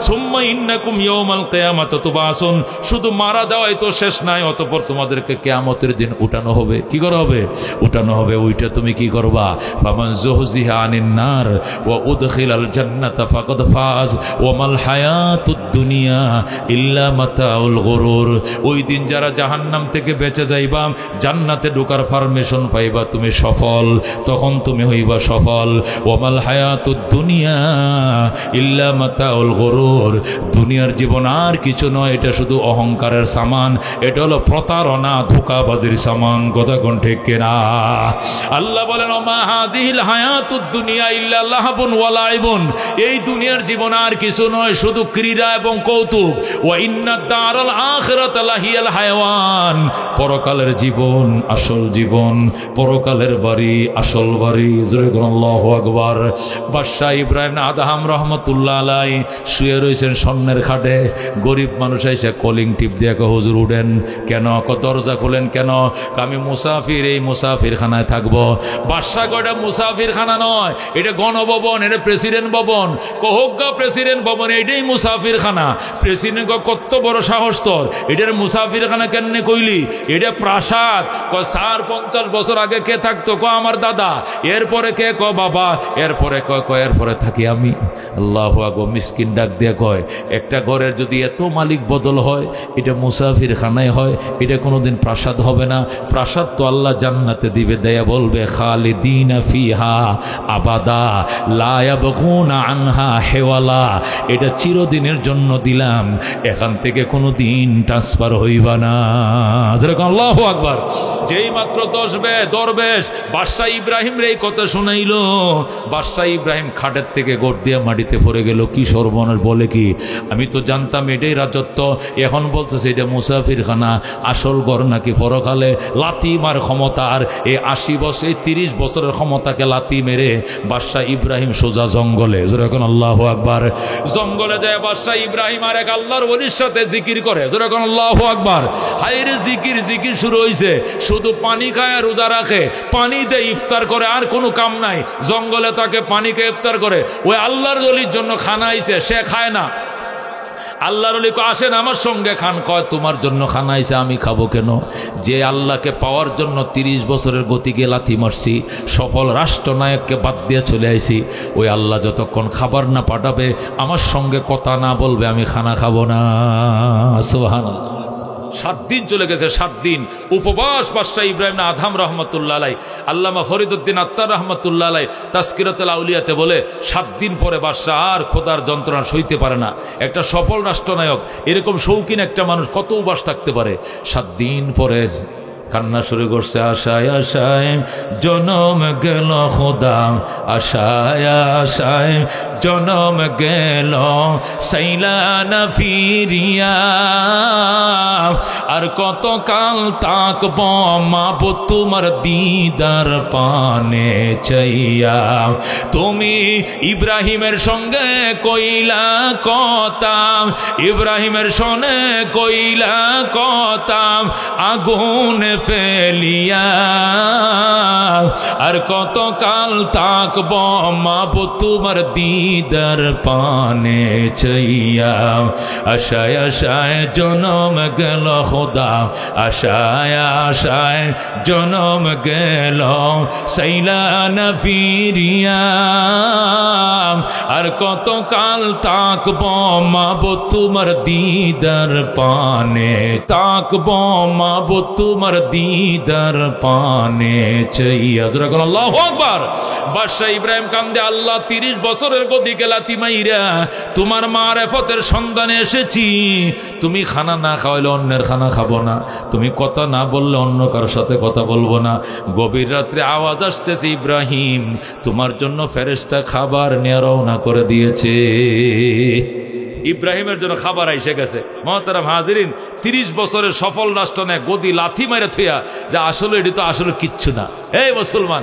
সুম্মা ইন্নাকুম ইয়াউমাল কিয়ামাতি তুবাসুন, শুধু মারা যাওয়াই তো শেষ নাই, অতঃপর তোমাদেরকে কিয়ামতের দিন উঠানো হবে। কি করা হবে? উঠানো হবে। ওইটা তুমি কি করবা? ফামান যুহজিহা আনিন নার ওয়া উদখিলাল জান্নাতা ফাকাদ ফাজ ওয়া মাল হায়াতুদ দুনিয়া ইল্লা মাতাউল গুরুর। ওই দিন যারা জাহান্নাম থেকে বেঁচে যাইবা, জান্নাতে ঢোকার পারমিশন পাইবা, তুমি সফল, তখন তুমি হইবা সফল। ওয়া মাল হায়াতুদ দুনিয়া ইল্লা মাতাউল গুরুর, দুনিয়ার জীবন আর কিছু নয়, এটা শুধু অহংকারের সামান, এটা হলো প্রতারণা, ধোঁকাবাজির সামান। কথা কোন ঠিক কিনা? আল্লাহ বলেন ওমা হাদিহিল হায়াতুদ দুনিয়া ইল্লা লাহবুন ওয়া লাইবুন, এই দুনিয়ার জীবন আর কিছু নয়, শুধু ক্রীড়া এবং কৌতুক। ওয়া ইন্নাদ দারাল আখিরাতা লাহিয়াল হায়াওয়ান, পরকালের জীবন আসল জীবন, পরকালের বাড়ি আসল বাড়ি। জোরে বলুন আল্লাহু আকবার। বাদশাহ ইব্রাহিম আদহাম রহমতুল্লাহ আলাইহি শুয়ে রয়েছেন স্বর্ণের খাটে, গরিব মানুষ এসে কলিং টিপ দিয়ে হুজুর উঠেন। কেন? দরজা খুলেন। কেন? আমি মুসাফির, এই মুসাফির খানায় থাকবো। থাকবো। বাদশা কয়টা মুসাফির খানা নয়, এটা গণভবন, এটা প্রেসিডেন্ট ভবন। কহজ্ঞা প্রেসিডেন্ট ভবন, এটাই মুসাফির খানা। প্রেসিডেন্ট কত বড় সাহস তোর, এটার মুসাফির খানা কেন কইলি? এটা প্রাসাদ। 50 বছর আগে কে থাকতো? আমার দাদা। এরপরে কে? বাবা। এরপরে এরপরে থাকি আমি। আল্লাহু আকবার। মিসকিন ডাক দিয়ে কয়, একটা ঘরের যদি এত মালিক বদল হয়, এটা মুসাফির খানায় হয়, এটা কোনোদিন প্রাসাদ হবে না। প্রাসাদ তো আল্লাহ জান্নাতে দিবে, দেয়া বলবে খালিদিনা ফিহা আবাদা লা ইয়াবগুনা আনহা হেওয়ালা। এটা চিরদিনের জন্য দিলাম, এখান থেকে কোনোদিন ট্রান্সফার হইবা না। যেরকম আল্লাহু আকবার। যেই মাত্র দরবেশ বাদশাহ ইব্রাহিম রে এই কথা শুনাইল, বাদশাহ ইব্রাহিম খাটের থেকে গোট দিয়ে মাটিতে পড়ে গেল। কি সর্বনাশ! বলে কি, আমি তো জানতাম এটাই রাজত্ব, এখন বলতেছে এটা মুসাফির খানা। আসল ঘর নাকি পরকালে। লাথি মার ক্ষমতা, আর এই 80 বছর 30 বছরের ক্ষমতাকে লাথি মেরে বাদশাহ ইব্রাহিম সোজা জঙ্গলে। যেরকম আল্লাহু আকবার। জঙ্গলে যায় বাদশাহ ইব্রাহিম আর এক আল্লাহর ওলির সাথে জিকির করে। যেরকম আল্লাহু আকবার। হায়রে জিকির শুরু হয়েছে। শুধু পানি খায়, রোজা রাখে, পানি দিয়ে ইফতার করে, আর কোনো কাম নাই। জঙ্গলে তাকে পানি খেয়ে ইফতার করে। ওই আল্লাহর ওলির জন্য খানা আইছে, সে খায় না। আল্লাহর ওলি কয়, আসেন আমার সঙ্গে খান। কয়, তোমার জন্য খানা আইছে, আমি খাবো কেন? যে আল্লাহকে পাওয়ার জন্য 30 বছরের গতিকে লাথি মারছি, সফল রাষ্ট্রনায়ককে বাদ দিয়ে চলে আইছি, ওই আল্লাহ যতক্ষণ খাবার না পাঠাবে, আমার সঙ্গে কথা না বলবে, আমি খানা খাবো না। সুবহানাল্লাহ। 7 দিন চলে গেছে, 7 দিন উপবাস বাদশাহ ইব্রাহিম আদহাম রহমতুল্লাহ আলাই। আল্লামা ফরিদউদ্দিন আত্তার রহমতুল্লাহ আলাই তাজকিরাতুল আউলিয়াতে বলে, 7 দিন পরে বাদশাহ আর খোদার যন্ত্রণা সইতে পারে না। একটা সফল রাষ্ট্রনায়ক, এরকম শৌখিন একটা মানুষ কত উপাস থাকতে পারে? 7 দিন পরে কান্না শুরু করছে। আশায় আশায় জনম গেল খোদা, আশায় আশায় জনম গেল, সাইলা না ফিরিয়া। আর কত কাল তাকব মাবুদ তোমার দিদার পানে চাইয়া। তুমি ইব্রাহিমের সঙ্গে কইলা কথা, ইব্রাহিমের সনে কইলা কথা, আগুন ফেলিয়া। আর কত কাল তাকব মাবুদ তোমার দিদার পানে চাইয়া। আশায় আশায় জনম গেল খোদা, আশায় আশায় জনম গেল, সাইলা না ফিরিয়া। আর কত কাল তাকব মাবুদ তোমার দিদার পানে, তাকব মাবুদ তোমার দিদার পানে চাইয়া। যখন আল্লাহু আকবার। বাদশাহ ইব্রাহিম কান্দে, আল্লাহ 30 বছরের গদিকে লাথি মাইরা তোমার মারেফতের সন্ধানে এসেছি। তুমি খানা না খাওয়াইলে অন্যের খানা খাবো না, তুমি কথা না বললে অন্য কারোর সাথে কথা বলবো না। গভীর রাত্রে আওয়াজ আসতেছে, ইব্রাহিম তোমার জন্য ফেরেশতা খাবার নিয়ে রওনা করে দিয়েছে। ইব্রাহিমের জন্য খাবার আইসে গেছে। মহতারাম হাজিরিন, 30 বছরের সফল রাষ্ট্রনায়ক গদি লাথি মাইরা থইয়া যে আসলে এটি তো আসলে কিচ্ছু না। এই মুসলমান,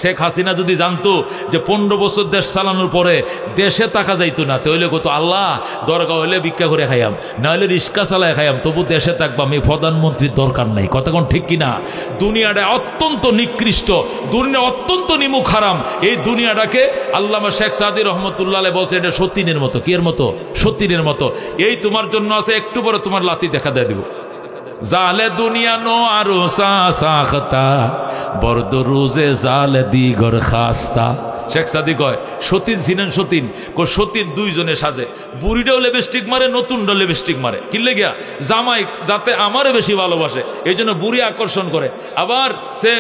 শেখ হাসিনা যদি জানতো যে 15 বছর দেশ চালানোর পরে দেশে টাকা যাইতো না, তাহলে কত আল্লাহ দরকার হইলে ভিক্ষা করে খাইয়াম, না হলে রিক্সা চালায় খাইয়াম, তবু দেশে থাকবাম, এই প্রধানমন্ত্রীর দরকার নাই। কথা কোন ঠিক কিনা? দুনিয়াটা অত্যন্ত নিকৃষ্ট, দুনিয়া অত্যন্ত নিমুখ হারাম। এই দুনিয়াটাকে আল্লামা শেখ সাদি রহমতুল্লাহ বলছে এটা সতীনের মতো। কি এর মতো? সতীনের মতো। এই তোমার জন্য আছে, একটু পরে তোমার লাথি দেখা দিয়ে দিব। জালে দুনিয়া নো আরো সাখতা, বর্দ রোজে জালে দিগর খাস্তা। শেখ সাদি কয় সতীন ছিলেন, সতীন সতীন 2 জনে সাজে। বুড়িটাও লিপস্টিক মারে, নতুনটা লিপস্টিক মারে। কি লেগিয়া? জামাই যাতে আমারে বেশি ভালোবাসে, এই জন্য বুড়ি আকর্ষণ করে। আবার সে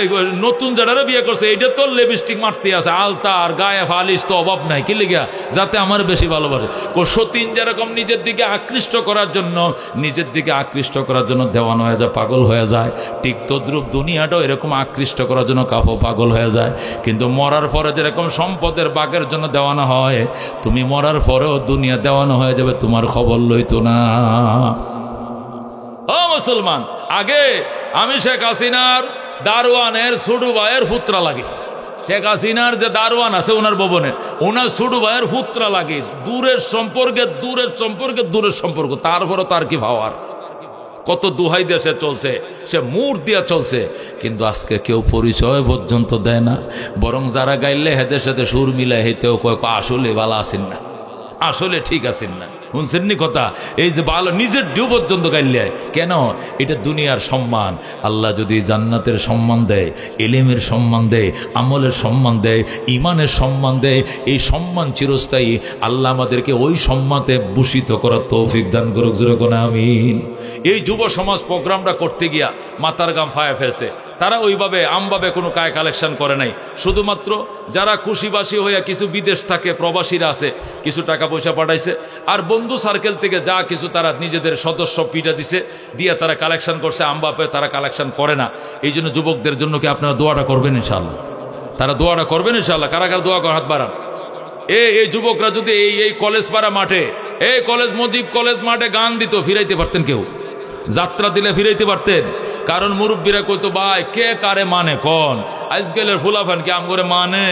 নতুন যারা বিয়ে করছে, এইটা তো লিপস্টিক মারতে আছে, আলতা আর গায়ে ফালিশ তো অভাব নাই। কি লেগিয়া? যাতে আমার বেশি ভালোবাসে। সতীন যেরকম নিজের দিকে আকৃষ্ট করার জন্য, নিজের দিকে আকৃষ্ট করার জন্য দেওয়ানো হয়ে যায়, পাগল হয়ে যায়, ঠিক তদ্রুপ দুনিয়াটাও এরকম আকৃষ্ট করার জন্য কাফো পাগল হয়ে যায়। কিন্তু মরার পরে যেরকম সম্পদের বাগের জন্য দেওয়ানো হয়, তুমি মরার পরেও দুনিয়া দেওয়ানো হয়ে যাবে, তোমার খবর লইতো না। ও মুসলমান, আগে আমি শেখ হাসিনার দারোয়ানের ছোটু ভাইয়ের পুত্রা লাগে। শেখ হাসিনার যে দারোয়ান আছে ওনার ভবনে, ওনার ছোটু ভাইয়ের পুত্রা লাগে। দূরের সম্পর্কে দূরের সম্পর্কে দূরের সম্পর্ক, তারপরও তার কি ভাবার। কত দুহাই দেশে চলছে, সে মুর দিয়া চলছে, কিন্তু আজকে কেউ পরিচয় পর্যন্ত দেয় না। বরং যারা গাইলে হেদে সাথে সুর মিলে হেতেও কয় আসলে ভালো আছেন না, আসলে ঠিক আছেন না। শুনছেননি কথা? এই যে ভালো নিজের ডিউ পর্যন্ত গাইলে কেন? এটা দুনিয়ার সম্মান। আল্লাহ যদি জান্নাতের সম্মান দেয়, এলেমের সম্মান দেয়, আমলের সম্মান দেয়, ইমানের সম্মান দেয়, এই সম্মান চিরস্থায়ী। আল্লাহ আমাদেরকে ওই সম্মানে ভূষিত করার তৌফিক দান করুক, যেরকম আমিন। এই যুব সমাজ প্রোগ্রামটা করতে গিয়া মাথার গাম ফায়া ফেলছে। তারা ওইভাবে আমভাবে কোনো কায় কালেকশন করে নাই। শুধুমাত্র যারা খুশিবাসী হইয়া কিছু বিদেশ থাকে, প্রবাসীরা আছে, কিছু টাকা পয়সা পাঠাইছে, আর বন্ধু সার্কেল থেকে যা কিছু তারা নিজেদের সদস্য পিঠা দিছে, দিয়ে তারা কালেকশন করছে। আমভাবে তারা কালেকশন করে না। এই জন্য যুবকদের জন্য কি আপনারা দোয়াটা করবেন ইনশাআল্লাহ? তারা দোয়াটা করবেন ইনশাআল্লাহ? কারা কারা দোয়া কর, হাত বাড়ান। এই যুবকরা যদি এই কলেজ পাড়া মাঠে, এই কলেজ মজিব কলেজ মাঠে গান দিত, ফিরাইতে পারতেন? কেউ যাত্রা দিলে ফিরাইতে পারতেন? কারণ মুরব্বীরা কইতো ভাই কে কারে মানে কোন আজকালের ফুলাফান কে আম করে মানে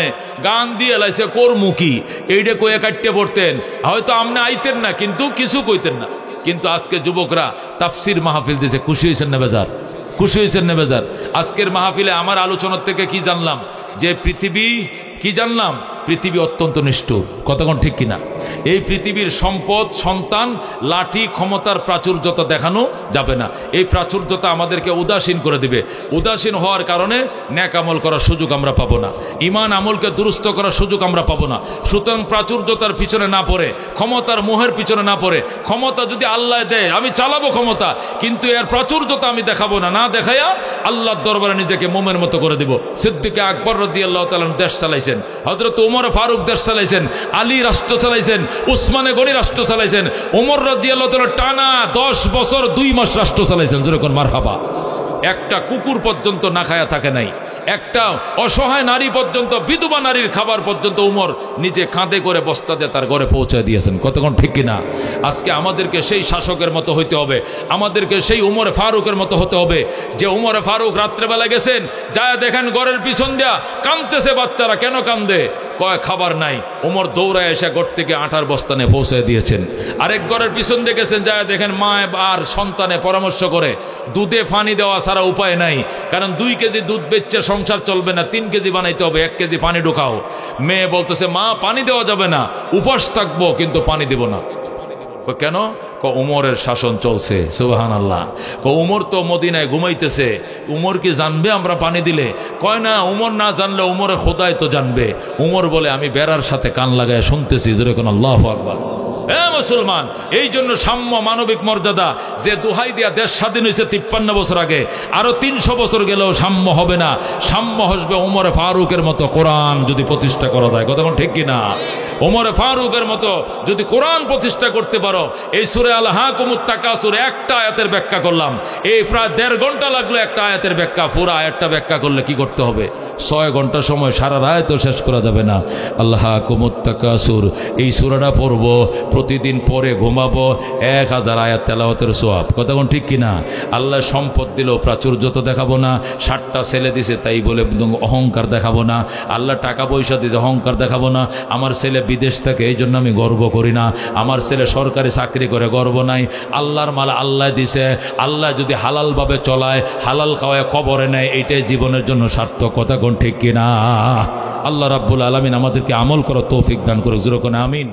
গান দিয়ে লাইছে করমু কি, এইটা কয়ে কাটতে পড়তেন। হয়তো আমনে আইতেন না, কিন্তু কিছু কইতেন না। কিন্তু আজকে যুবকরা তাফসির মাহফিল দিছে, খুশি হয়েছেন না বেজার? খুশি হয়েছেন না বেজার? আজকের মাহফিলে আমার আলোচনার থেকে কি জানলাম? যে পৃথিবী, কি জানলাম? পৃথিবী অত্যন্ত নিষ্ঠুর। কতক্ষণ ঠিক কিনা? এই পৃথিবীর সম্পদ, সন্তান, লাঠি, ক্ষমতার প্রাচুর্যতা দেখানো যাবে না। এই প্রাচুর্যতা আমাদেরকে উদাসীন করে দিবে। উদাসীন হওয়ার কারণে ন্যাক আমল করার সুযোগ আমরা পাবো না, ইমান আমলকে দুরুস্ত করার সুযোগ আমরা পাবো না। সুতরাং প্রাচুর্যতার পিছনে না পড়ে, ক্ষমতার মোহের পিছনে না পড়ে, ক্ষমতা যদি আল্লাহ দেয় আমি চালাবো ক্ষমতা, কিন্তু এর প্রাচুর্যতা আমি দেখাবো না। না দেখাইয়া আল্লাহর দরবারে নিজেকে মোমের মতো করে দিব। সিদ্দিক আকবর রাদিয়াল্লাহু তাআলা দেশ চালাইছেন, হযরত ওমর ফারুক দেশ চালাইছেন, আলী রাষ্ট্র চালাইছেন, উসমানে গনি রাষ্ট্র চালাইছেন, ওমর রাদিয়াল্লাহু তাআলা টানা 10 বছর 2 মাস রাষ্ট্র চালাইছেন। যেরকম মারহাবা। একটা কুকুর পর্যন্ত না খায়া থাকে নাই, একটা অসহায় নারী পর্যন্ত, বিধবা নারীর খাবার পর্যন্ত উমর নিজে কাঁধে করে বস্তা দিয়ে তার ঘরে পৌঁছায় দিয়েছেন। কতক্ষণ ঠিক কিনা? আজকে আমাদেরকে সেই শাসকের মতো হইতে হবে, আমাদেরকে সেই উমরে ফারুকের মতো হতে হবে। যে উমরে ফারুক রাত্রেবেলা গেছেন, যায় দেখেন ঘরের পিছন দিয়া কাঁদতেছে বাচ্চারা। কেন কান্দে? কয় খাবার নাই। উমর দৌড়ায় এসে ঘর থেকে আটার বস্তানে পৌঁছে দিয়েছেন। আরেক ঘরের পিছন দিয়ে গেছেন, যায় দেখেন মা আর সন্তানে পরামর্শ করে দুধে পানি দেওয়া ছাড়া উপায় নাই, কারণ 2 কেজি দুধ বেচছে সংসার চলবে না, 3 কেজি বানাইতে হবে, 1 কেজি পানি ঢোকাও। মেয়ে বলতেছে মা পানি দেওয়া যাবে না, উপাস থাকবো কিন্তু পানি দেব না। কেন? উমরের শাসন চলছে। সুবহানাল্লাহ। উমর তো মদিনায় ঘুমাইতেছে, উমর কি জানবে আমরা পানি দিলে? কয় না, উমর না জানলে উমরে খোদাই তো জানবে। উমর বলে আমি বেড়ার সাথে কান লাগায় শুনতেছি। যেরকম আল্লাহু আকবার। মুসলমান, এই জন্য সাম্য, মানবিক মর্যাদা। যে দোহাই দিয়া দেশ স্বাধীন হয়েছে 53 বছর আগে, আরো 300 বছর গেলেও সাম্য হবে না। সাম্য হসবে উমরে ফারুকের মতো কোরআন যদি প্রতিষ্ঠা করা যায়। কতক্ষণ ঠিক কিনা? উমরে ফারুকের মতো যদি কোরআন প্রতিষ্ঠা করতে পারো। এই সূরা আল হাকুমুত তাকাসুর একটা আয়াতের ব্যাখ্যা করলাম, এই প্রায় 1.5 ঘন্টা লাগলো একটা আয়াতের ব্যাখ্যা। পুরো আয়াতটা ব্যাখ্যা করলে কি করতে হবে? 6 ঘন্টা সময়, সারা আয়াতও শেষ করা যাবে না। আল হাকুমুত তাকাসুর এই সূরাটা পড়বো, প্রতিদিন পরে ঘুমাবো, 1000 আয়াত তেলাওয়াতের সওয়াব। কতক্ষণ ঠিক কিনা? আল্লাহ সম্পদ দিল, প্রাচুর্যতা দেখাবো না। 60টা ছেলে দিছে তাই বলে অহংকার দেখাবো না। আল্লাহ টাকা পয়সা দিছে, অহংকার দেখাবো না। আমার ছেলে বিদেশ থাকে এই জন্য আমি গর্ব করি না, আমার ছেলে সরকারি চাকরি করে গর্ব নাই। আল্লাহর মাল আল্লাহ দিছে, আল্লাহ যদি হালাল ভাবে চলায়, হালাল খাওয়ায় কবরে নেয়, এইটাই জীবনের জন্য সার্থক। কতক্ষণ ঠিক কিনা? আল্লাহ রাব্বুল আলামিন আমাদেরকে আমল করার তৌফিক দান করুক। যেরকম আমিন।